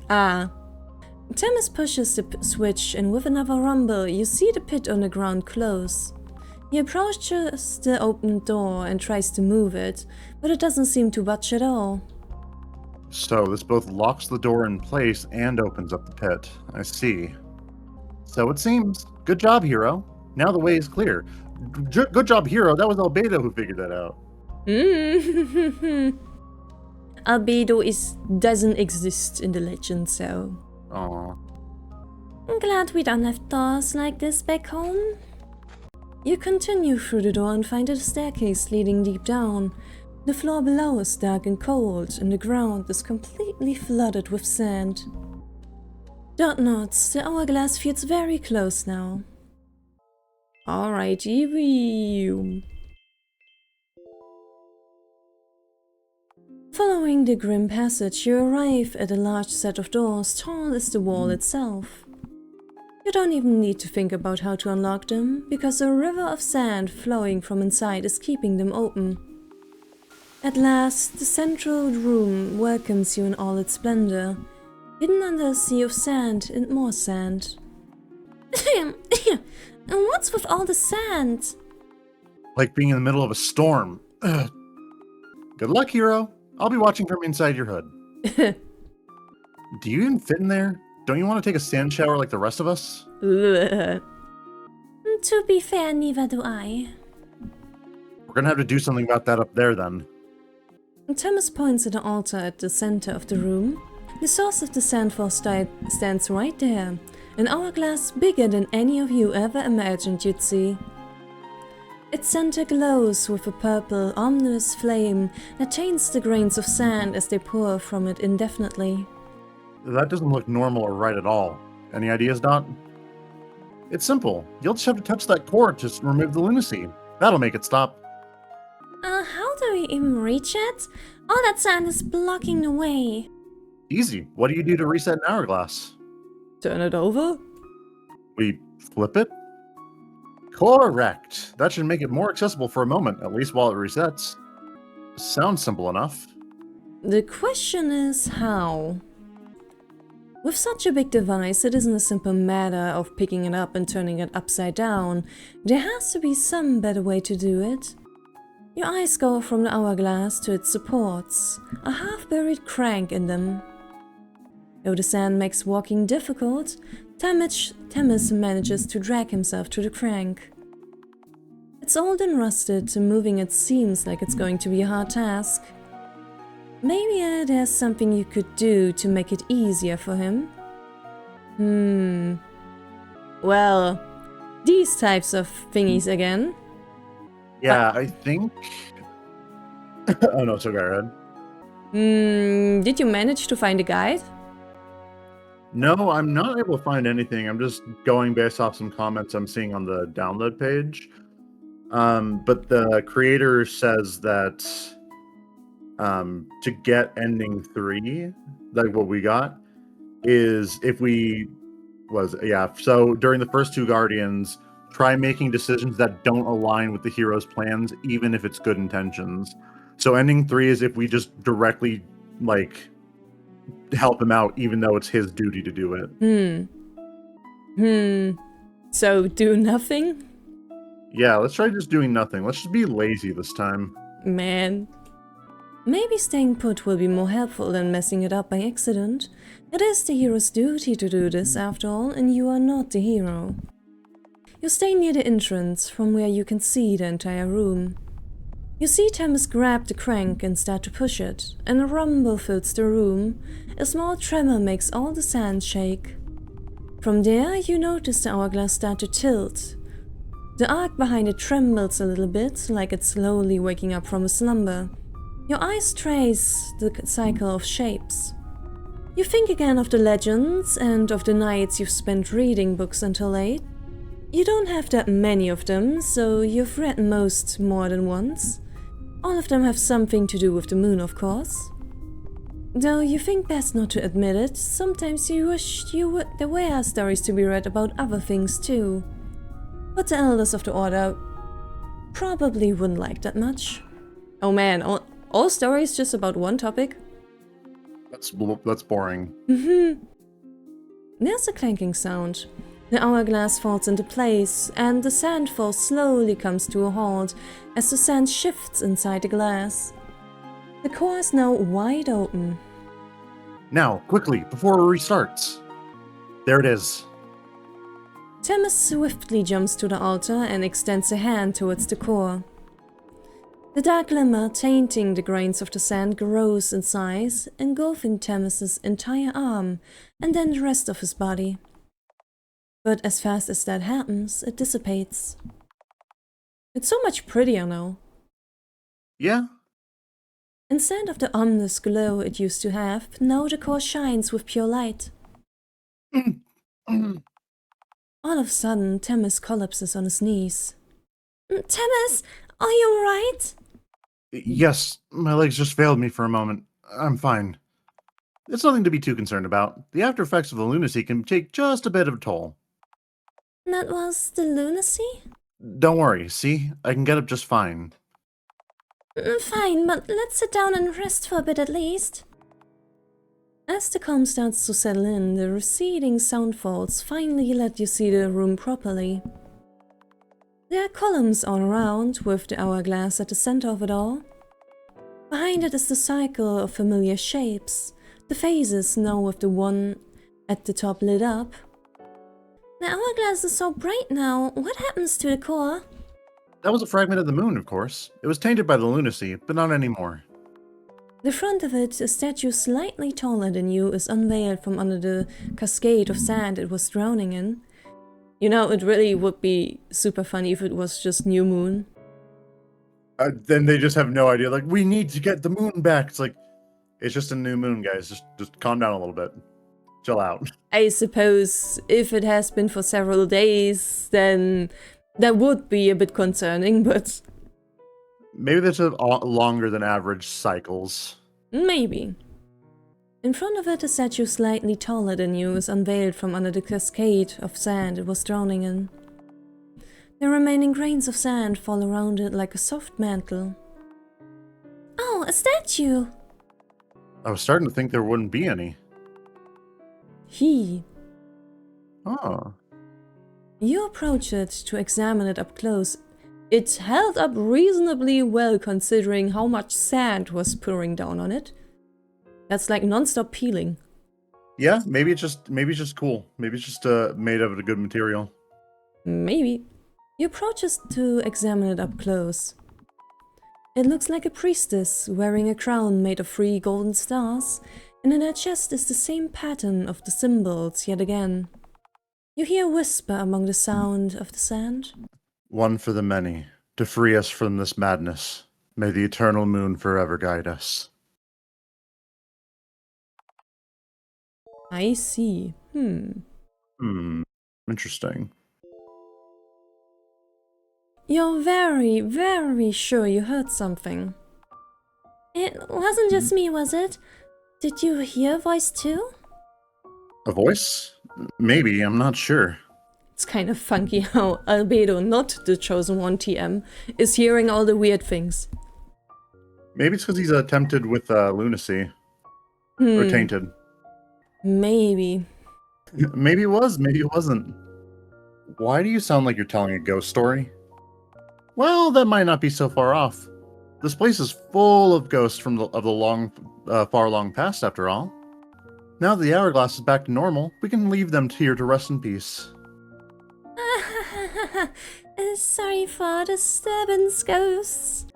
Thomas pushes the switch, and with another rumble, you see the pit on the ground close. He approaches the open door and tries to move it, but it doesn't seem to budge at all. So this both locks the door in place and opens up the pit. I see. So it seems. Good job, Hero. Now the way is clear. Good job, Hero. That was Albedo who figured that out. Albedo doesn't exist in the legend, so... Aww. I'm glad we don't have doors like this back home. You continue through the door and find a staircase leading deep down. The floor below is dark and cold, and the ground is completely flooded with sand. Dot nods, the hourglass feels very close now. Alrighty. Following the grim passage, you arrive at a large set of doors tall as the wall itself. You don't even need to think about how to unlock them, because a river of sand flowing from inside is keeping them open. At last, the central room welcomes you in all its splendor, hidden under a sea of sand and more sand. And what's with all the sand? Like being in the middle of a storm. Ugh. Good luck, Hero. I'll be watching from inside your hood. Do you even fit in there? Don't you want to take a sand shower like the rest of us? To be fair, neither do I. We're gonna have to do something about that up there then. Thomas points at the altar at the center of the room. The source of the sandfall stands right there, an hourglass bigger than any of you ever imagined you'd see. Its center glows with a purple, ominous flame that taints the grains of sand as they pour from it indefinitely. That doesn't look normal or right at all. Any ideas, Dot? It's simple. You'll just have to touch that cord to remove the lunacy. That'll make it stop. How do we even reach it? All that sand is blocking the way. Easy. What do you do to reset an hourglass? Turn it over? We flip it? Correct. That should make it more accessible for a moment, at least while it resets. Sounds simple enough. The question is how? With such a big device, it isn't a simple matter of picking it up and turning it upside down. There has to be some better way to do it. Your eyes go from the hourglass to its supports, a half-buried crank in them. Though the sand makes walking difficult, Thomas manages to drag himself to the crank. It's old and rusted, and moving it seems like it's going to be a hard task. Maybe there's something you could do to make it easier for him? Well, these types of thingies again. Yeah, I think... Oh no, so go ahead. Did you manage to find a guide? No, I'm not able to find anything. I'm just going based off some comments I'm seeing on the download page. But the creator says that to get ending 3, like what we got, is if we so during the first 2 Guardians, try making decisions that don't align with the hero's plans, even if it's good intentions. So ending 3 is if we just directly, like, help him out, even though it's his duty to do it. So do nothing? Yeah, let's try just doing nothing. Let's just be lazy this time. Man. Maybe staying put will be more helpful than messing it up by accident. It is the hero's duty to do this, after all, and you are not the hero. You stay near the entrance, from where you can see the entire room. You see Thomas grab the crank and start to push it, and a rumble fills the room. A small tremor makes all the sand shake. From there, you notice the hourglass start to tilt. The arc behind it trembles a little bit, like it's slowly waking up from a slumber. Your eyes trace the cycle of shapes. You think again of the legends and of the nights you've spent reading books until late. You don't have that many of them, so you've read most more than once. All of them have something to do with the moon, of course. Though you think best not to admit it, sometimes you wish there were stories to be read about other things too. But the elders of the order probably wouldn't like that much. Oh man, all stories just about one topic? That's boring. There's a clanking sound. The hourglass falls into place, and the sandfall slowly comes to a halt as the sand shifts inside the glass. The core is now wide open. Now, quickly, before it restarts. There it is. Thomas swiftly jumps to the altar and extends a hand towards the core. The dark glimmer tainting the grains of the sand grows in size, engulfing Thomas's entire arm and then the rest of his body. But as fast as that happens, it dissipates. It's so much prettier now. Yeah? Instead of the ominous glow it used to have, now the core shines with pure light. All of a sudden, Thomas collapses on his knees. Thomas, are you alright? Yes, my legs just failed me for a moment. I'm fine. It's nothing to be too concerned about. The after effects of the lunacy can take just a bit of a toll. That was the lunacy? Don't worry, see? I can get up just fine. Fine, but let's sit down and rest for a bit at least. As the calm starts to settle in, the receding soundfalls finally let you see the room properly. There are columns all around, with the hourglass at the center of it all. Behind it is the cycle of familiar shapes, the phases now with the one at the top lit up. The hourglass is so bright now. What happens to the core? That was a fragment of the moon, of course. It was tainted by the lunacy, but not anymore. The front of it, a statue slightly taller than you, is unveiled from under the cascade of sand it was drowning in. You know, it really would be super funny if it was just new moon. Then they just have no idea. Like, we need to get the moon back. It's like, it's just a new moon, guys. Just calm down a little bit. Chill out. I suppose if it has been for several days, then that would be a bit concerning, but... Maybe that's longer than average cycles. Maybe. In front of it, a statue slightly taller than you is unveiled from under the cascade of sand it was drowning in. The remaining grains of sand fall around it like a soft mantle. Oh, a statue! I was starting to think there wouldn't be any. Oh. You approach it to examine it up close. It held up reasonably well considering how much sand was pouring down on it. That's like non-stop peeling. Yeah, maybe it's just cool. Maybe it's just made of a good material. Maybe. You approach it to examine it up close. It looks like a priestess wearing a crown made of 3 golden stars, and in her chest is the same pattern of the symbols yet again. You hear a whisper among the sound of the sand. One for the many, to free us from this madness. May the eternal moon forever guide us. I see. Interesting. You're very, very sure you heard something. It wasn't just me, was it? Did you hear a voice too? A voice? Maybe, I'm not sure. It's kind of funky how Albedo, not the Chosen One TM, is hearing all the weird things. Maybe it's because he's tempted with lunacy. Or tainted. Maybe. Maybe it was, maybe it wasn't. Why do you sound like you're telling a ghost story? Well, that might not be so far off. This place is full of ghosts from the far long past, after all. Now that the hourglass is back to normal, we can leave them here to rest in peace. Sorry for disturbance, ghosts.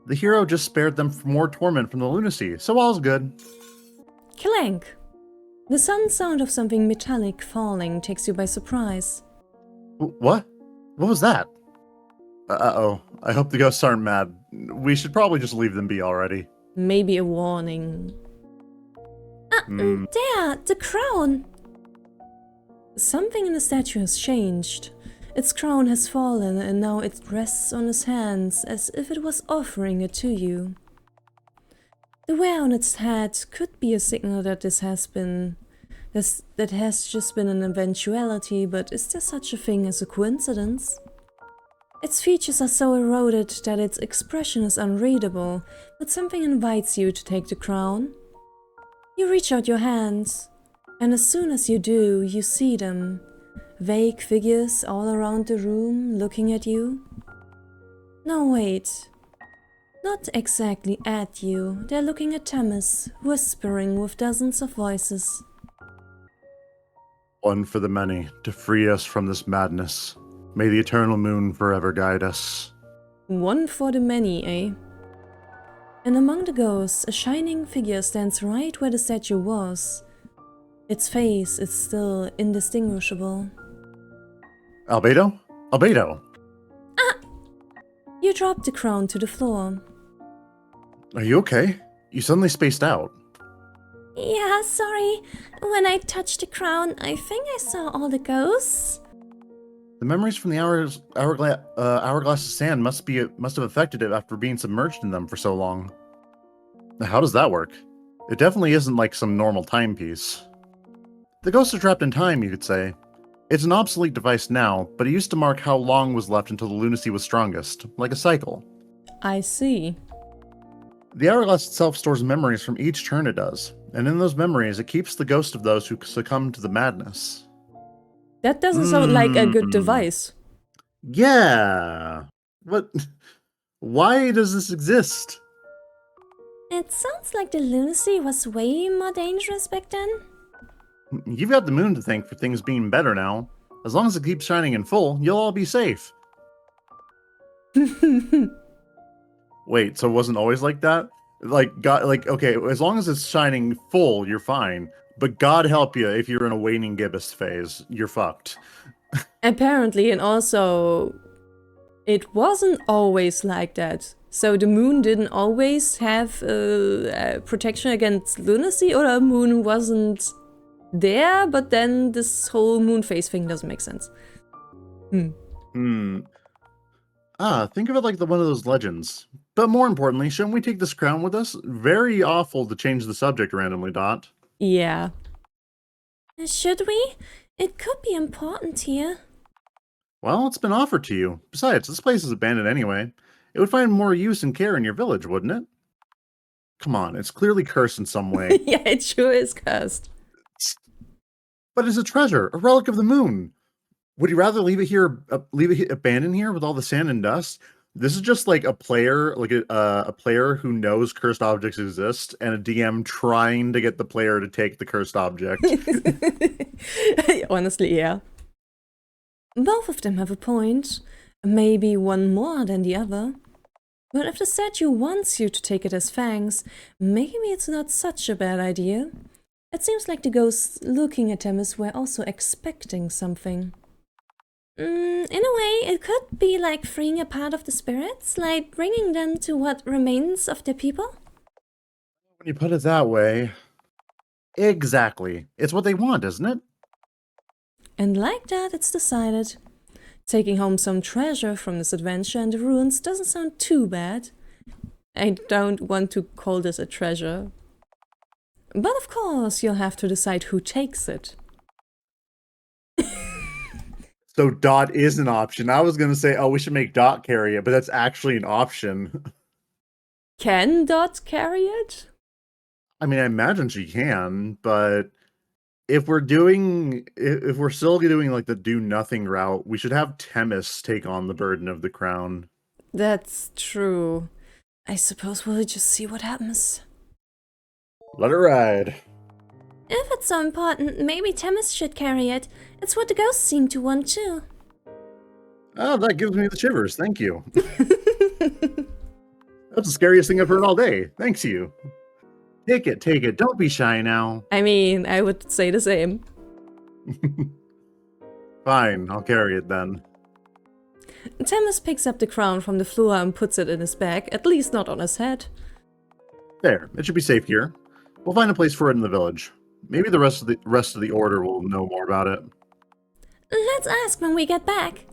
The hero just spared them from more torment from the lunacy, so all's good. Clank! The sudden sound of something metallic falling takes you by surprise. What? What was that? Uh-oh. I hope the ghosts aren't mad. We should probably just leave them be already. Maybe a warning. There, the crown. Something in the statue has changed. Its crown has fallen and now it rests on his hands as if it was offering it to you. The wear on its head could be a signal that that has just been an eventuality, but is there such a thing as a coincidence? Its features are so eroded that its expression is unreadable, but something invites you to take the crown. You reach out your hands, and as soon as you do, you see them. Vague figures all around the room looking at you. No, wait. Not exactly at you. They're looking at Themis, whispering with dozens of voices. One for the many, to free us from this madness. May the eternal moon forever guide us. One for the many, eh? And among the ghosts, a shining figure stands right where the statue was. Its face is still indistinguishable. Albedo? Albedo! You drop the crown to the floor. Are you okay? You suddenly spaced out. Yeah, sorry. When I touched the crown, I think I saw all the ghosts. The memories from the hourglass of sand must have affected it after being submerged in them for so long. How does that work? It definitely isn't like some normal timepiece. The ghosts are trapped in time, you could say. It's an obsolete device now, but it used to mark how long was left until the lunacy was strongest, like a cycle. I see. The hourglass itself stores memories from each turn it does, and in those memories it keeps the ghost of those who succumb to the madness. That doesn't sound like a good device. Yeah. What? Why does this exist? It sounds like the lunacy was way more dangerous back then. You've got the moon to thank for things being better now. As long as it keeps shining in full, you'll all be safe. Wait, so it wasn't always like that? Like, God, okay, as long as it's shining full, you're fine. But God help you if you're in a waning gibbous phase. You're fucked. Apparently, and also, it wasn't always like that. So the moon didn't always have protection against lunacy, or the moon wasn't there, but then this whole moon phase thing doesn't make sense. Think of it like one of those legends. But more importantly, shouldn't we take this crown with us? Very awful to change the subject randomly, Dot. Yeah. Should we? It could be important here. Well, it's been offered to you. Besides, this place is abandoned anyway. It would find more use and care in your village, wouldn't it? Come on, it's clearly cursed in some way. Yeah, it sure is cursed. But it's a treasure, a relic of the moon. Would you rather leave it here, abandoned here with all the sand and dust? This is just like a player, a player who knows cursed objects exist, and a DM trying to get the player to take the cursed object. Honestly, yeah. Both of them have a point. Maybe one more than the other. But if the statue wants you to take it as thanks, maybe it's not such a bad idea. It seems like the ghosts looking at Themis were also expecting something. In a way, it could be like freeing a part of the spirits, like bringing them to what remains of their people. When you put it that way, exactly. It's what they want, isn't it? And like that, it's decided. Taking home some treasure from this adventure and the ruins doesn't sound too bad. I don't want to call this a treasure. But of course, you'll have to decide who takes it. So Dot is an option. I was going to say, oh, we should make Dot carry it, but that's actually an option. Can Dot carry it? I mean, I imagine she can, but if we're still doing like the do nothing route, we should have Themis take on the burden of the crown. That's true. I suppose we'll just see what happens. Let it ride. If it's so important, maybe Themis should carry it. It's what the ghosts seem to want too. Oh, that gives me the shivers. Thank you. That's the scariest thing I've heard all day. Thanks you. Take it, take it. Don't be shy now. I mean, I would say the same. Fine, I'll carry it then. Themis picks up the crown from the floor and puts it in his bag, at least not on his head. There, it should be safe here. We'll find a place for it in the village. Maybe the rest of the order will know more about it. Let's ask when we get back.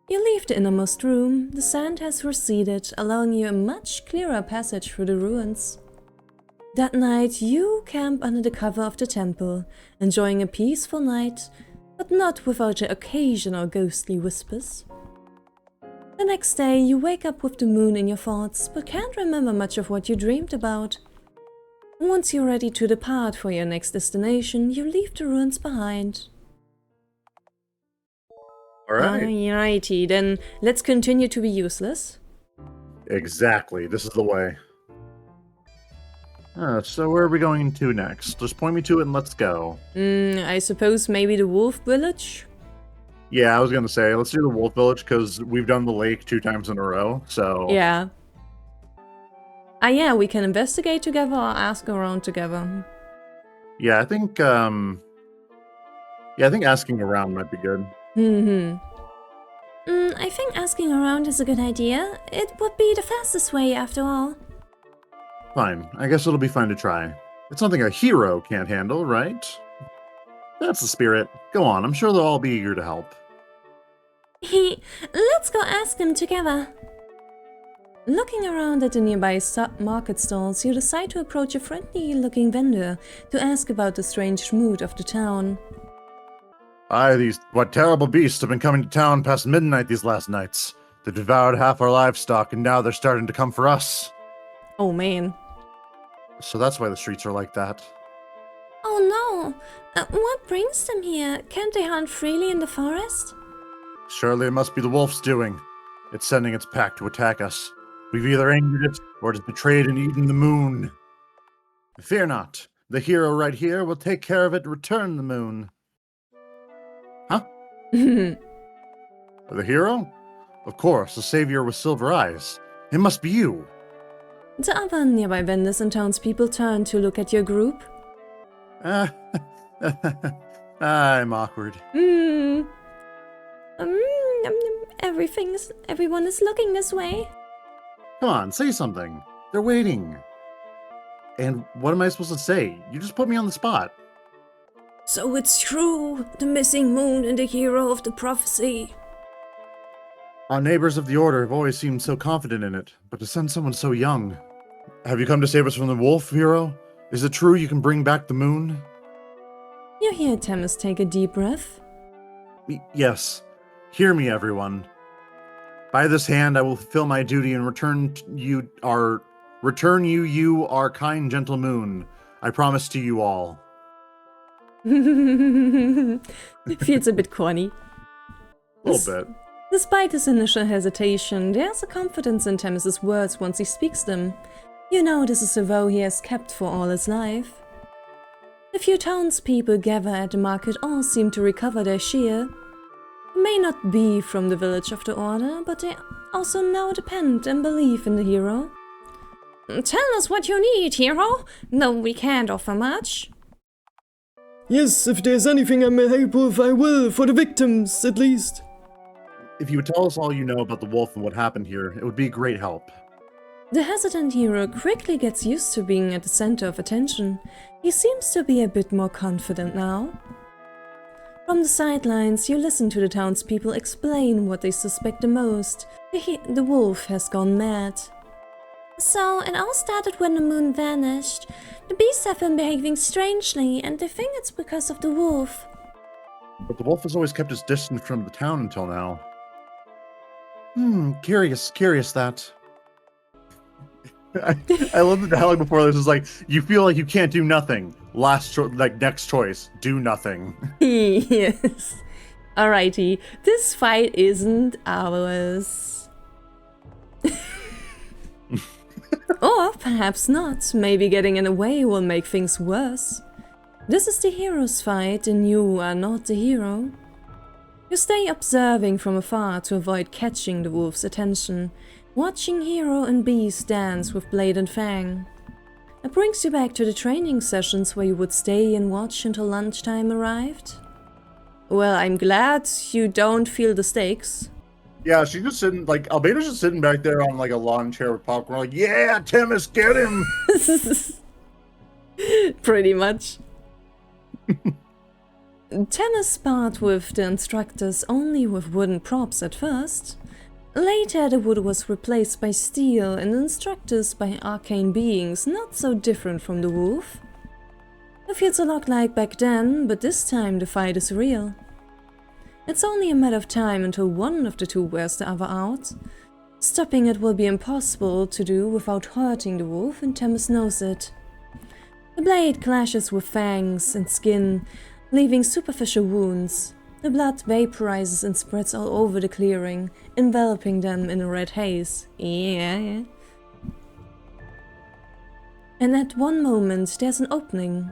You leave the innermost room. The sand has receded, allowing you a much clearer passage through the ruins. That night, you camp under the cover of the temple, enjoying a peaceful night, but not without the occasional ghostly whispers. The next day, you wake up with the moon in your thoughts, but can't remember much of what you dreamed about. Once you're ready to depart for your next destination, you leave the ruins behind. Alright. Alrighty, then let's continue to be useless. Exactly, this is the way. So where are we going to next? Just point me to it and let's go. I suppose maybe the wolf village? Yeah, I was gonna say, let's do the wolf village, because we've done the lake 2 times in a row, so... Yeah. Yeah, we can investigate together or ask around together. Yeah, I think asking around might be good. I think asking around is a good idea. It would be the fastest way after all. Fine, I guess it'll be fun to try. It's something a hero can't handle, right? That's the spirit. Go on, I'm sure they'll all be eager to help. Let's go ask them together. Looking around at the nearby market stalls, you decide to approach a friendly-looking vendor to ask about the strange mood of the town. What terrible beasts have been coming to town past midnight these last nights. They devoured half our livestock, and now they're starting to come for us. Oh man. So that's why the streets are like that. Oh no! What brings them here? Can't they hunt freely in the forest? Surely it must be the wolf's doing. It's sending its pack to attack us. We've either angered it, or it has betrayed and eaten the moon. Fear not. The hero right here will take care of it and return the moon. Huh? The hero? Of course, the savior with silver eyes. It must be you. The other nearby vendors and townspeople turn to look at your group. I'm awkward. Everyone is looking this way. Come on, say something. They're waiting. And what am I supposed to say? You just put me on the spot. So it's true, the missing moon and the hero of the prophecy. Our neighbors of the Order have always seemed so confident in it, but to send someone so young... Have you come to save us from the wolf, hero? Is it true you can bring back the moon? You hear Themis take a deep breath. Yes. Hear me, everyone. By this hand I will fulfill my duty and return you, our kind, gentle moon. I promise to you all. Feels a bit corny. A little bit. Despite his initial hesitation, there's a confidence in Themis's words once he speaks them. You know this is a vow he has kept for all his life. The few townspeople gather at the market all seem to recover their cheer. They may not be from the village of the Order, but they also now depend and believe in the hero. Tell us what you need, hero. No, we can't offer much. Yes, if there's anything I may help with, I will, for the victims, at least. If you would tell us all you know about the wolf and what happened here, it would be a great help. The hesitant hero quickly gets used to being at the center of attention. He seems to be a bit more confident now. From the sidelines, you listen to the townspeople explain what they suspect the most. The wolf has gone mad. So, it all started when the moon vanished. The beasts have been behaving strangely, and they think it's because of the wolf. But the wolf has always kept its distance from the town until now. Curious that. I love the dialogue before this is like, you feel like you can't do nothing. Next choice, do nothing. Yes. Alrighty, this fight isn't ours. Or perhaps not. Maybe getting in the way will make things worse. This is the hero's fight, and you are not the hero. You stay observing from afar to avoid catching the wolf's attention. watching Hero and Beast dance with Blade and Fang. It brings you back to the training sessions where you would stay and watch until lunchtime arrived. Well, I'm glad you don't feel the stakes. Yeah, she's just sitting, like, Albedo's just sitting back there on, like, a lawn chair with popcorn, like, yeah, Timus, get him! Pretty much. Tennis sparred with the instructors only with wooden props at first. Later the wood was replaced by steel and the instructors by arcane beings not so different from the wolf. It feels a lot like back then, but this time the fight is real. It's only a matter of time until one of the two wears the other out. Stopping it will be impossible to do without hurting the wolf, and Themis knows it. The blade clashes with fangs and skin, leaving superficial wounds. The blood vaporizes and spreads all over the clearing, enveloping them in a red haze. Yeah. And at one moment there's an opening.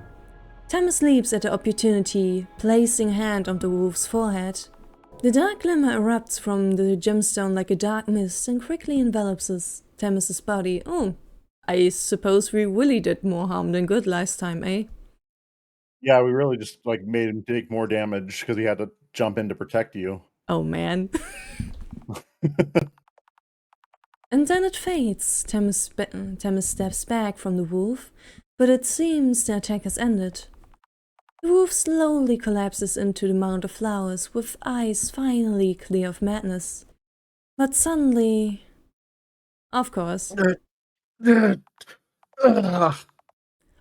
Themis leaps at the opportunity, placing a hand on the wolf's forehead. The dark glimmer erupts from the gemstone like a dark mist and quickly envelops Themis' body. Oh, I suppose we really did more harm than good last time, eh? Yeah, we really just, like, made him take more damage because he had to jump in to protect you. Oh man. And then it fades. Themis steps back from the wolf, but it seems the attack has ended. The wolf slowly collapses into the mound of flowers, with eyes finally clear of madness. But suddenly... Of course.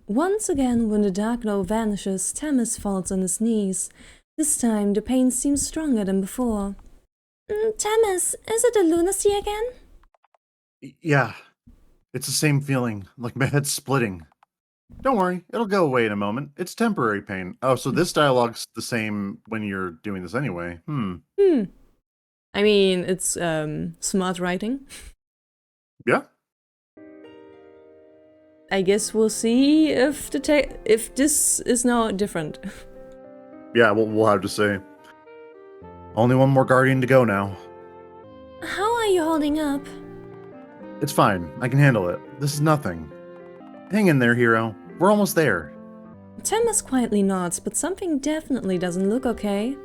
Once again, when the dark glow vanishes, Themis falls on his knees. This time, the pain seems stronger than before. Themis, is it a lunacy again? Yeah, it's the same feeling, like my head's splitting. Don't worry, it'll go away in a moment. It's temporary pain. Oh, so this dialogue's the same when you're doing this anyway. I mean, it's smart writing. Yeah. I guess we'll see if if this is now different. Yeah, we'll have to say. Only one more guardian to go now. How are you holding up? It's fine. I can handle it. This is nothing. Hang in there, hero. We're almost there. Themis quietly nods, but something definitely doesn't look okay.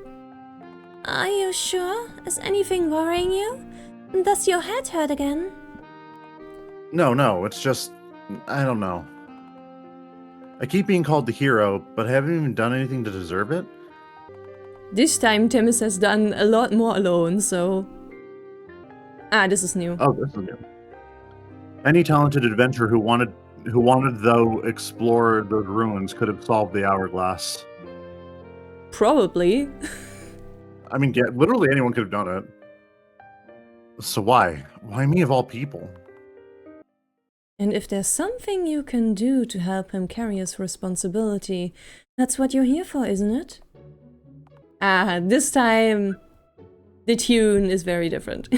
Are you sure? Is anything worrying you? Does your head hurt again? No, it's just... I don't know. I keep being called the hero, but I haven't even done anything to deserve it. This time Themis has done a lot more alone, so... this is new. Oh, this is new. Any talented adventurer who wanted though explore those ruins could have solved the hourglass. Probably. I mean, yeah, literally anyone could have done it. So why? Why me of all people? And if there's something you can do to help him carry his responsibility, that's what you're here for, isn't it? This time the tune is very different.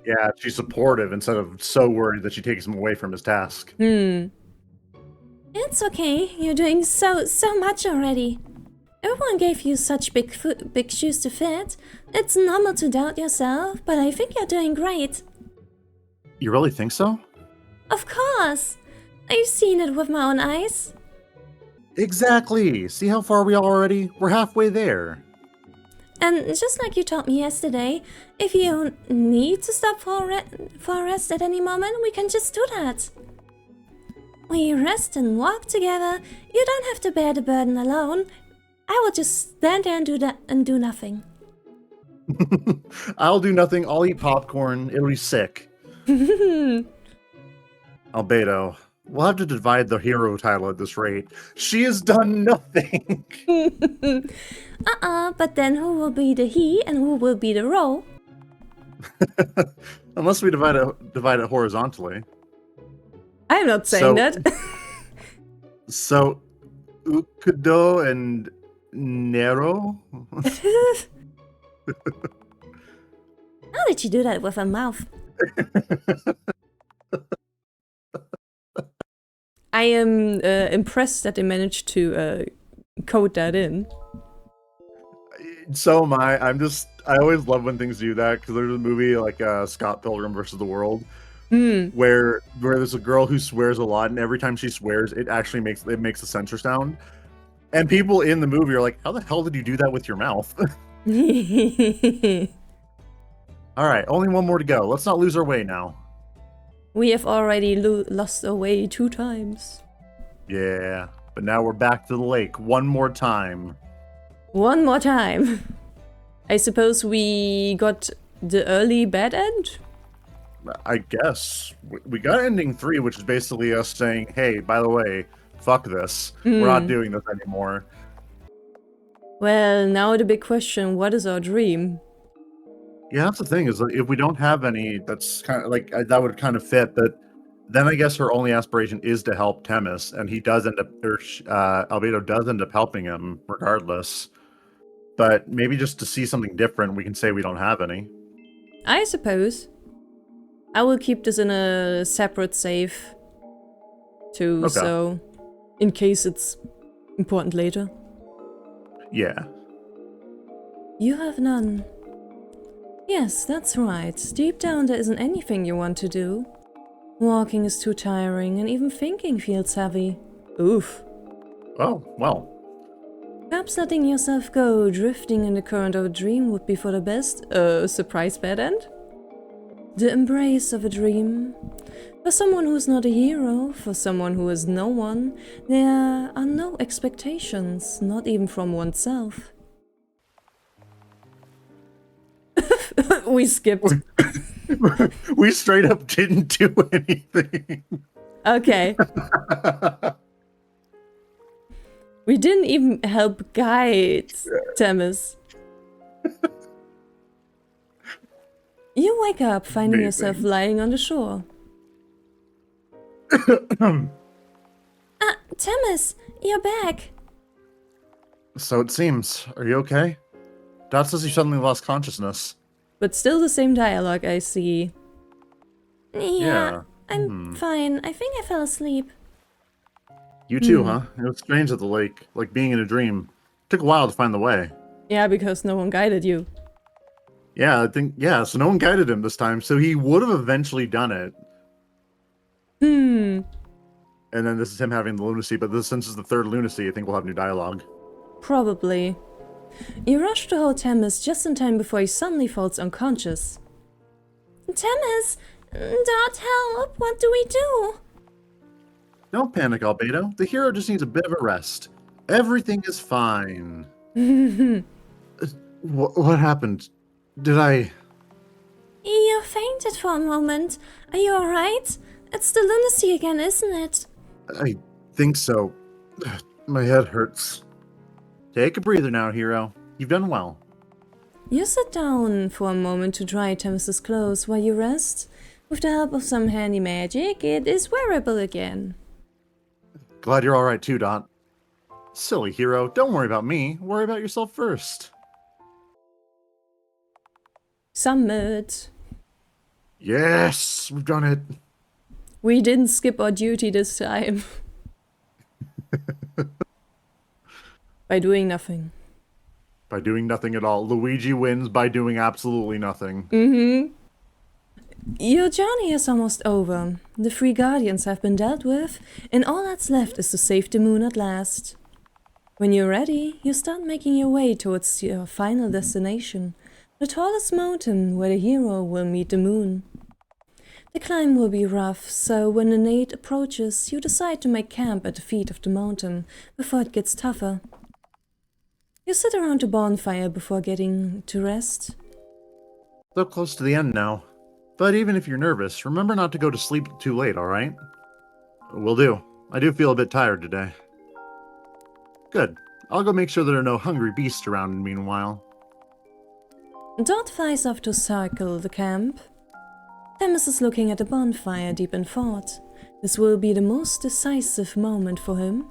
Yeah, she's supportive instead of so worried that she takes him away from his task. It's okay. You're doing so much already. Everyone gave you such big shoes to fit. It's normal to doubt yourself, but I think you're doing great. You really think so? Of course. I've seen it with my own eyes. Exactly. See how far we are already? We're halfway there. And just like you told me yesterday, if you need to stop for a rest at any moment, we can just do that. We rest and walk together. You don't have to bear the burden alone. I will just stand there and do that and do nothing. I'll do nothing. I'll eat popcorn. It'll be sick. Albedo, we'll have to divide the hero title at this rate. She has done nothing. But then who will be the he and who will be the role? Unless we divide it horizontally. I'm not saying that. So, Ukudo and Nero? How did you do that with a mouth? I am impressed that they managed to code that in. So am I. I always love when things do that, because there's a movie like Scott Pilgrim vs. the World where there's a girl who swears a lot, and every time she swears, it actually makes a censor sound. And people in the movie are like, "How the hell did you do that with your mouth?" All right, only one more to go. Let's not lose our way now. We have already lost our way 2 times. Yeah, but now we're back to the lake one more time. One more time. I suppose we got the early bad end? I guess. We got ending 3, which is basically us saying, hey, by the way, fuck this. We're not doing this anymore. Well, now the big question, what is our dream? Yeah, that's the thing, is that if we don't have any, that's kind of like, that would kind of fit, but then I guess her only aspiration is to help Themis, and he does end up, or Albedo does end up helping him regardless. But maybe just to see something different, we can say we don't have any. I suppose. I will keep this in a separate save too, Okay. so in case it's important later. Yeah. You have none. Yes, that's right. Deep down there isn't anything you want to do. Walking is too tiring, and even thinking feels heavy. Oof. Oh, well. Perhaps letting yourself go, drifting in the current of a dream would be for the best. Surprise bad end? The embrace of a dream. For someone who's not a hero, for someone who is no one, there are no expectations, not even from oneself. We skipped. We straight up didn't do anything. Okay. We didn't even help guide Themis. You wake up finding yourself lying on the shore. Themis, you're back. So it seems. Are you okay? Dot says you suddenly lost consciousness. But still the same dialogue, I see. Yeah, I'm fine. I think I fell asleep. You too, huh? It was strange at the lake, like being in a dream. Took a while to find the way. Yeah, because no one guided you. Yeah, I think, yeah, so no one guided him this time, so he would have eventually done it. And then this is him having the lunacy, but since it's the 3rd lunacy, I think we'll have new dialogue. Probably. You rush to hold Themis just in time before he suddenly falls unconscious. Themis, Dot, help! What do we do? Don't panic, Albedo. The hero just needs a bit of a rest. Everything is fine. What happened? Did I... You fainted for a moment. Are you alright? It's the lunacy again, isn't it? I think so. My head hurts. Take a breather now, hero. You've done well. You sit down for a moment to dry Themis's clothes while you rest. With the help of some handy magic, it is wearable again. Glad you're alright too, Dot. Silly hero, don't worry about me. Worry about yourself first. Summit. Yes, we've done it. We didn't skip our duty this time. By doing nothing. By doing nothing at all. Luigi wins by doing absolutely nothing. Your journey is almost over. The 3 guardians have been dealt with, and all that's left is to save the moon at last. When you're ready, you start making your way towards your final destination, the tallest mountain where the hero will meet the moon. The climb will be rough, so when the night approaches, you decide to make camp at the feet of the mountain before it gets tougher. You sit around the bonfire before getting to rest. So close to the end now. But even if you're nervous, remember not to go to sleep too late, alright? Will do. I do feel a bit tired today. Good. I'll go make sure there are no hungry beasts around meanwhile. Dot flies off to circle the camp. Themis is looking at the bonfire deep in thought. This will be the most decisive moment for him.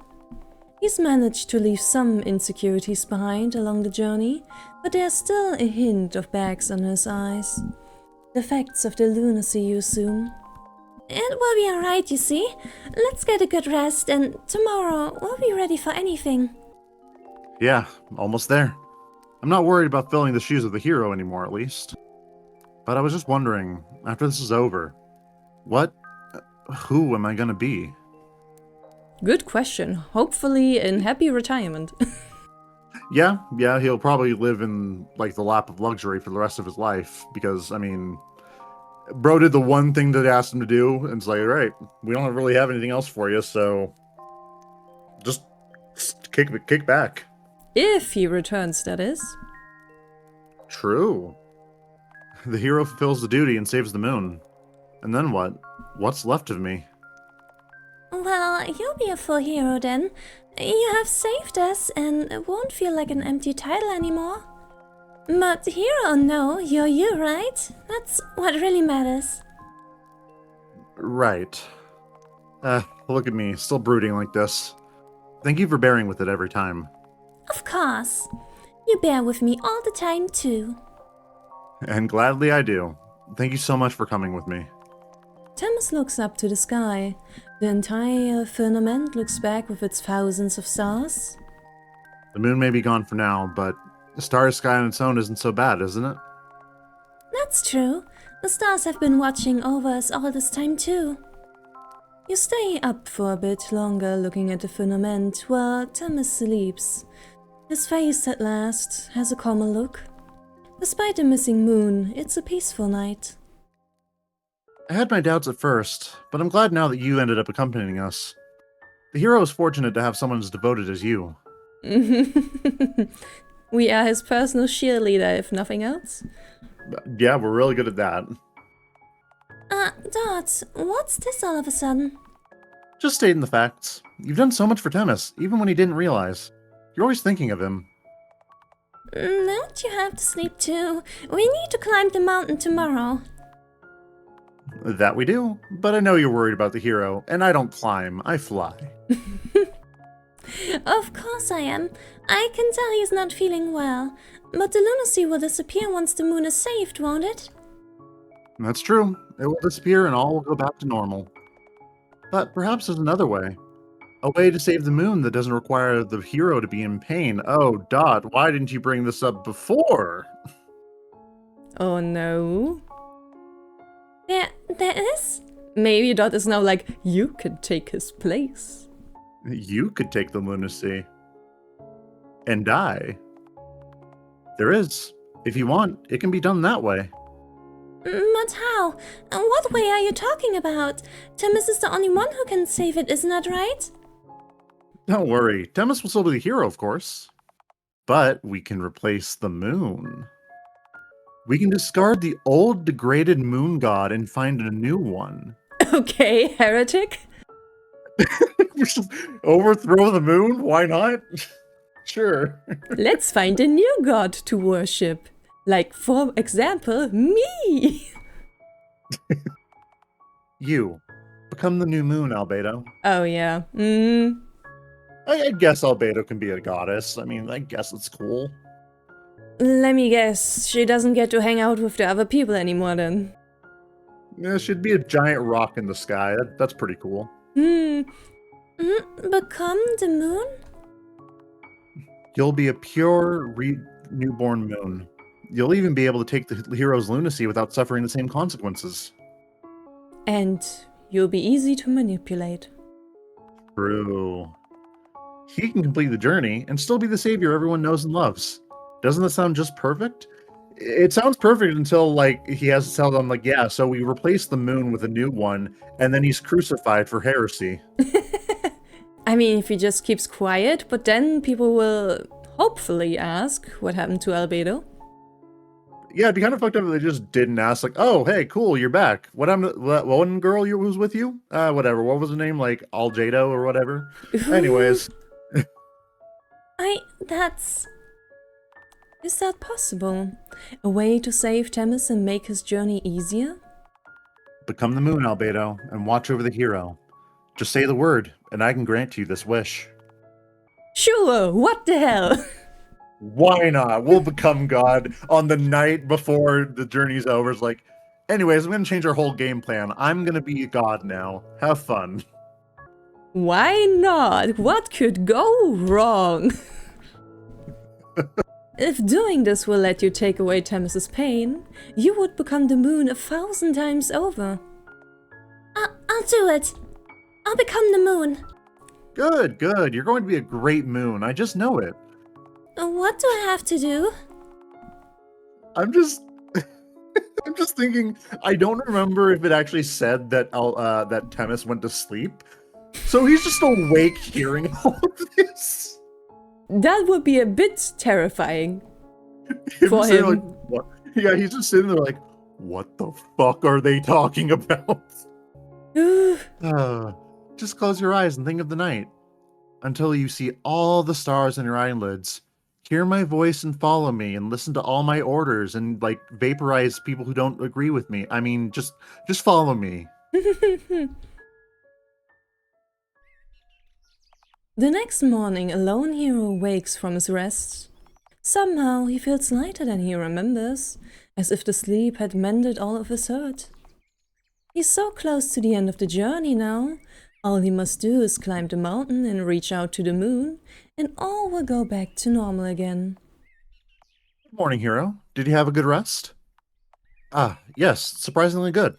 He's managed to leave some insecurities behind along the journey, but there's still a hint of bags under his eyes. The effects of the lunacy, you assume. It will be alright, you see. Let's get a good rest, and tomorrow we'll be ready for anything. Yeah, almost there. I'm not worried about filling the shoes of the hero anymore, at least. But I was just wondering, after this is over, Who am I gonna be? Good question. Hopefully in happy retirement. Yeah, he'll probably live in, like, the lap of luxury for the rest of his life, because, I mean, bro did the one thing that I asked him to do, and it's like, right, we don't really have anything else for you, so just kick back. If he returns, that is. True. The hero fulfills the duty and saves the moon. And then what? What's left of me? Well, you'll be a full hero then. You have saved us and it won't feel like an empty title anymore. But hero or no, you're you, right? That's what really matters. Right. Look at me, still brooding like this. Thank you for bearing with it every time. Of course. You bear with me all the time too. And gladly I do. Thank you so much for coming with me. Thames looks up to the sky. The entire firmament looks back with its thousands of stars. The moon may be gone for now, but the starry sky on its own isn't so bad, isn't it? That's true. The stars have been watching over us all this time too. You stay up for a bit longer looking at the firmament while Thames sleeps. His face at last has a calmer look. Despite the missing moon, it's a peaceful night. I had my doubts at first, but I'm glad now that you ended up accompanying us. The hero is fortunate to have someone as devoted as you. We are his personal cheerleader, if nothing else. Yeah, we're really good at that. Dot, what's this all of a sudden? Just stating the facts. You've done so much for Thames, even when he didn't realize. You're always thinking of him. Don't you have to sleep too? We need to climb the mountain tomorrow. That we do, but I know you're worried about the hero, and I don't climb, I fly. Of course I am. I can tell he's not feeling well. But the lunacy will disappear once the moon is saved, won't it? That's true. It will disappear and all will go back to normal. But perhaps there's another way. A way to save the moon that doesn't require the hero to be in pain. Oh, Dot, why didn't you bring this up before? Oh no. There is? Maybe Dot is now like, you could take his place. You could take the lunacy. And die. There is. If you want, it can be done that way. But how? What way are you talking about? Thames is the only one who can save it, isn't that right? Don't worry, Thames will still be the hero, of course. But we can replace the moon. We can discard the old degraded moon god and find a new one. Okay, heretic. Overthrow the moon? Why not? Sure. Let's find a new god to worship. Like, for example, me! You. Become the new moon, Albedo. Oh yeah. I guess Albedo can be a goddess. I mean, I guess it's cool. Let me guess, she doesn't get to hang out with the other people anymore then. Yeah, she'd be a giant rock in the sky. That's pretty cool. Become the moon? You'll be a pure, newborn moon. You'll even be able to take the hero's lunacy without suffering the same consequences. And you'll be easy to manipulate. True. He can complete the journey and still be the savior everyone knows and loves. Doesn't that sound just perfect? It sounds perfect until, like, he has to tell them, like, yeah, so we replace the moon with a new one, and then he's crucified for heresy. I mean, if he just keeps quiet, but then people will hopefully ask what happened to Albedo. Yeah, it'd be kind of fucked up if they just didn't ask, like, oh, hey, cool, you're back. What happened to that one girl who was with you? Whatever, what was her name? Like, Aljado or whatever? Anyways. Is that possible? A way to save Thames and make his journey easier? Become the moon, Albedo, and watch over the hero. Just say the word, and I can grant you this wish. Sure, what the hell? Why not? We'll become God on the night before the journey's over. It's like, anyways, I'm going to change our whole game plan. I'm going to be God now. Have fun. Why not? What could go wrong? If doing this will let you take away Thames' pain, you would become the moon 1,000 times over. I'll do it. I'll become the moon. Good, good. You're going to be a great moon. I just know it. What do I have to do? I'm just I'm just thinking, I don't remember if it actually said that that Themis went to sleep. So he's just awake hearing all of this. That would be a bit terrifying. Him For saying, him. like, what? Yeah, he's just sitting there like, what the fuck are they talking about? Just close your eyes and think of the night until you see all the stars in your eyelids. Hear my voice and follow me and listen to all my orders and like vaporize people who don't agree with me. I mean, just follow me. The next morning, a lone hero wakes from his rest. Somehow, he feels lighter than he remembers, as if the sleep had mended all of his hurt. He's so close to the end of the journey now. All he must do is climb the mountain and reach out to the moon, and all will go back to normal again. Good morning, hero. Did you have a good rest? Ah, yes, surprisingly good.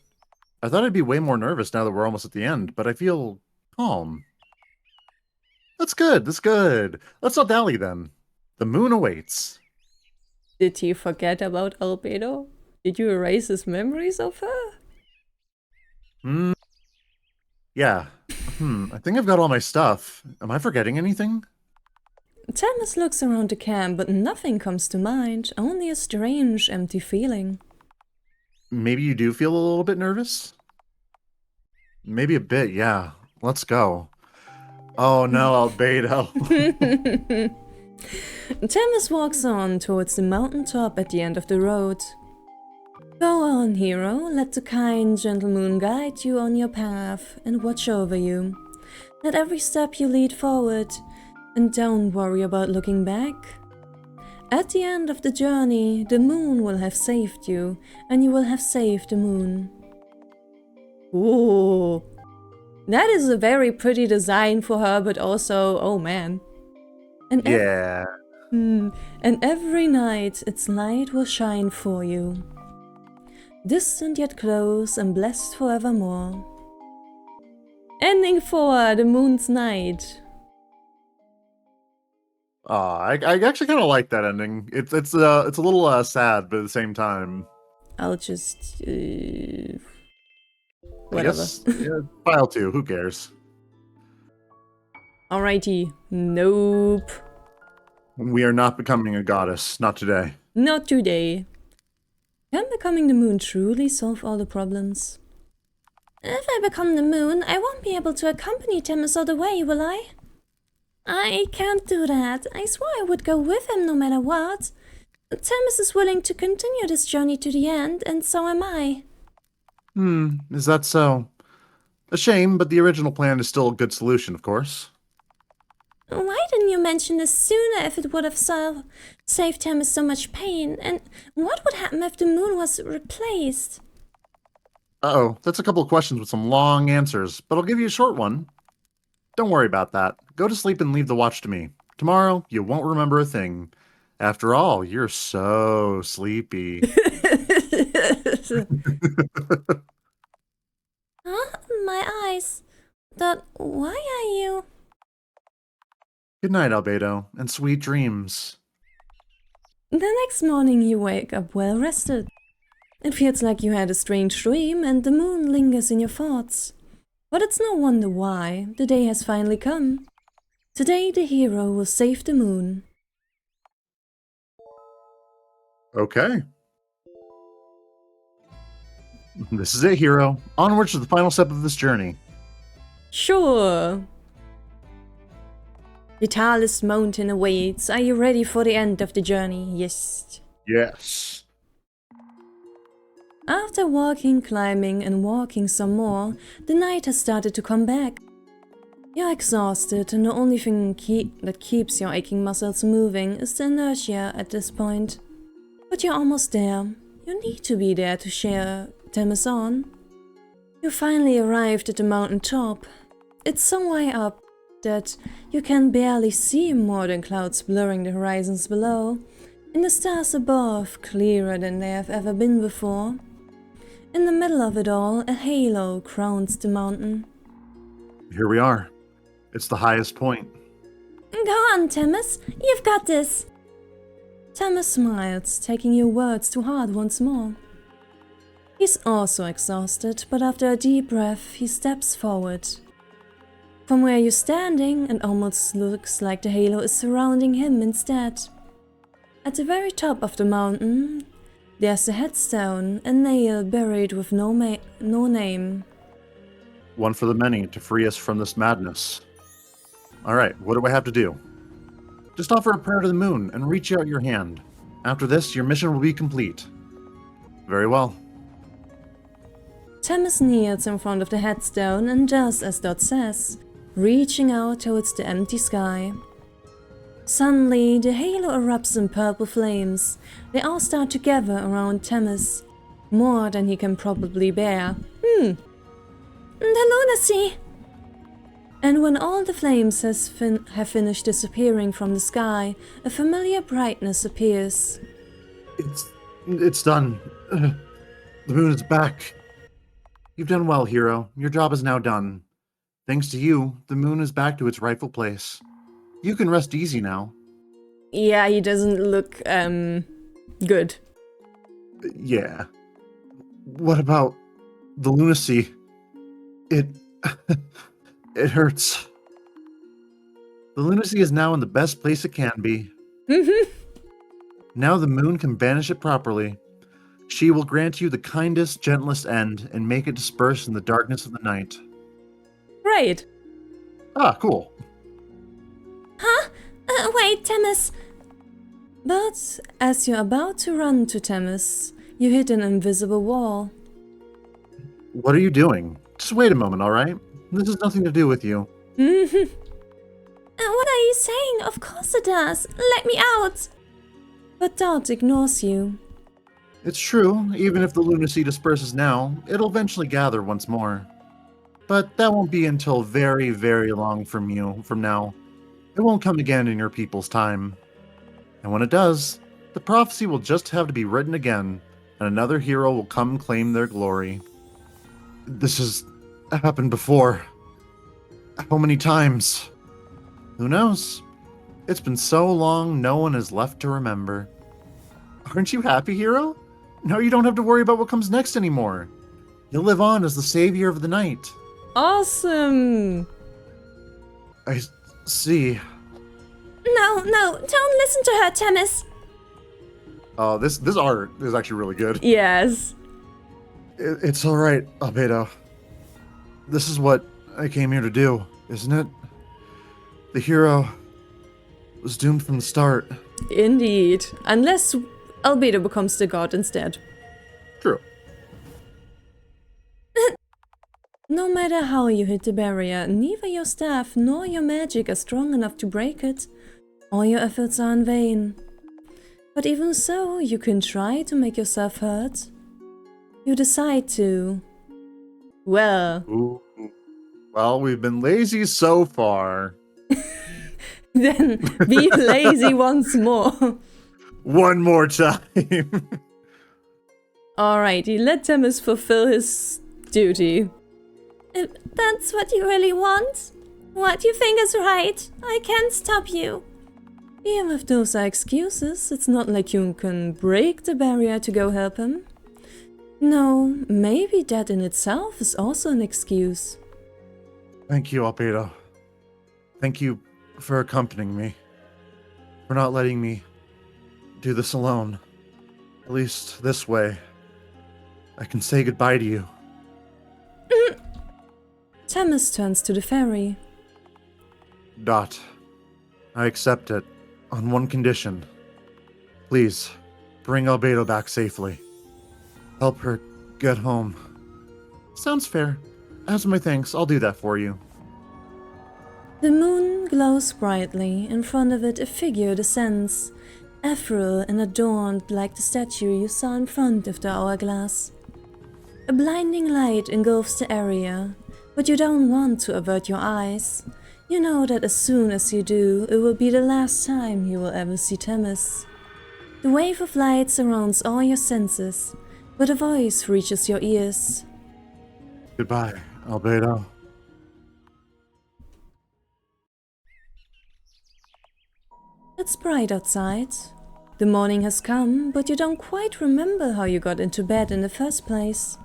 I thought I'd be way more nervous now that we're almost at the end, but I feel calm. That's good, that's good. Let's not dally then. The moon awaits. Did he forget about Albedo? Did you erase his memories of her? Yeah. I think I've got all my stuff. Am I forgetting anything? Themis looks around the camp, but nothing comes to mind, only a strange, empty feeling. Maybe you do feel a little bit nervous? Maybe a bit, yeah. Let's go. Oh no, Albedo. Themis walks on towards the mountaintop at the end of the road. Go on, hero, let the kind, gentle moon guide you on your path and watch over you. Let every step you lead forward, and don't worry about looking back. At the end of the journey, the moon will have saved you, and you will have saved the moon. Ooh, that is a very pretty design for her, but also, oh man. And Yeah. and every night its light will shine for you. Distant yet close and blessed forevermore. Ending 4, the moon's night. I actually kind of like that ending. It's a little sad, but at the same time, I'll just I whatever. guess, yeah, file 2. Who cares? Alrighty, nope, We are not becoming a goddess. Not today. not today. Can becoming the moon truly solve all the problems? If I become the moon, I won't be able to accompany Themis all the way, will I? I can't do that. I swore I would go with him no matter what. Themis is willing to continue this journey to the end, and so am I. Is that so? A shame, but the original plan is still a good solution, of course. Why didn't you mention this sooner if it would have saved Themis so much pain? And what would happen if the moon was replaced? Uh-oh, that's a couple of questions with some long answers, but I'll give you a short one. Don't worry about that. Go to sleep and leave the watch to me. Tomorrow, you won't remember a thing. After all, you're so sleepy. Huh? My eyes. But why are you... Good night, Albedo, and sweet dreams. The next morning you wake up well rested. It feels like you had a strange dream and the moon lingers in your thoughts. But it's no wonder why, the day has finally come. Today the hero will save the moon. Okay. This is it, hero. Onwards to the final step of this journey. Sure. The tallest mountain awaits. Are you ready for the end of the journey? Yes. Yes. After walking, climbing and walking some more, the night has started to come back. You're exhausted and the only thing that keeps your aching muscles moving is the inertia at this point. But you're almost there. You need to be there to share Themis on. You finally arrived at the mountain top. It's so high up that you can barely see more than clouds blurring the horizons below, and the stars above clearer than they have ever been before. In the middle of it all, a halo crowns the mountain. Here we are. It's the highest point. Go on, Themis. You've got this. Themis smiles, taking your words to heart once more. He's also exhausted, but after a deep breath, he steps forward. From where you're standing, it almost looks like the halo is surrounding him instead. At the very top of the mountain, there's a headstone, a nail buried with no name. One for the many to free us from this madness. Alright, what do I have to do? Just offer a prayer to the moon and reach out your hand. After this, your mission will be complete. Very well. Themis kneels in front of the headstone and does as Dot says, reaching out towards the empty sky. Suddenly, the halo erupts in purple flames. They all start to gather around Themis, more than he can probably bear. The lunacy! And when all the flames have finished disappearing from the sky, a familiar brightness appears. It's done. The moon is back. You've done well, hero. Your job is now done. Thanks to you, the moon is back to its rightful place. You can rest easy now. Yeah, he doesn't look, good. Yeah. What about the lunacy? It hurts. The lunacy is now in the best place it can be. Now the moon can banish it properly. She will grant you the kindest, gentlest end and make it disperse in the darkness of the night. Great. Ah, cool. Huh? Wait, Themis. But as you're about to run to Themis, you hit an invisible wall. What are you doing? Just wait a moment, alright? This has nothing to do with you. What are you saying? Of course it does. Let me out. But Dot ignores you. It's true, even if the lunacy disperses now, it'll eventually gather once more. But that won't be until very, very long from now. It won't come again in your people's time. And when it does, the prophecy will just have to be written again, and another hero will come claim their glory. This has happened before. How many times? Who knows? It's been so long, no one is left to remember. Aren't you happy, hero? Now you don't have to worry about what comes next anymore. You'll live on as the savior of the night. Awesome! I see. No, don't listen to her, Themis. Oh, this art is actually really good. Yes. It's alright, Albedo. This is what I came here to do, isn't it? The hero was doomed from the start. Indeed. Unless Albedo becomes the god instead. True. No matter how you hit the barrier, neither your staff nor your magic are strong enough to break it. All your efforts are in vain. But even so, you can try to make yourself hurt. You decide to... Well... Ooh. Well, we've been lazy so far. Then be lazy once more. One more time. Alrighty, let Themis fulfill his duty. If that's what you really want, what you think is right, I can't stop you. Even if those are excuses, it's not like you can break the barrier to go help him. No, maybe that in itself is also an excuse. Thank you, Albedo. Thank you for accompanying me. For not letting me do this alone. At least this way, I can say goodbye to you. Themis turns to the fairy. Dot, I accept it, on one condition. Please, bring Albedo back safely. Help her get home. Sounds fair. As my thanks, I'll do that for you. The moon glows brightly. In front of it, a figure descends, ethereal and adorned like the statue you saw in front of the hourglass. A blinding light engulfs the area, but you don't want to avert your eyes. You know that as soon as you do, it will be the last time you will ever see Themis. The wave of light surrounds all your senses. but a voice reaches your ears. Goodbye, Albedo. It's bright outside. The morning has come, but you don't quite remember how you got into bed in the first place.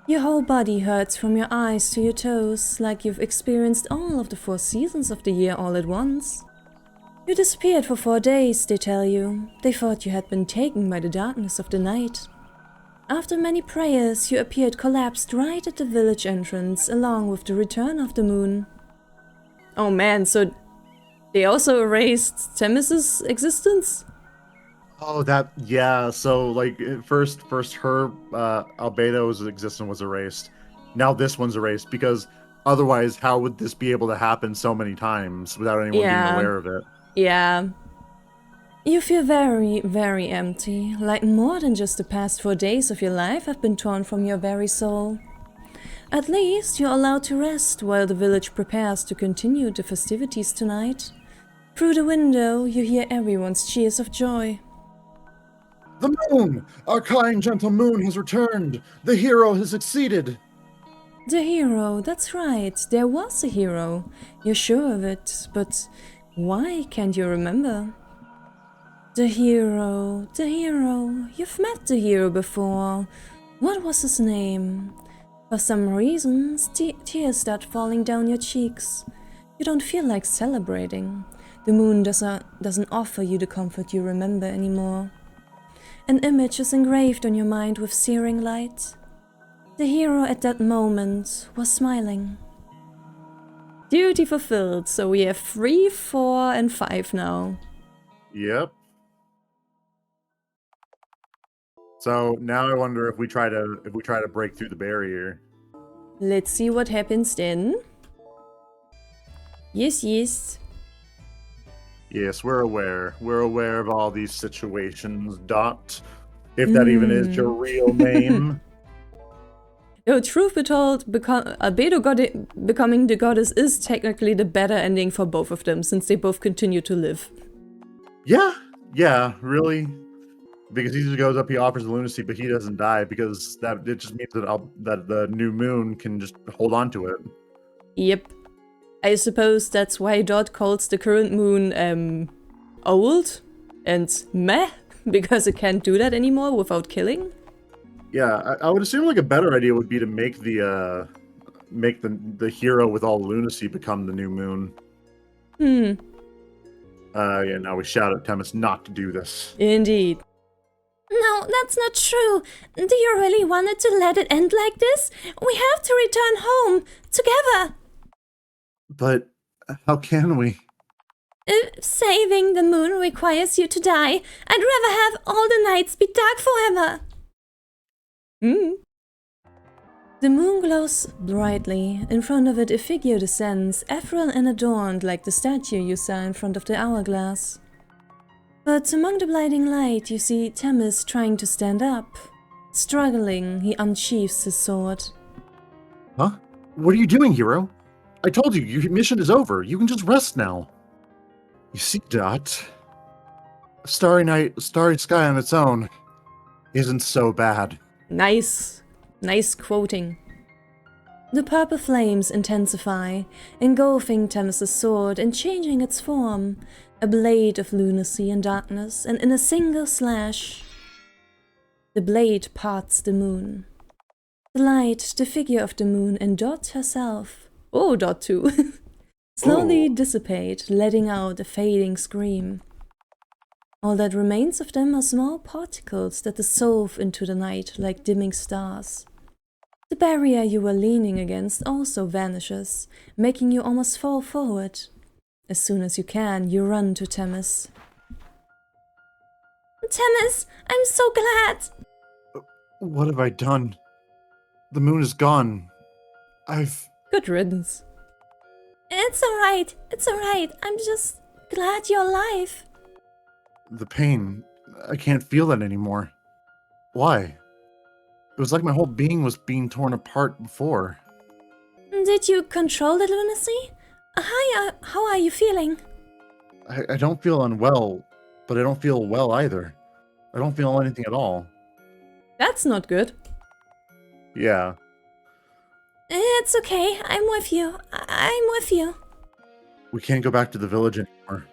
Your whole body hurts from your eyes to your toes, like you've experienced all of the 4 seasons of the year all at once. You disappeared for 4 days, they tell you. They thought you had been taken by the darkness of the night. After many prayers, you appeared collapsed right at the village entrance, along with the return of the moon. Oh man, so they also erased Themis's existence? Oh, yeah. So, like, first her Albedo's existence was erased. Now this one's erased because otherwise, how would this be able to happen so many times without anyone being aware of it? Yeah. You feel very, very empty, like more than just the past 4 days of your life have been torn from your very soul. At least you're allowed to rest while the village prepares to continue the festivities tonight. Through the window, you hear everyone's cheers of joy. The moon! Our kind, gentle moon has returned! The hero has succeeded! The hero, that's right, there was a hero. You're sure of it, but why can't you remember? The hero, you've met the hero before. What was his name? For some reason, tears start falling down your cheeks. You don't feel like celebrating. The moon doesn't offer you the comfort you remember anymore. An image is engraved on your mind with searing light. The hero at that moment was smiling. Duty fulfilled, so we have 3, 4, and 5 now. Yep. So now I wonder if we try to break through the barrier. Let's see what happens then. Yes. Yes, we're aware. We're aware of all these situations, Dot. If that even is your real name. No, truth be told, Albedo becoming the goddess is technically the better ending for both of them, since they both continue to live. Yeah, really. Because he just goes up, he offers lunacy, but he doesn't die, because it just means that the new moon can just hold on to it. Yep. I suppose that's why Dot calls the current moon old and meh, because it can't do that anymore without killing. Yeah, I would assume like a better idea would be to make the hero with all lunacy become the new moon. Yeah, now we shout at Themis not to do this. Indeed. No, that's not true. Do you really want to let it end like this? We have to return home, together. But how can we? If saving the moon requires you to die, I'd rather have all the nights be dark forever. The moon glows brightly. In front of it, a figure descends, ethereal and adorned like the statue you saw in front of the hourglass. But among the blinding light, you see Themis trying to stand up. Struggling, he unsheathes his sword. Huh? What are you doing, hero? I told you, your mission is over. You can just rest now. You see, Dot, a starry night, a starry sky on its own isn't so bad. Nice quoting. The purple flames intensify, engulfing Themis' sword and changing its form, a blade of lunacy and darkness, and in a single slash, the blade parts the moon. The light, the figure of the moon, and Dot herself, Dot too, slowly dissipate, letting out a fading scream. All that remains of them are small particles that dissolve into the night like dimming stars. The barrier you were leaning against also vanishes, making you almost fall forward. As soon as you can, you run to Themis. Themis, I'm so glad! What have I done? The moon is gone. Good riddance. It's alright. I'm just glad you're alive. The pain. I can't feel that anymore. Why? It was like my whole being was being torn apart before. Did you control the lunacy? How are you feeling? I don't feel unwell, but I don't feel well either. I don't feel anything at all. That's not good. Yeah. It's okay. I'm with you. I'm with you. We can't go back to the village anymore.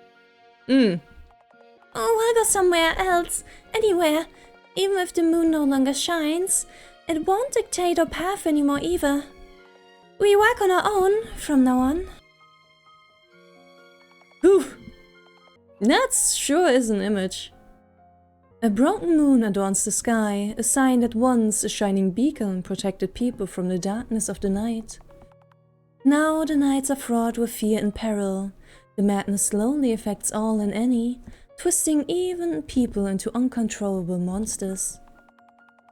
Oh, we'll go somewhere else. Anywhere. Even if the moon no longer shines, it won't dictate our path anymore either. We walk on our own from now on. Whew. That sure is an image. A broken moon adorns the sky, a sign that once a shining beacon protected people from the darkness of the night. Now the nights are fraught with fear and peril. The madness slowly affects all and any, twisting even people into uncontrollable monsters.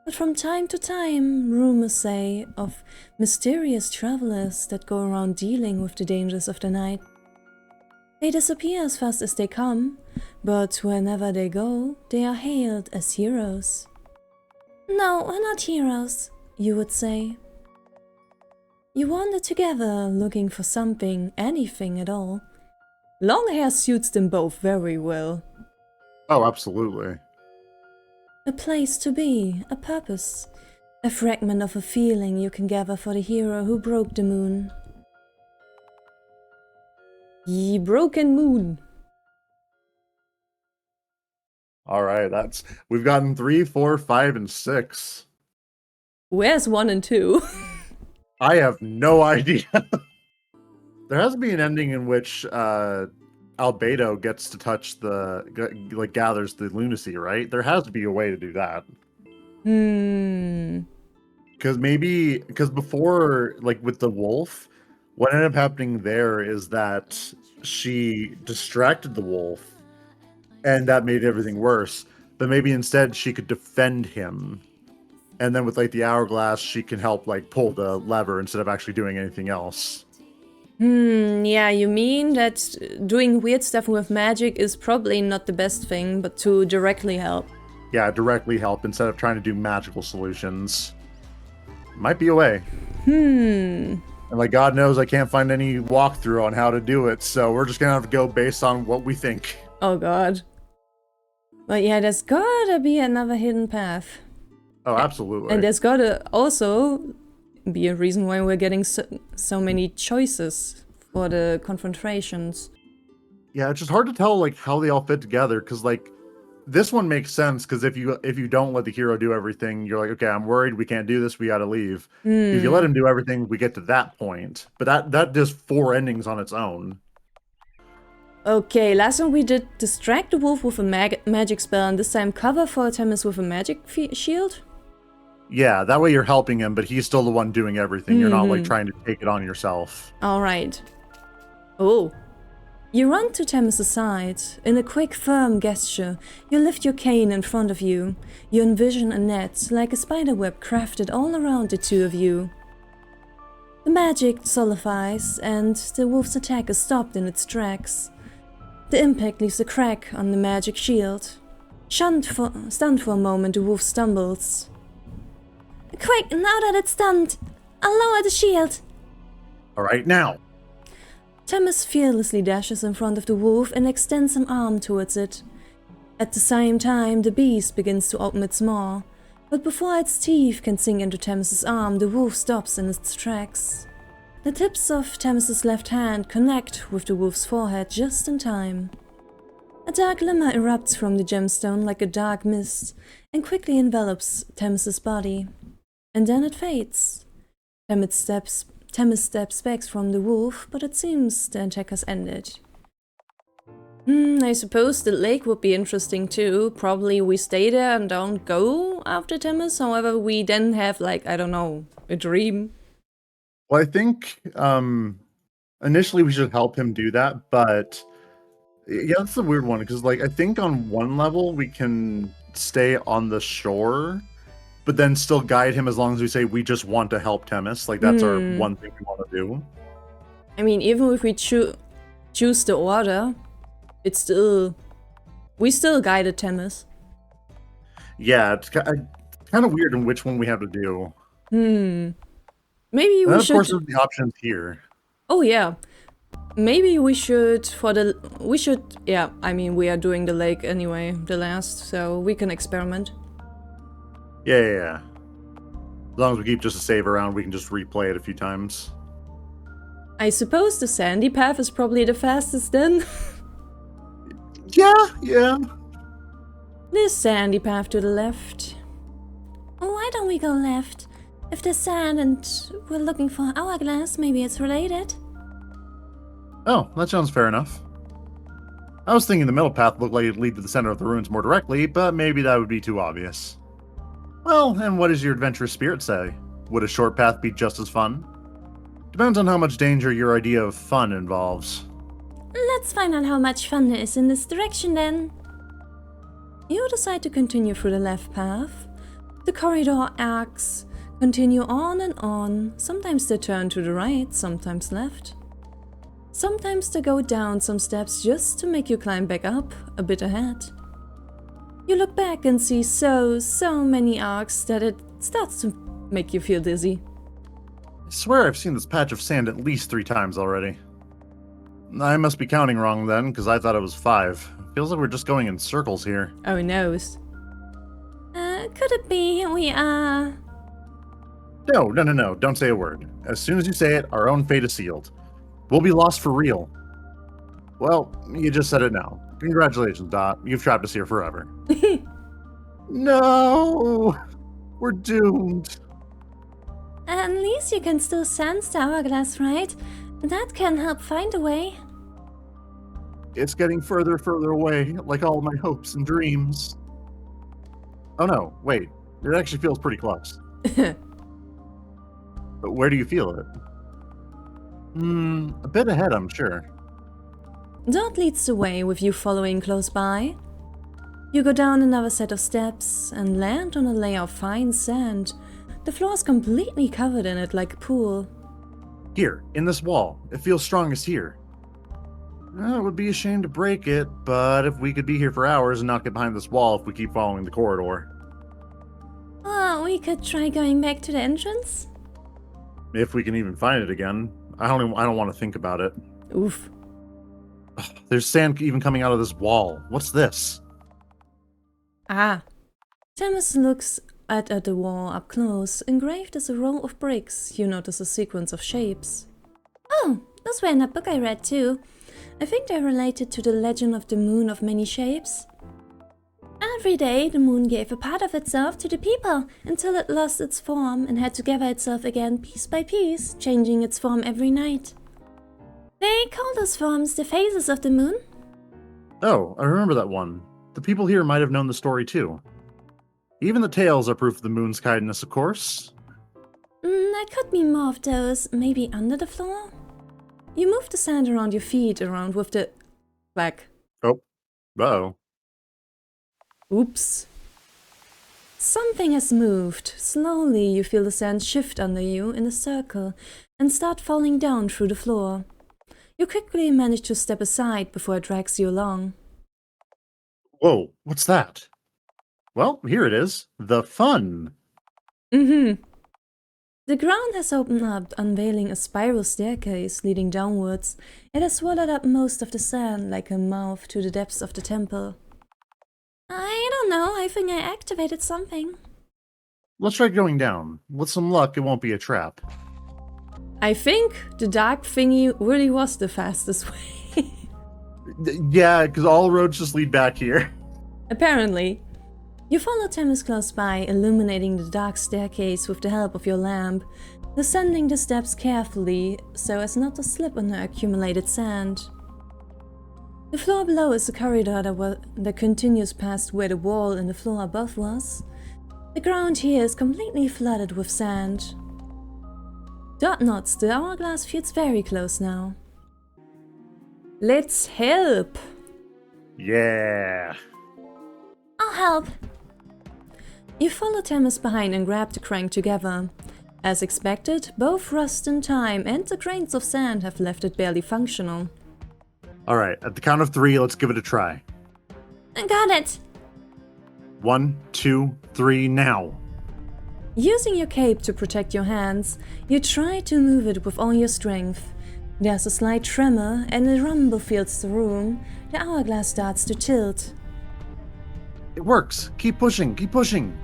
But from time to time, rumors say of mysterious travelers that go around dealing with the dangers of the night. They disappear as fast as they come, but whenever they go, they are hailed as heroes. No, we're not heroes, You would say. You wander together looking for something, anything at all. Long hair suits them both very well. Oh, absolutely. A place to be, a purpose, a fragment of a feeling you can gather for the hero who broke the moon. Ye broken moon. All right, we've gotten 3, 4, 5, and 6. Where's 1 and 2? I have no idea. There has to be an ending in which Albedo gets to touch gathers the lunacy, right? There has to be a way to do that. Because before, like with the wolf, what ended up happening there is that she distracted the wolf, and that made everything worse. But maybe instead she could defend him. And then with like the hourglass, she can help like pull the lever instead of actually doing anything else. Yeah, you mean that doing weird stuff with magic is probably not the best thing, but to directly help. Yeah, directly help instead of trying to do magical solutions. Might be a way. And like God knows I can't find any walkthrough on how to do it, so we're just gonna have to go based on what we think. Oh god. But yeah, there's gotta be another hidden path. Oh, absolutely. And there's gotta also be a reason why we're getting so many choices for the confrontations. Yeah, it's just hard to tell like how they all fit together, because like this one makes sense, because if you don't let the hero do everything, you're like, okay, I'm worried, we can't do this, we gotta leave. If you let him do everything, we get to that point. But that does 4 endings on its own. Okay, last time we did distract the wolf with a magic spell, and this time cover for Themis with a magic shield? Yeah, that way you're helping him, but he's still the one doing everything. You're not like trying to take it on yourself. Alright. Oh. You run to Themis' side. In a quick, firm gesture, you lift your cane in front of you. You envision a net, like a spiderweb crafted all around the two of you. The magic solidifies, and the wolf's attack is stopped in its tracks. The impact leaves a crack on the magic shield. Stunned for a moment, the wolf stumbles. Quick, now that it's stunned, I'll lower the shield. All right, now. Themis fearlessly dashes in front of the wolf and extends an arm towards it. At the same time, the beast begins to open its maw, but before its teeth can sink into Themis' arm, the wolf stops in its tracks. The tips of Themis' left hand connect with the wolf's forehead just in time. A dark glimmer erupts from the gemstone like a dark mist and quickly envelops Themis' body. And then it fades. Themis steps back from the wolf, but it seems the attack has ended. I suppose the lake would be interesting too. Probably we stay there and don't go after Themis. However, we then have like, I don't know, a dream. Well, I think initially we should help him do that, but yeah, that's a weird one, because like I think on one level we can stay on the shore, but then still guide him as long as we say we just want to help Themis. Like that's our one thing we want to do. I mean, even if we choose the order, it's still... we still guided Themis. Yeah, it's kind of weird in which one we have to do. Maybe and we then, should... of course, there's the options here. Oh yeah. Maybe we should, yeah, I mean, we are doing the lake anyway, the last, so we can experiment. Yeah. As long as we keep just a save around, we can just replay it a few times. I suppose the sandy path is probably the fastest then. Yeah. This sandy path to the left. Why don't we go left? If there's sand and we're looking for hourglass, maybe it's related. Oh, that sounds fair enough. I was thinking the middle path looked like it'd lead to the center of the ruins more directly, but maybe that would be too obvious. Well, and what does your adventurous spirit say? Would a short path be just as fun? Depends on how much danger your idea of fun involves. Let's find out how much fun there is in this direction then. You decide to continue through the left path. The corridor arcs continue on and on. Sometimes they turn to the right, sometimes left. Sometimes they go down some steps just to make you climb back up a bit ahead. You look back and see so many arcs that it starts to make you feel dizzy. I swear I've seen this patch of sand at least 3 times already. I must be counting wrong then, because I thought it was 5. Feels like we're just going in circles here. Oh, it knows. Could it be we are... No, don't say a word. As soon as you say it, our own fate is sealed. We'll be lost for real. Well, you just said it now. Congratulations, Dot. You've trapped us here forever. No! We're doomed. At least you can still sense the hourglass, right? That can help find a way. It's getting further away, like all my hopes and dreams. Oh no, wait. It actually feels pretty close. But where do you feel it? A bit ahead, I'm sure. Dot leads the way with you following close by. You go down another set of steps and land on a layer of fine sand. The floor is completely covered in it like a pool. Here, in this wall. It feels strongest here. It would be a shame to break it, but if we could be here for hours and not get behind this wall if we keep following the corridor. Oh, we could try going back to the entrance? If we can even find it again. I don't want to think about it. Oof. Ugh, there's sand even coming out of this wall. What's this? Ah. Thomas looks at the wall up close. Engraved is a row of bricks. You notice a sequence of shapes. Oh, those were in a book I read too. I think they're related to the legend of the moon of many shapes. Every day the moon gave a part of itself to the people until it lost its form and had to gather itself again piece by piece, changing its form every night. They call those forms the phases of the moon. Oh, I remember that one. The people here might have known the story too. Even the tales are proof of the moon's kindness, of course. There could be more of those, maybe under the floor? You move the sand around your feet around with the... back. Oh. Uh-oh. Oops. Something has moved. Slowly you feel the sand shift under you in a circle and start falling down through the floor. You quickly manage to step aside before it drags you along. Whoa, what's that? Well, here it is. The fun. The ground has opened up, unveiling a spiral staircase leading downwards. It has swallowed up most of the sand like a mouth to the depths of the temple. I don't know, I think I activated something. Let's try going down. With some luck, it won't be a trap. I think the dark thingy really was the fastest way. Yeah, because all roads just lead back here. Apparently. You follow Themis close by, illuminating the dark staircase with the help of your lamp, descending the steps carefully so as not to slip on the accumulated sand. The floor below is a corridor that continues past where the wall and the floor above was. The ground here is completely flooded with sand. Dot nods, the hourglass feels very close now. Let's help! Yeah. I'll help. You follow Themis behind and grab the crank together. As expected, both rust and time and the grains of sand have left it barely functional. Alright, at the count of 3, let's give it a try. I got it. 1, 2, 3, now. Using your cape to protect your hands, you try to move it with all your strength. There's a slight tremor and a rumble fills the room. The hourglass starts to tilt. It works. Keep pushing, keep pushing.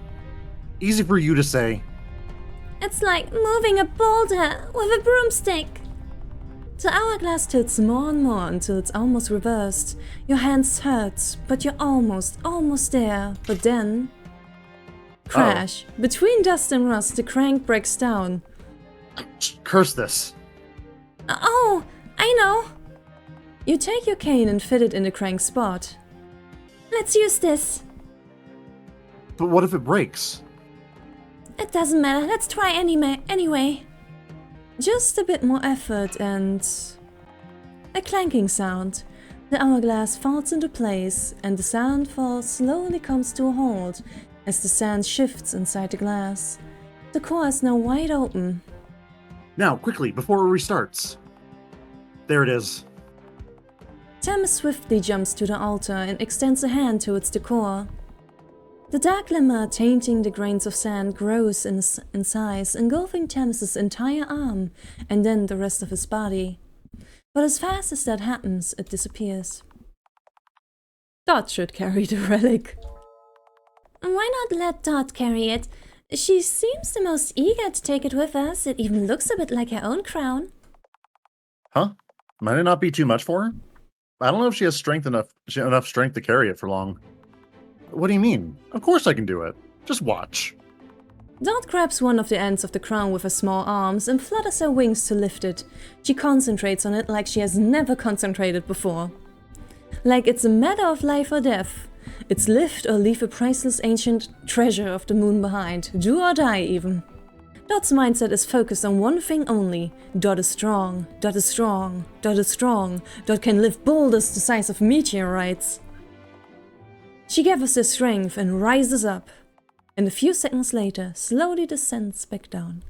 Easy for you to say. It's like moving a boulder with a broomstick. The hourglass tilts more and more until it's almost reversed. Your hands hurt, but you're almost there. But then... Crash. Between dust and rust, the crank breaks down. Curse this. Oh, I know. You take your cane and fit it in the crank spot. Let's use this. But what if it breaks? It doesn't matter. Let's try anyway. Just a bit more effort and... a clanking sound. The hourglass falls into place, and the sandfall slowly comes to a halt as the sand shifts inside the glass. The core is now wide open. Now, quickly, before it restarts. There it is. Tam swiftly jumps to the altar and extends a hand towards the core. The dark glimmer tainting the grains of sand grows in size, engulfing Tam's entire arm and then the rest of his body. But as fast as that happens, it disappears. Dot should carry the relic. Why not let Dot carry it? She seems the most eager to take it with us. It even looks a bit like her own crown. Huh? Might it not be too much for her? I don't know if she has enough strength to carry it for long. What do you mean? Of course I can do it. Just watch. Dot grabs one of the ends of the crown with her small arms and flutters her wings to lift it. She concentrates on it like she has never concentrated before. Like it's a matter of life or death. It's lift or leave a priceless ancient treasure of the moon behind. Do or die, even. Dot's mindset is focused on one thing only. Dot is strong. Dot is strong. Dot is strong. Dot can lift boulders the size of meteorites. She gathers her strength and rises up. And a few seconds later, slowly descends back down.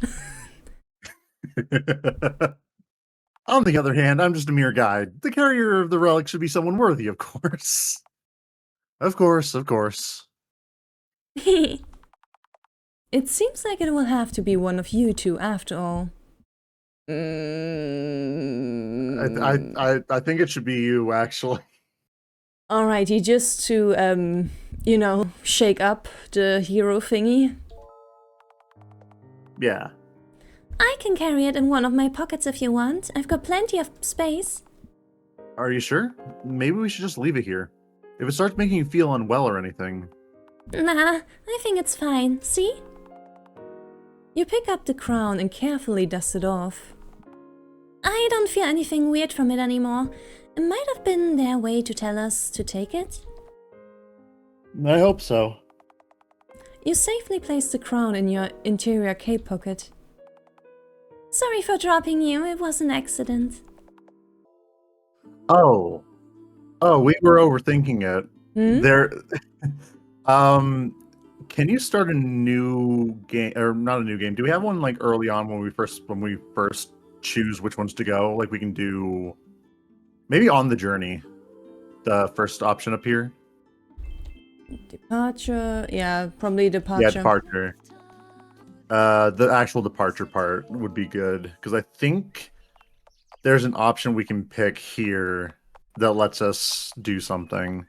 On the other hand, I'm just a mere guide. The carrier of the relic should be someone worthy, of course. Of course. It seems like it will have to be one of you two after all. I think it should be you, actually. Alrighty, just to, shake up the hero thingy. Yeah. I can carry it in one of my pockets if you want. I've got plenty of space. Are you sure? Maybe we should just leave it here. If it starts making you feel unwell or anything. Nah, I think it's fine. See? You pick up the crown and carefully dust it off. I don't feel anything weird from it anymore. It might have been their way to tell us to take it. I hope so. You safely place the crown in your interior cape pocket. Sorry for dropping you, it was an accident. Oh, we were overthinking it. There, can you start a new game, or not a new game? Do we have one like early on when we first choose which ones to go? Like we can do maybe on the journey, the first option up here. Departure, yeah, probably departure. Yeah, departure. The actual departure part would be good because I think there's an option we can pick here that lets us do something.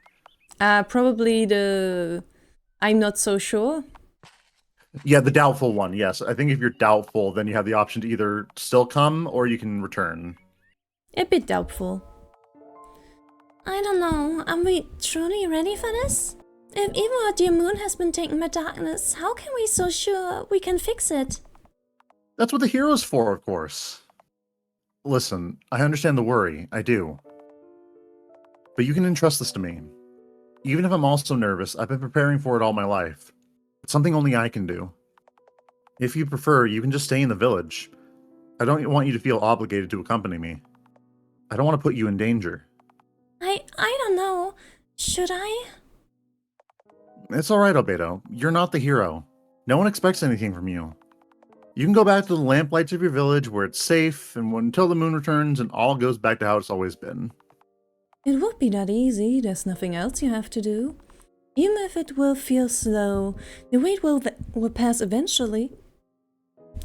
Probably the... I'm not so sure. Yeah, the doubtful one, yes. I think if you're doubtful, then you have the option to either still come or you can return. A bit doubtful. I don't know. Are we truly ready for this? If even our dear moon has been taken by darkness, how can we be so sure we can fix it? That's what the hero's for, of course. Listen, I understand the worry. I do. But you can entrust this to me. Even if I'm also nervous, I've been preparing for it all my life. It's something only I can do. If you prefer, you can just stay in the village. I don't want you to feel obligated to accompany me. I don't want to put you in danger. I don't know. Should I? It's alright, Albedo. You're not the hero. No one expects anything from you. You can go back to the lamplights of your village where it's safe and until the moon returns and all goes back to how it's always been. It would be that easy. There's nothing else you have to do. Even if it will feel slow, the wait will pass eventually.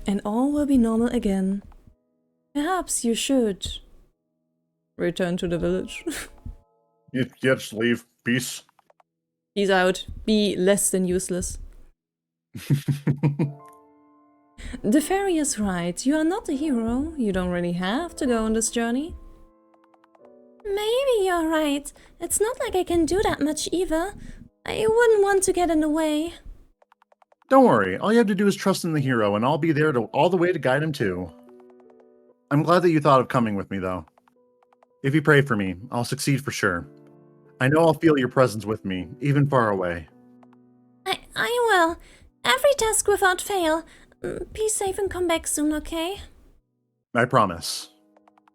And all will be normal again. Perhaps you should return to the village. Yeah, just leave. Peace. Peace out. Be less than useless. The fairy is right. You are not a hero. You don't really have to go on this journey. Maybe you're right. It's not like I can do that much either. I wouldn't want to get in the way. Don't worry, all you have to do is trust in the hero, and I'll be there all the way to guide him too. I'm glad that you thought of coming with me, though. If you pray for me, I'll succeed for sure. I know I'll feel your presence with me, even far away. I will. Every task without fail. Be safe and come back soon, okay? I promise.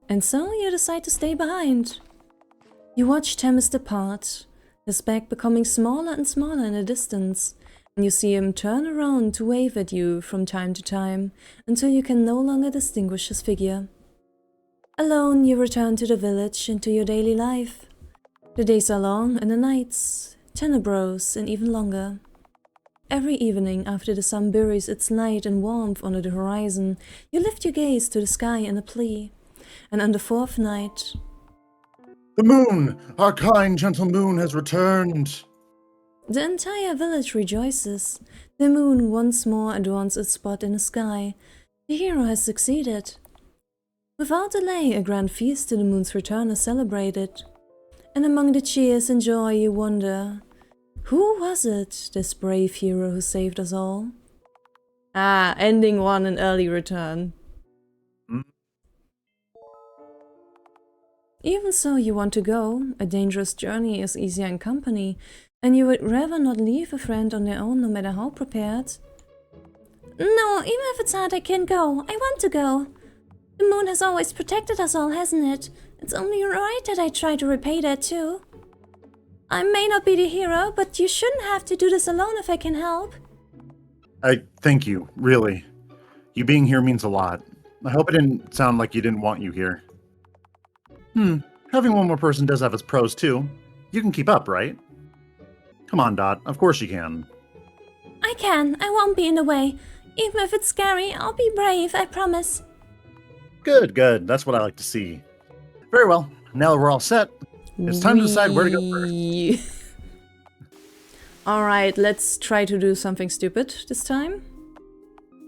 And so you decide to stay behind. You watch Themis depart, his back becoming smaller and smaller in the distance, and you see him turn around to wave at you from time to time, until you can no longer distinguish his figure. Alone, you return to the village and to your daily life. The days are long and the nights tenebrose and even longer. Every evening, after the sun buries its light and warmth under the horizon, you lift your gaze to the sky in a plea. And on the fourth night... The moon! Our kind, gentle moon has returned! The entire village rejoices. The moon once more adorns its spot in the sky. The hero has succeeded. Without delay, a grand feast to the moon's return is celebrated. And among the cheers and joy you wonder, who was it, this brave hero who saved us all? Ah, ending one and early return. Even so, you want to go. A dangerous journey is easier in company, and you would rather not leave a friend on their own, no matter how prepared. No, even if it's hard, I can go. I want to go. The moon has always protected us all, hasn't it? It's only right that I try to repay that too. I may not be the hero, but you shouldn't have to do this alone if I can help. I thank you, really. You being here means a lot. I hope it didn't sound like you didn't want you here. Having one more person does have its pros too. You can keep up, right? Come on, Dot. Of course you can. I can. I won't be in the way. Even if it's scary, I'll be brave, I promise. Good, good. That's what I like to see. Very well. Now that we're all set, it's time to decide where to go first. Alright, let's try to do something stupid this time.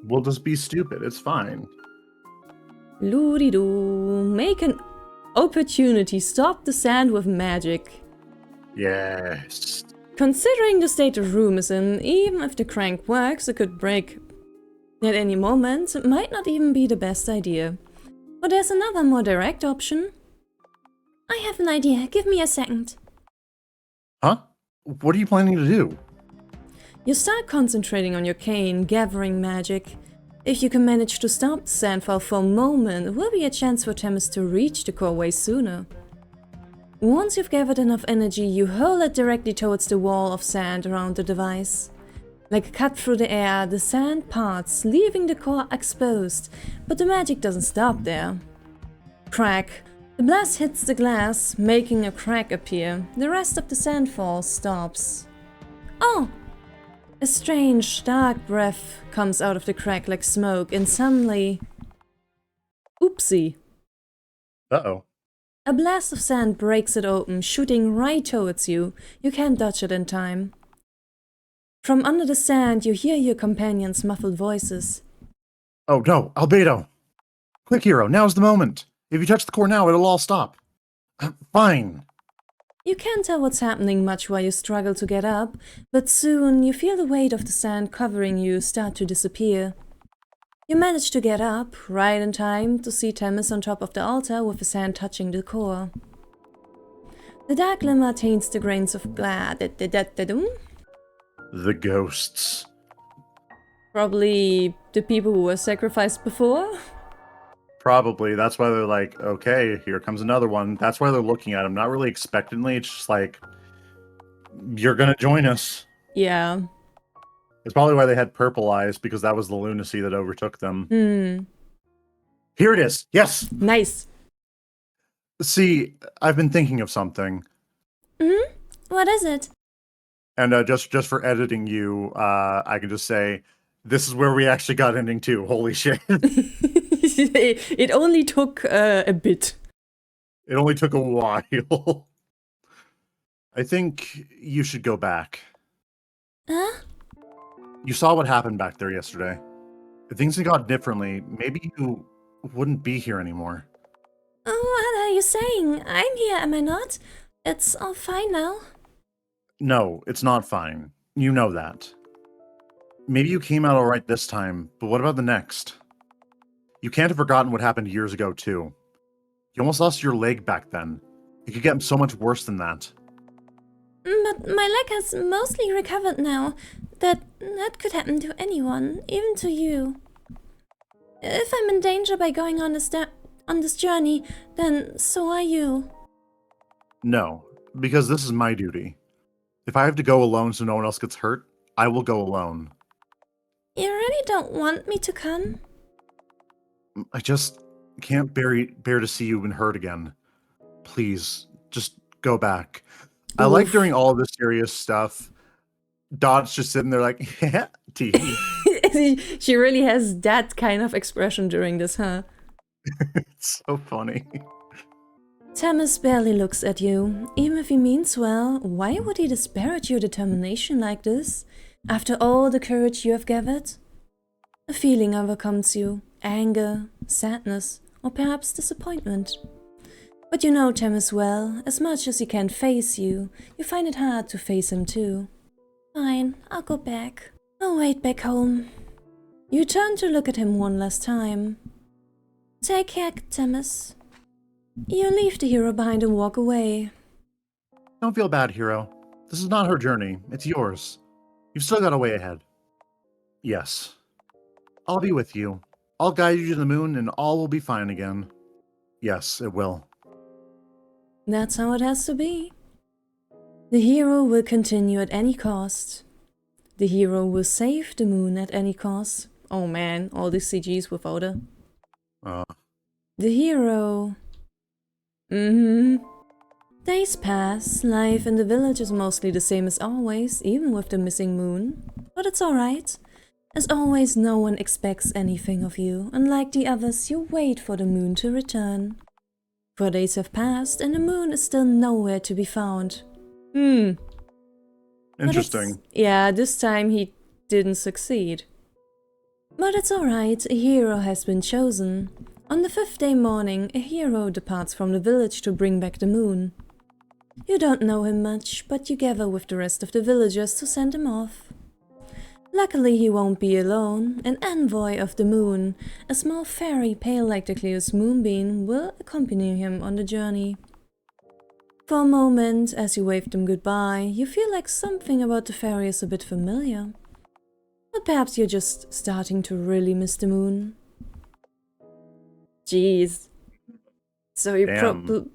We'll just be stupid. It's fine. Loo-dee-doo. Make an opportunity. Stop the sand with magic. Yes. Considering the state the room is in, even if the crank works, it could break at any moment. It might not even be the best idea. But there's another more direct option. I have an idea. Give me a second. Huh? What are you planning to do? You start concentrating on your cane, gathering magic. If you can manage to stop the sandfall for a moment, it will be a chance for Themis to reach the core way sooner. Once you've gathered enough energy, you hurl it directly towards the wall of sand around the device. Like a cut through the air, the sand parts, leaving the core exposed, but the magic doesn't stop there. Crack. The blast hits the glass, making a crack appear. The rest of the sandfall stops. Oh! A strange, dark breath comes out of the crack like smoke, and suddenly... Oopsie. Uh-oh. A blast of sand breaks it open, shooting right towards you. You can't dodge it in time. From under the sand, you hear your companions' muffled voices. Oh no, Albedo! Quick, hero, now's the moment! If you touch the core now, it'll all stop. Fine. You can't tell what's happening much while you struggle to get up, but soon you feel the weight of the sand covering you start to disappear. You manage to get up, right in time to see Themis on top of the altar with his hand touching the core. The dark glimmer taints the grains of glass. The ghosts. Probably the people who were sacrificed before? Probably. That's why they're like, okay, here comes another one. That's why they're looking at him. Not really expectantly. It's just like, you're going to join us. Yeah. It's probably why they had purple eyes, because that was the lunacy that overtook them. Here it is. Yes. Nice. See, I've been thinking of something. What is it? And just for editing you, I can just say, this is where we actually got ending 2. Holy shit. It only took a bit. It only took a while. I think you should go back. Huh? You saw what happened back there yesterday. If things had gone differently, maybe you wouldn't be here anymore. Oh, what are you saying? I'm here, am I not? It's all fine now. No, it's not fine. You know that. Maybe you came out alright this time, but what about the next? You can't have forgotten what happened years ago, too. You almost lost your leg back then. It could get so much worse than that. But my leg has mostly recovered now. That could happen to anyone, even to you. If I'm in danger by going on this journey, then so are you. No, because this is my duty. If I have to go alone so no one else gets hurt, I will go alone. You really don't want me to come? I just can't bear to see you been hurt again. Please, just go back. I like during all this serious stuff, Dot's just sitting there like, yeah, tee. She really has that kind of expression during this, huh? It's so funny. Themis barely looks at you. Even if he means well, why would he disparage your determination like this? After all the courage you have gathered? A feeling overcomes you. Anger, sadness, or perhaps disappointment. But you know Themis well. As much as he can't face you, you find it hard to face him too. Fine, I'll go back. I'll wait back home. You turn to look at him one last time. Take care, Themis. You leave the hero behind and walk away. Don't feel bad, hero. This is not her journey. It's yours. You've still got a way ahead. Yes. I'll be with you. I'll guide you to the moon and all will be fine again. Yes, it will. That's how it has to be. The hero will continue at any cost. The hero will save the moon at any cost. Oh man, all these CGs with Oda. The hero... Days pass, life in the village is mostly the same as always, even with the missing moon. But it's alright. As always, no one expects anything of you. Unlike the others, you wait for the moon to return. 4 days have passed and the moon is still nowhere to be found. Interesting. Yeah, this time he didn't succeed. But it's alright, a hero has been chosen. On the 5th day morning, a hero departs from the village to bring back the moon. You don't know him much, but you gather with the rest of the villagers to send him off. Luckily he won't be alone. An envoy of the moon, a small fairy pale like the clearest moonbeam, will accompany him on the journey. For a moment, as you wave them goodbye, you feel like something about the fairy is a bit familiar. But perhaps you're just starting to really miss the moon. Jeez. So he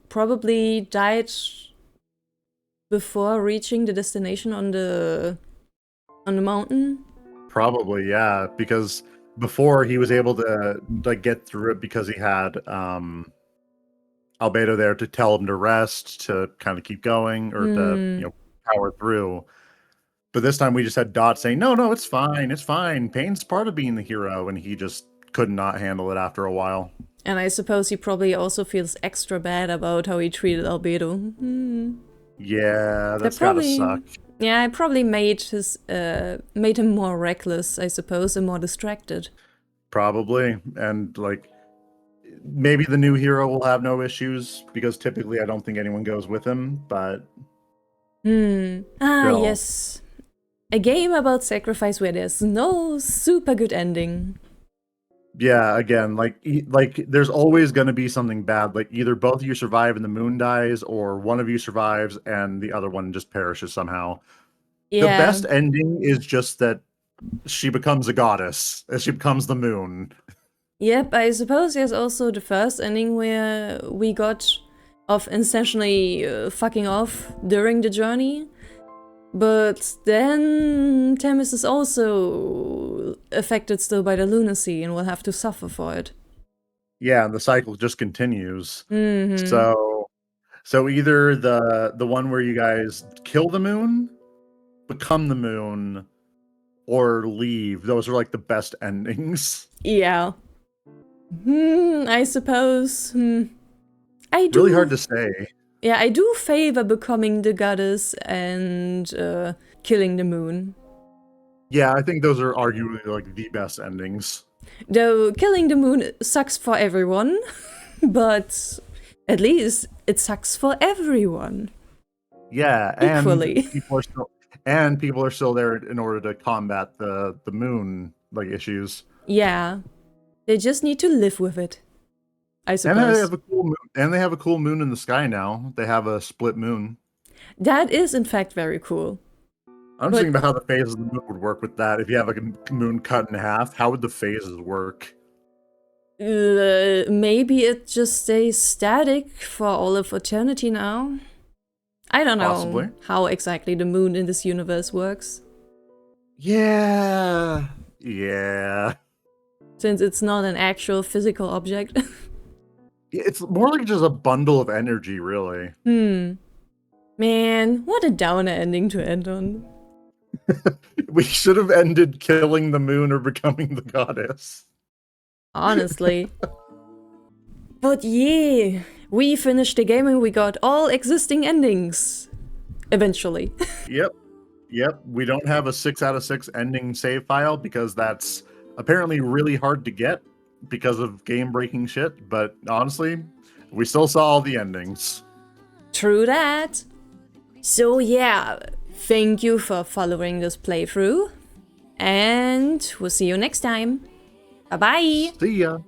probably died before reaching the destination on the mountain? Probably, yeah, because before he was able to like get through it because he had Albedo there to tell him to rest, to kind of keep going, or to power through. But this time we just had Dot saying, no, it's fine. Pain's part of being the hero, and he just could not handle it after a while. And I suppose he probably also feels extra bad about how he treated Albedo. Yeah, that's gotta suck. Yeah, it probably made him more reckless, I suppose, and more distracted. Probably, and like maybe the new hero will have no issues because typically I don't think anyone goes with him. But yes, a game about sacrifice where there's no super good ending. Yeah, again, like there's always going to be something bad. Like either both of you survive and the moon dies, or one of you survives and the other one just perishes somehow. Yeah. The best ending is just that she becomes a goddess, as she becomes the moon. Yep, I suppose there's also the first ending where we got of essentially fucking off during the journey. But then Themis is also affected still by the lunacy and will have to suffer for it. Yeah, and the cycle just continues. So either the one where you guys kill the moon, become the moon, or leave. Those are like the best endings. Yeah. I suppose. I do. Really hard to say. Yeah, I do favor becoming the goddess and killing the moon. Yeah, I think those are arguably like the best endings. Though killing the moon sucks for everyone, but at least it sucks for everyone. Yeah, Equally. and people are still there in order to combat the moon like issues. Yeah, they just need to live with it, I And they suppose. have a cool moon, and they have a cool moon in the sky now. They have a split moon. That is, in fact, very cool. I'm But- just thinking about how the phases of the moon would work with that. If you have like a moon cut in half, how would the phases work? Maybe it just stays static for all of eternity now. I don't know Possibly. how exactly the moon in this universe works, Yeah. since it's not an actual physical object. It's more like just a bundle of energy, really. Man, what a downer ending to end on. We should have ended killing the moon or becoming the goddess. Honestly. But yeah, we finished the game and we got all existing endings. Eventually. Yep. We don't have a 6 out of 6 ending save file because that's apparently really hard to get because of game-breaking shit. But honestly, we still saw all the endings. True that. So yeah, thank you for following this playthrough. And we'll see you next time. Bye bye! See ya.